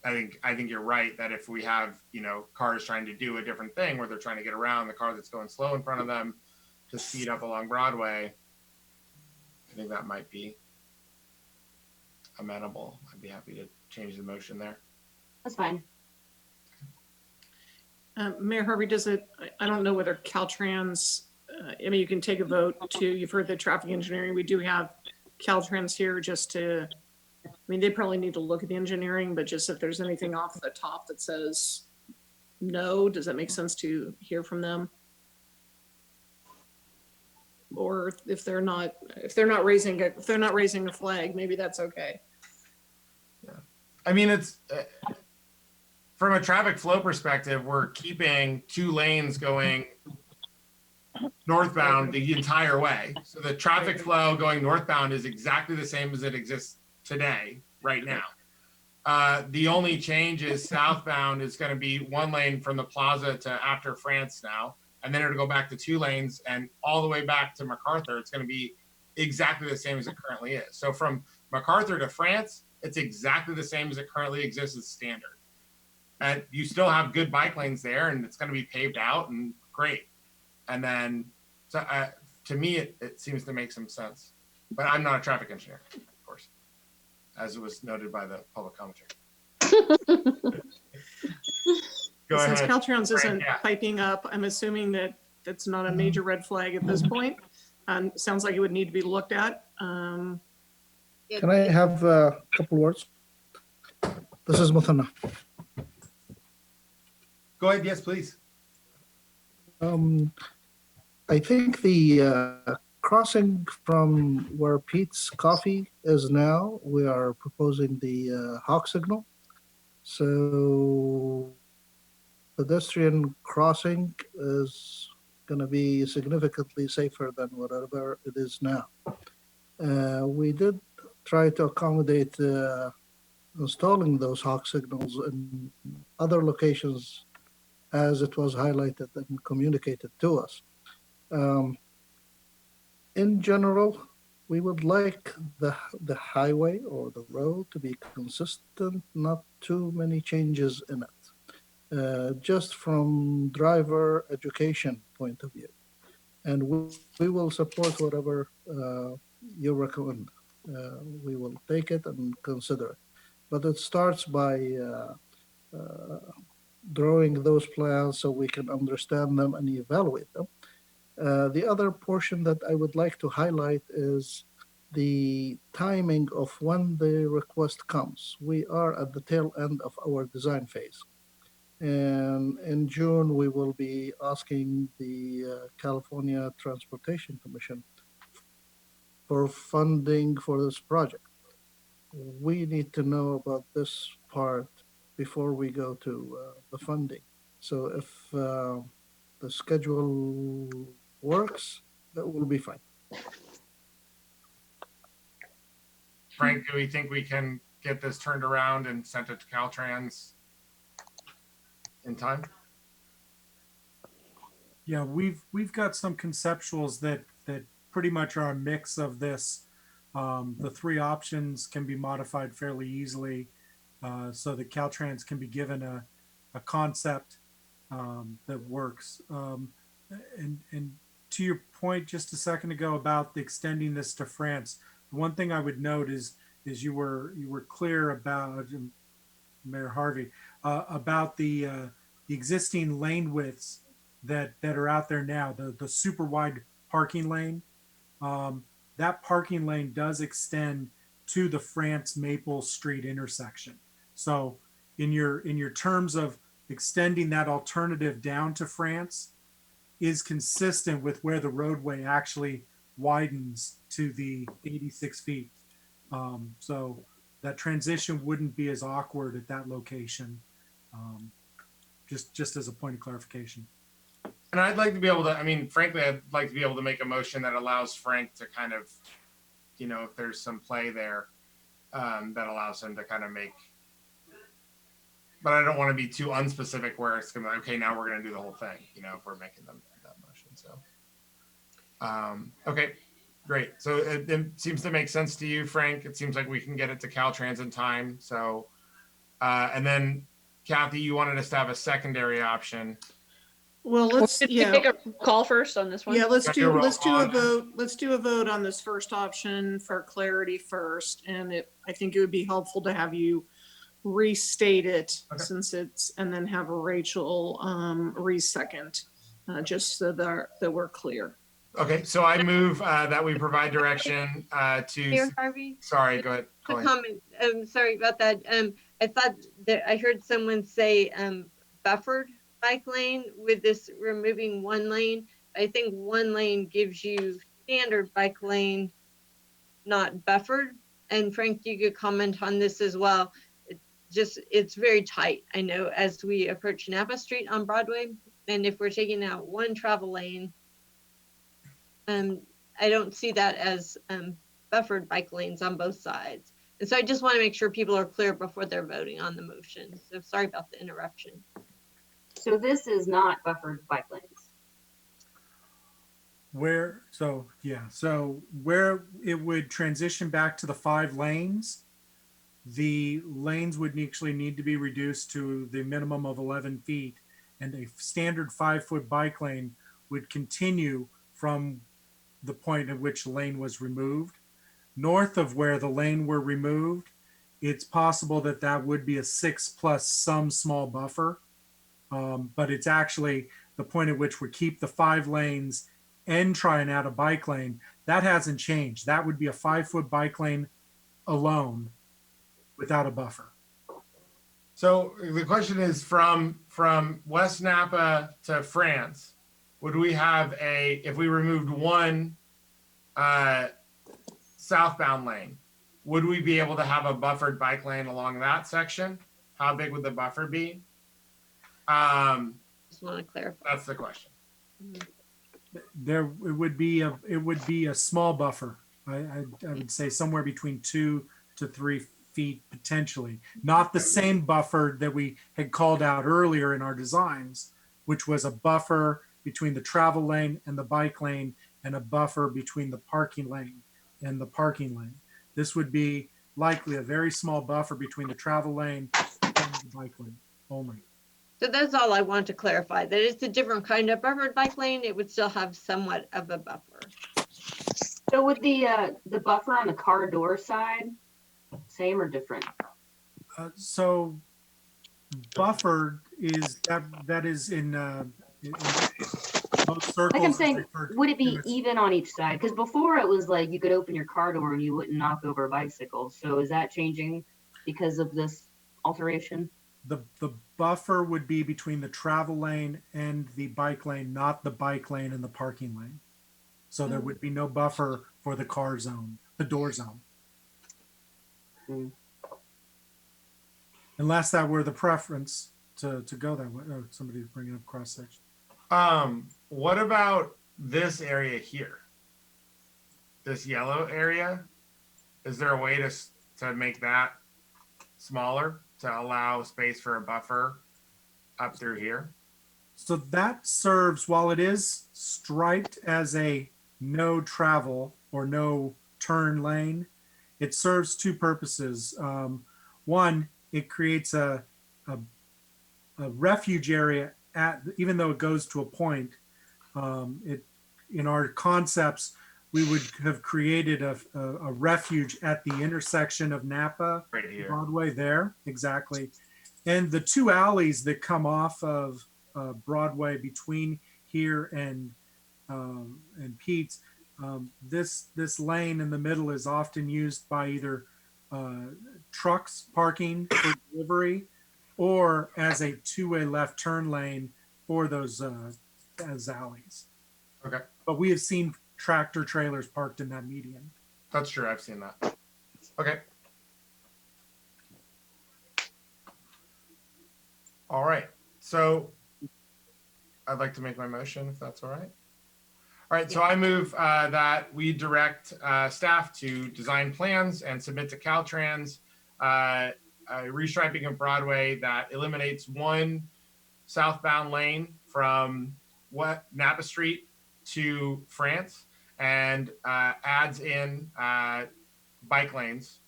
S1: I think you're right that if we have, cars trying to do a different thing where they're trying to get around the car that's going slow in front of them to speed up along Broadway, I think that might be amenable. I'd be happy to change the motion there.
S6: That's fine.
S12: Mayor Harvey, I don't know whether Caltrans, I mean, you can take a vote to, you've heard the traffic engineering. We do have Caltrans here just to, I mean, they probably need to look at the engineering, but just if there's anything off the top that says no, does that make sense to hear from them? Or if they're not raising a flag, maybe that's okay.
S1: Yeah. I mean, it's from a traffic flow perspective, we're keeping 2 lanes going northbound the entire way. So the traffic flow going northbound is exactly the same as it exists today, right now. The only change is southbound is going to be 1 lane from the plaza to after France now, and then it'll go back to 2 lanes, and all the way back to MacArthur, it's going to be exactly the same as it currently is. So from MacArthur to France, it's exactly the same as it currently exists as standard. And you still have good bike lanes there, and it's going to be paved out and great. And then, so to me, it seems to make some sense. But I'm not a traffic engineer, of course, as it was noted by the public commentary. Go
S12: Since
S1: ahead.
S12: Caltrans isn't
S1: Yeah.
S12: piping up, I'm assuming that that's not a major red flag at this point. Sounds like it would need to be looked at.
S10: Can I have a couple words? This is Muthana.
S1: Go ahead. Yes, please.
S10: I think the crossing from where Pete's Coffee is now, we are proposing the hawk signal. So pedestrian crossing is going to be significantly safer than whatever it is now. We did try to accommodate installing those hawk signals in other locations as it was highlighted and communicated to us. In general, we would like the highway or the road to be consistent, not too many changes in it, just from driver education point of view. And we will support whatever you recommend. We will take it and consider it. But it starts by drawing those plans so we can understand them and evaluate them. The other portion that I would like to highlight is the timing of when the request comes. We are at the tail end of our design phase. And in June, we will be asking the California Transportation Commission for funding for this project. We need to know about this part before we go to the funding. So if the schedule works, that will be fine.
S1: Frank, do we think we can get this turned around and sent it to Caltrans in time?
S9: Yeah, we've got some conceptuals that pretty much are a mix of this. The three options can be modified fairly easily, so that Caltrans can be given a concept that works. And to your point just a second ago about extending this to France, the one thing I would note is you were clear about, Mayor Harvey, about the existing lane widths that are out there now, the super wide parking lane. That parking lane does extend to the France Maple Street intersection. So in your terms of extending that alternative down to France is consistent with where the roadway actually widens to the 86 feet. So that transition wouldn't be as awkward at that location. Just as a point of clarification.
S1: And I'd like to be able to, I mean, frankly, I'd like to be able to make a motion that allows Frank to kind of, you know, if there's some play there, that allows him to kind of make, but I don't want to be too unspecific where it's going to be, okay, now we're going to do the whole thing, you know, if we're making them that motion. So, okay, great. So it seems to make sense to you, Frank. It seems like we can get it to Caltrans in time. So, and then Kathy, you wanted us to have a secondary option.
S12: Well, let's,
S14: Did we
S12: yeah.
S14: take a call first on this one?
S12: Yeah, let's do a
S1: on.
S12: vote. Let's do a vote on this first option for clarity first. And I think it would be helpful to have you restate it since it's, and then have Rachel re-second, just so that we're clear.
S1: Okay, so I move that we provide direction to.
S7: Mayor Harvey?
S1: Sorry, go ahead.
S7: A comment. Sorry about that. I thought that I heard someone say buffered bike lane with this removing one lane. I think one lane gives you standard bike lane, not buffered. And Frank, you could comment on this as well. It's very tight, I know, as we approach Napa Street on Broadway. And if we're taking out one travel lane, I don't see that as buffered bike lanes on both sides. And so I just want to make sure people are clear before they're voting on the motion. So sorry about the interruption.
S6: So this is not buffered bike lanes.
S9: So where it would transition back to the 5 lanes, the lanes would actually need to be reduced to the minimum of 11 feet, and a standard 5-foot bike lane would continue from the point at which the lane was removed. North of where the lane were removed, it's possible that would be a 6 plus some small buffer. But it's actually the point at which we keep the 5 lanes and try and add a bike lane. That hasn't changed. That would be a 5-foot bike lane alone without a buffer.
S1: So the question is from West Napa to France, would we have if we removed one southbound lane, would we be able to have a buffered bike lane along that section? How big would the buffer be?
S7: Just want to clarify.
S1: That's the question.
S9: It would be a small buffer. I would say somewhere between 2 to 3 feet potentially. Not the same buffer that we had called out earlier in our designs, which was a buffer between the travel lane and the bike lane, and a buffer between the parking lane and the parking lane. This would be likely a very small buffer between the travel lane and the bike lane only.
S7: So that's all I want to clarify, that it's a different kind of buffered bike lane. It would still have somewhat of a buffer.
S6: So would the buffer on the car door side, same or different?
S9: So buffered is that is in most circles.
S6: Like I'm saying, would it be
S9: to-
S6: even on each side? Because before it was like you could open your car door and you wouldn't knock over a bicycle. So is that changing because of this alteration?
S9: the buffer would be between the travel lane and the bike lane, not the bike lane and the parking lane. So there would be no buffer for the car zone, the door zone. Unless that were the preference to go that way. Oh, somebody's bringing up cross section.
S1: What about this area here? This yellow area? Is there a way to make that smaller to allow space for a buffer up through here?
S9: So that serves, while it is striped as a no travel or no turn lane, it serves two purposes. One, it creates a refuge area even though it goes to a point. In our concepts, we would have created a refuge at the intersection of Napa,
S1: Right here.
S9: Broadway there, exactly. And the two alleys that come off of Broadway between here and Pete's, this lane in the middle is often used by either trucks parking for delivery or as a two-way left turn lane for those as alleys.
S1: Okay.
S9: But we have seen tractor trailers parked in that median.
S1: That's true. I've seen that. Okay. All right. So I'd like to make my motion if that's all right. All right. So I move that we direct staff to design plans and submit to Caltrans a restriping of Broadway that eliminates one southbound lane from Napa Street to France and adds in bike lanes,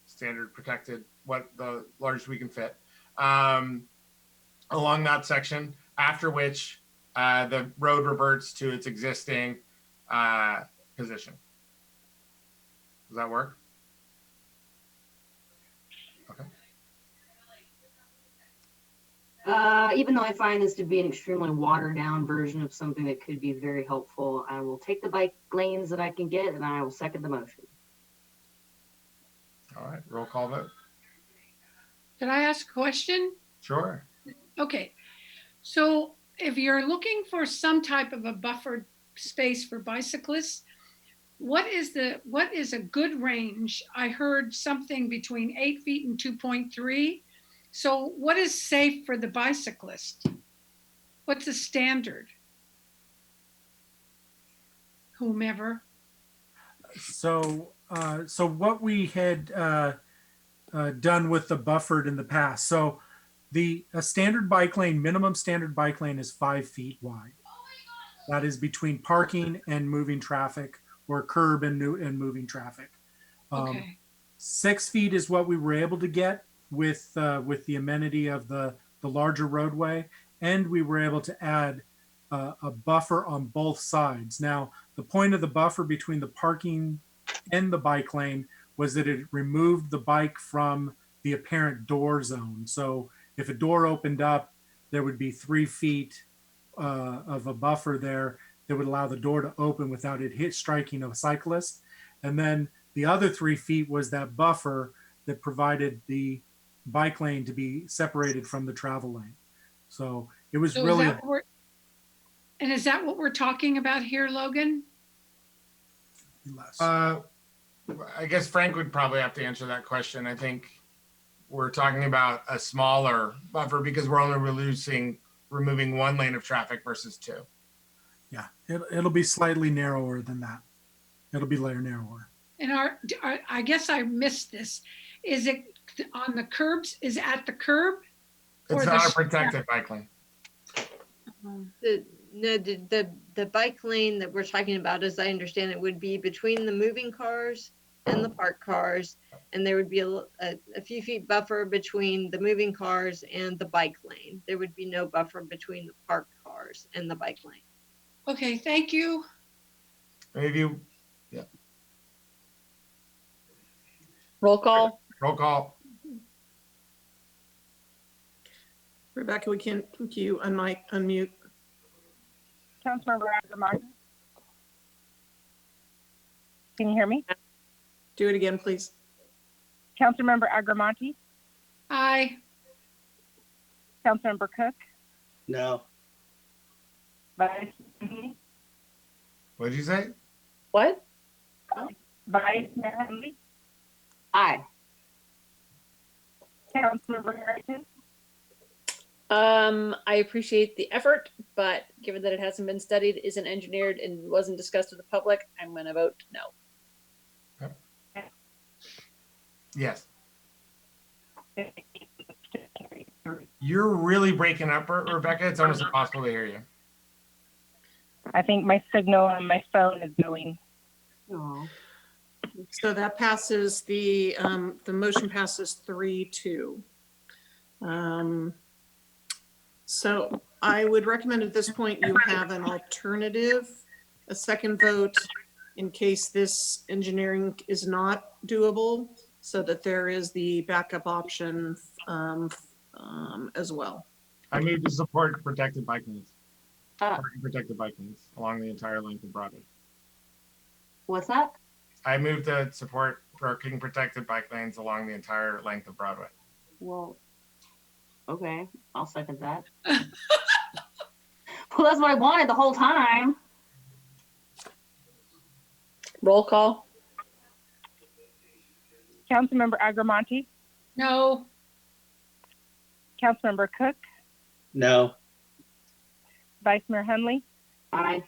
S1: standard protected, what the largest we can fit, along that section, after which the road reverts to its existing position. Does that work? Okay.
S6: Even though I find this to be an extremely watered down version of something that could be very helpful, I will take the bike lanes that I can get and I will second the motion.
S1: All right, roll call vote.
S3: Did I ask a question?
S1: Sure.
S3: Okay, so if you're looking for some type of a buffered space for bicyclists, what is a good range? I heard something between 8 feet and 2.3. So what is safe for the bicyclist? What's the standard? Whomever.
S9: So what we had done with the buffered in the past. So a standard bike lane, minimum standard bike lane is 5 feet wide. That is between parking and moving traffic, or curb and moving traffic.
S3: Okay.
S9: 6 feet is what we were able to get with the amenity of the larger roadway, and we were able to add a buffer on both sides. Now, the point of the buffer between the parking and the bike lane was that it removed the bike from the apparent door zone. So if a door opened up, there would be 3 feet of a buffer there that would allow the door to open without it striking a cyclist. And then the other 3 feet was that buffer that provided the bike lane to be separated from the travel lane. So it was
S3: So
S9: really.
S3: Is that what we're talking about here, Logan?
S1: I guess Frank would probably have to answer that question. I think we're talking about a smaller buffer because we're only removing one lane of traffic versus two.
S9: Yeah, it'll be slightly narrower than that. It'll be narrower.
S3: And I guess I missed this. Is it on the curbs? Is it at the curb?
S1: It's not a protected bike lane.
S7: The bike lane that we're talking about, as I understand it, would be between the moving cars and the parked cars. And there would be a few feet buffer between the moving cars and the bike lane. There would be no buffer between the parked cars and the bike lane.
S3: Okay, thank you.
S1: Maybe,
S14: Roll call.
S1: roll call.
S12: Rebecca, can you unmute?
S2: Councilmember Agarmati. Can you hear me?
S12: Do it again, please.
S2: Councilmember Agarmati,
S3: Aye.
S2: Councilmember Cook,
S4: No.
S2: Vice Mayor
S1: What did you say?
S14: What?
S2: Henley,
S6: Aye.
S2: Councilmember Harrington,
S14: I appreciate the effort, but given that it hasn't been studied, isn't engineered, and wasn't discussed with the public, I'm going to vote no.
S1: Yes. You're really breaking up, Rebecca. It's almost impossible to hear you.
S2: I think my signal on my phone is going.
S6: Oh.
S12: So that passes, the motion passes 3-2. So I would recommend at this point you have an alternative, a second vote in case this engineering is not doable, so that there is the backup option as well.
S1: I move to support protected bike lanes.
S6: Uh,
S1: Protected bike lanes along the entire length of Broadway.
S6: What's that?
S1: I move to support parking protected bike lanes along the entire length of Broadway.
S6: Well, okay, I'll second that. Well, that's what I wanted the whole time.
S14: Roll call.
S2: Councilmember Agarmati,
S3: No.
S2: Councilmember Cook,
S4: No.
S2: Vice Mayor Henley,
S6: Aye.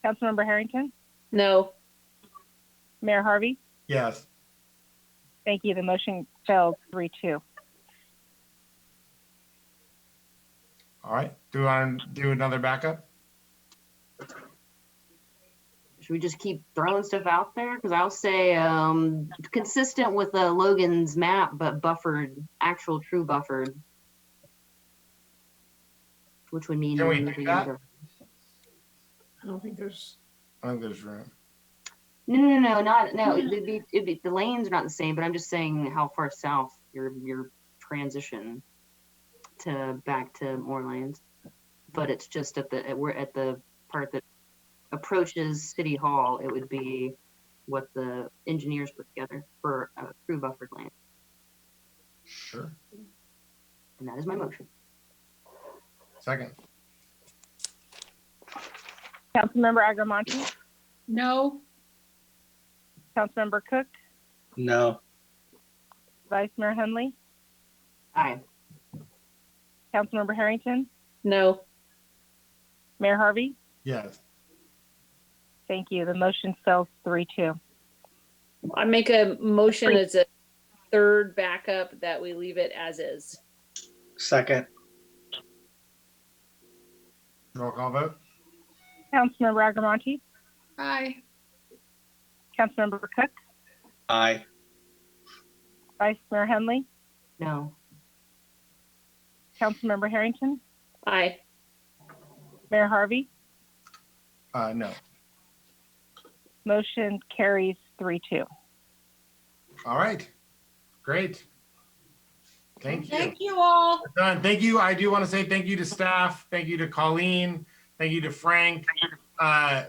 S2: Councilmember Harrington,
S14: No.
S2: Mayor Harvey.
S1: Yes.
S2: Thank you. The motion fails 3-2.
S1: All right. Do you want to do another backup?
S6: Should we just keep throwing stuff out there? Because I'll say consistent with Logan's map, but buffered, actual true buffered. Which would mean
S1: Can we
S6: moving
S1: do that?
S12: I don't think there's.
S1: I think there's room.
S6: No. It'd be the lanes are not the same, but I'm just saying how far south your transition to back to more lanes. But it's just we're at the part that approaches City Hall. It would be what the engineers put together for a true buffered lane.
S1: Sure.
S6: And that is my motion.
S1: Second.
S2: Councilmember Agarmati,
S3: No.
S2: Councilmember Cook,
S4: No.
S2: Vice Mayor Henley,
S6: Aye.
S2: Councilmember Harrington,
S14: No.
S2: Mayor Harvey.
S1: Yes.
S2: Thank you. The motion fails 3-2.
S14: I make a motion as a third backup that we leave it as is.
S4: Second.
S1: Roll call vote.
S2: Councilmember Agarmati,
S3: Aye.
S2: Councilmember Cook,
S4: Aye.
S2: Vice Mayor Henley,
S6: No.
S2: Councilmember Harrington,
S14: Aye.
S2: Mayor Harvey.
S1: No.
S2: Motion carries 3-2.
S1: All right. Great. Thank you.
S3: Thank you all.
S1: We're done. Thank you. I do want to say thank you to staff. Thank you to Colleen. Thank you to Frank.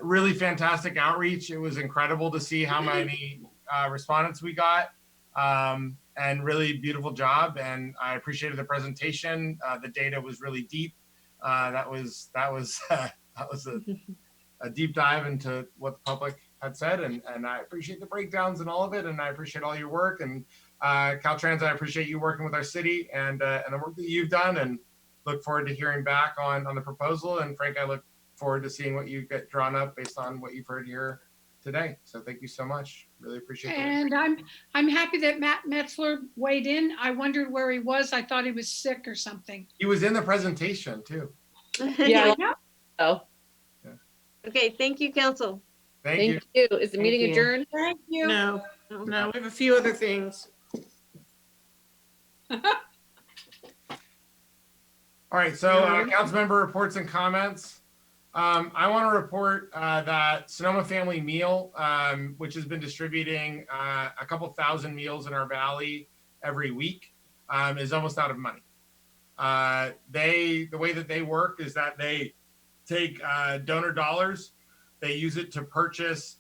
S1: Really fantastic outreach. It was incredible to see how many respondents we got, and really beautiful job. And I appreciated the presentation. The data was really deep. That was a deep dive into what the public had said, and I appreciate the breakdowns and all of it, and I appreciate all your work. And Caltrans, I appreciate you working with our city and the work that you've done, and look forward to hearing back on the proposal. And Frank, I look forward to seeing what you get drawn up based on what you've heard here today. So thank you so much. Really appreciate it.
S3: And I'm happy that Matt Metzler weighed in. I wondered where he was. I thought he was sick or something.
S1: He was in the presentation too.
S14: Yeah.
S3: I know.
S14: Oh,
S7: Okay, thank you, council.
S1: Thank you.
S14: thank you. Is the meeting
S6: you.
S14: adjourned?
S3: Thank you.
S12: No, no, we have a few other things.
S1: All right, so council member reports and comments. I want to report that Sonoma Family Meal, which has been distributing a couple thousand meals in our valley every week, is almost out of money. The way that they work is that they take donor dollars, they use it to purchase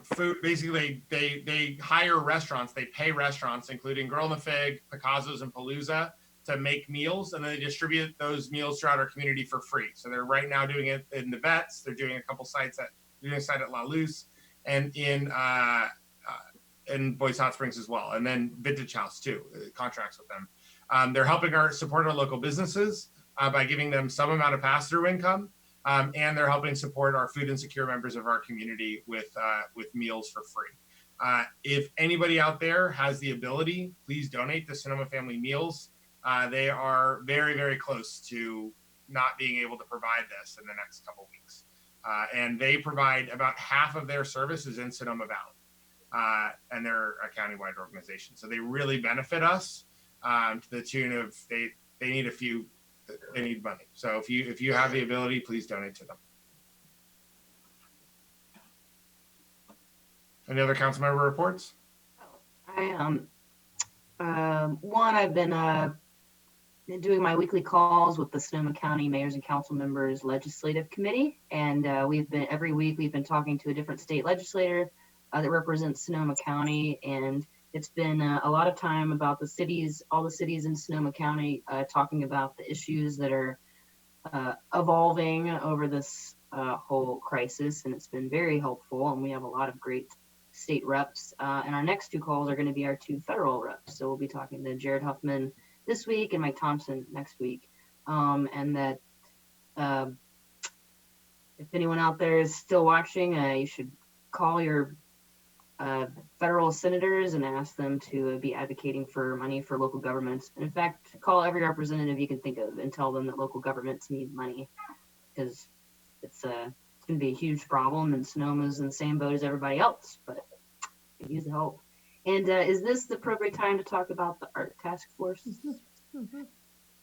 S1: food. Basically, they hire restaurants, they pay restaurants, including Girl in the Fig, Picasso's, and Palooza, to make meals, and then they distribute those meals throughout our community for free. So they're right now doing it in the Vets. They're doing a couple sites doing a site at La Luz and in Boys Hot Springs as well. And then Vintage House too, contracts with them. They're helping support our local businesses by giving them some amount of pass-through income. And they're helping support our food insecure members of our community with meals for free. If anybody out there has the ability, please donate to Sonoma Family Meals. They are very, very close to not being able to provide this in the next couple weeks. And they provide about half of their services in Sonoma Valley. And they're a countywide organization. So they really benefit us to the tune of they need money. So if you have the ability, please donate to them. Any other council member reports?
S6: I've been doing my weekly calls with the Sonoma County Mayors and Council Members Legislative Committee, and every week we've been talking to a different state legislator that represents Sonoma County, and it's been a lot of time about all the cities in Sonoma County talking about the issues that are evolving over this whole crisis, and it's been very helpful, and we have a lot of great state reps, and our next two calls are going to be our two federal reps, so we'll be talking to Jared Huffman this week and Mike Thompson next week. And that if anyone out there is still watching, you should call your federal senators and ask them to be advocating for money for local governments. And in fact, call every representative you can think of and tell them that local governments need money, because it's going to be a huge problem, and Sonoma's in the same boat as everybody else, but could use the help. And is this the appropriate time to talk about the art task force?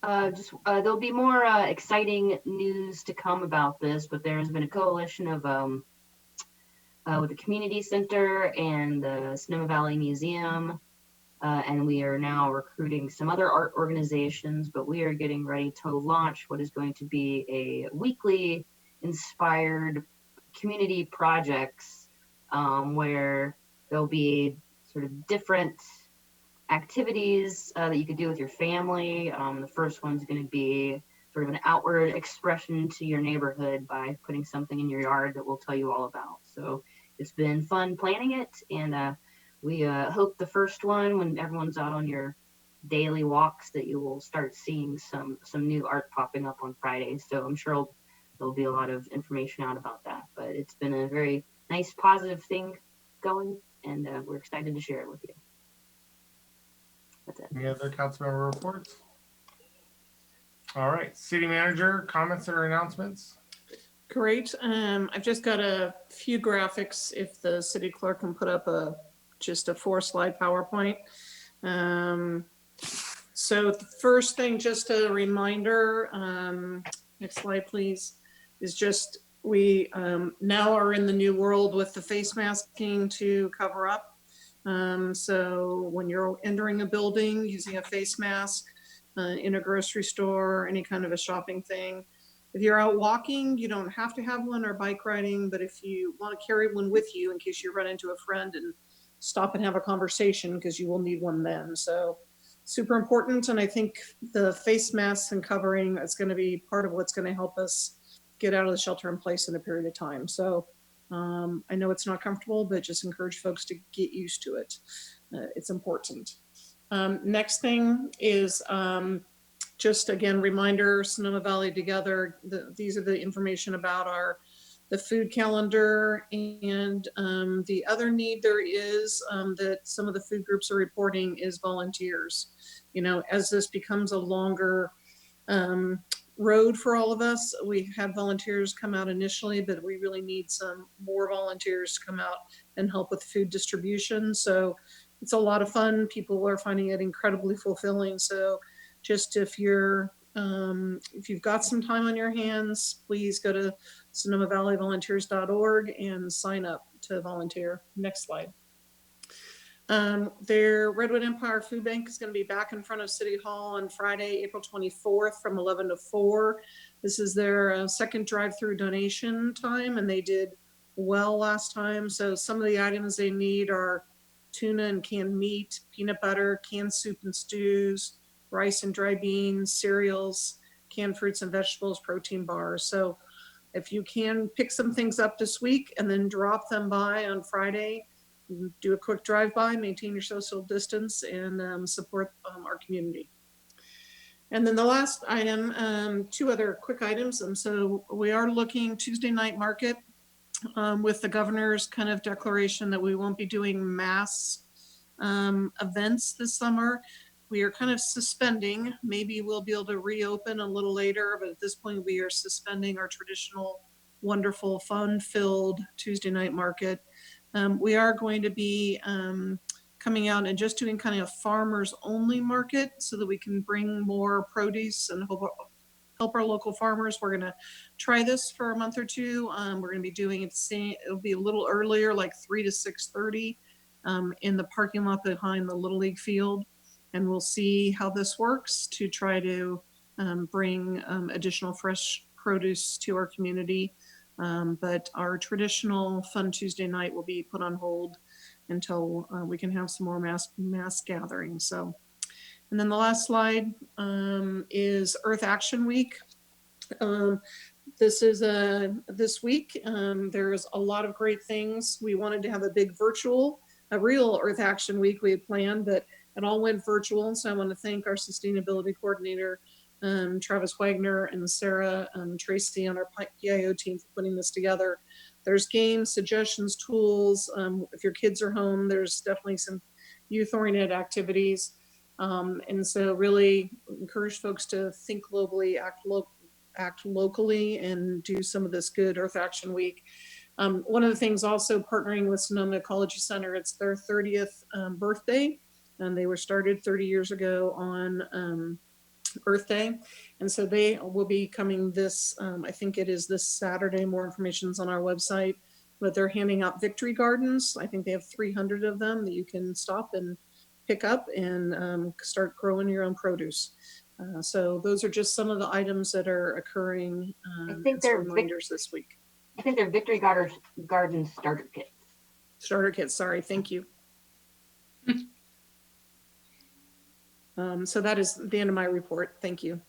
S6: There'll be more exciting news to come about this, but there's been a coalition of with the community center and the Sonoma Valley Museum, and we are now recruiting some other art organizations, but we are getting ready to launch what is going to be a weekly inspired community projects where there'll be sort of different activities that you could do with your family. The first one's going to be sort of an outward expression to your neighborhood by putting something in your yard that we'll tell you all about. So it's been fun planning it, and we hope the first one, when everyone's out on your daily walks, that you will start seeing some new art popping up on Fridays. So I'm sure there'll be a lot of information out about that, but it's been a very nice, positive thing going, and we're excited to share it with you. That's it.
S1: Any other council member reports? All right, city manager, comments or announcements?
S12: Great. I've just got a few graphics if the city clerk can put up just a 4-slide PowerPoint. So the first thing, just a reminder, next slide please, is just we now are in the new world with the face masking to cover up. So when you're entering a building using a face mask in a grocery store, any kind of a shopping thing. If you're out walking, you don't have to have one, or bike riding, but if you want to carry one with you in case you run into a friend and stop and have a conversation, because you will need one then. So super important. And I think the face masks and covering is going to be part of what's going to help us get out of the shelter in place in a period of time. So I know it's not comfortable, but just encourage folks to get used to it. It's important. Next thing is just again, reminder, Sonoma Valley Together. These are the information about our the food calendar, and the other need there is that some of the food groups are reporting is volunteers. You know, as this becomes a longer road for all of us, we had volunteers come out initially, but we really need some more volunteers to come out and help with food distribution. So it's a lot of fun. People are finding it incredibly fulfilling. So just if you've got some time on your hands, please go to sonomavalleyvolunteers.org and sign up to volunteer. Next slide. Their Redwood Empire Food Bank is going to be back in front of City Hall on Friday, April 24th from 11 to 4. This is their second drive-through donation time, and they did well last time. So some of the items they need are tuna and canned meat, peanut butter, canned soup and stews, rice and dry beans, cereals, canned fruits and vegetables, protein bars. So if you can pick some things up this week and then drop them by on Friday, do a quick drive-by, maintain your social distance, and support our community. And then the last item, two other quick items. So we are looking Tuesday night market with the governor's kind of declaration that we won't be doing mass events this summer. We are kind of suspending. Maybe we'll be able to reopen a little later, but at this point we are suspending our traditional, wonderful, fun-filled Tuesday night market. We are going to be coming out and just doing kind of a farmers only market so that we can bring more produce and help our local farmers. We're going to try this for a month or two. We're going to be doing it, it'll be a little earlier, like 3 to 6:30 in the parking lot behind the Little League field. And we'll see how this works to try to bring additional fresh produce to our community. But our traditional Fun Tuesday night will be put on hold until we can have some more mass gatherings. So, and then the last slide is Earth Action Week. This is this week. There's a lot of great things. We wanted to have a real Earth Action Week we had planned, but it all went virtual. So I want to thank our sustainability coordinator, Travis Wagner, and Sarah Tracy on our PIO team for putting this together. There's games, suggestions, tools. If your kids are home, there's definitely some youth-oriented activities. And so really encourage folks to think globally, act locally, and do some of this good Earth Action Week. One of the things also partnering with Sonoma Ecology Center, it's their 30th birthday, and they were started 30 years ago on Earth Day. And so they will be coming this, I think it is this Saturday, more information's on our website, but they're handing out victory gardens. I think they have 300 of them that you can stop and pick up and start growing your own produce. So those are just some of the items that are occurring
S6: I think they're
S12: reminders this week.
S6: I think they're Victory Garden starter kits.
S12: Starter kits, sorry, thank you. So that is the end of my report. Thank you.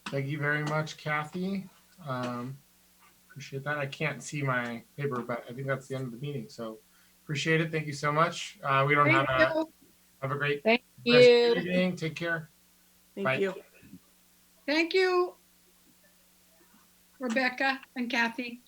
S1: Thank you very much, Kathy. Appreciate that. I can't see my paper, but I think that's the end of the meeting. So appreciate it. Thank you so much. We don't have a great
S14: Thank
S1: rest
S14: you.
S1: of the evening. Take care.
S12: Thank
S1: Bye.
S12: you.
S3: Thank you, Rebecca and Kathy.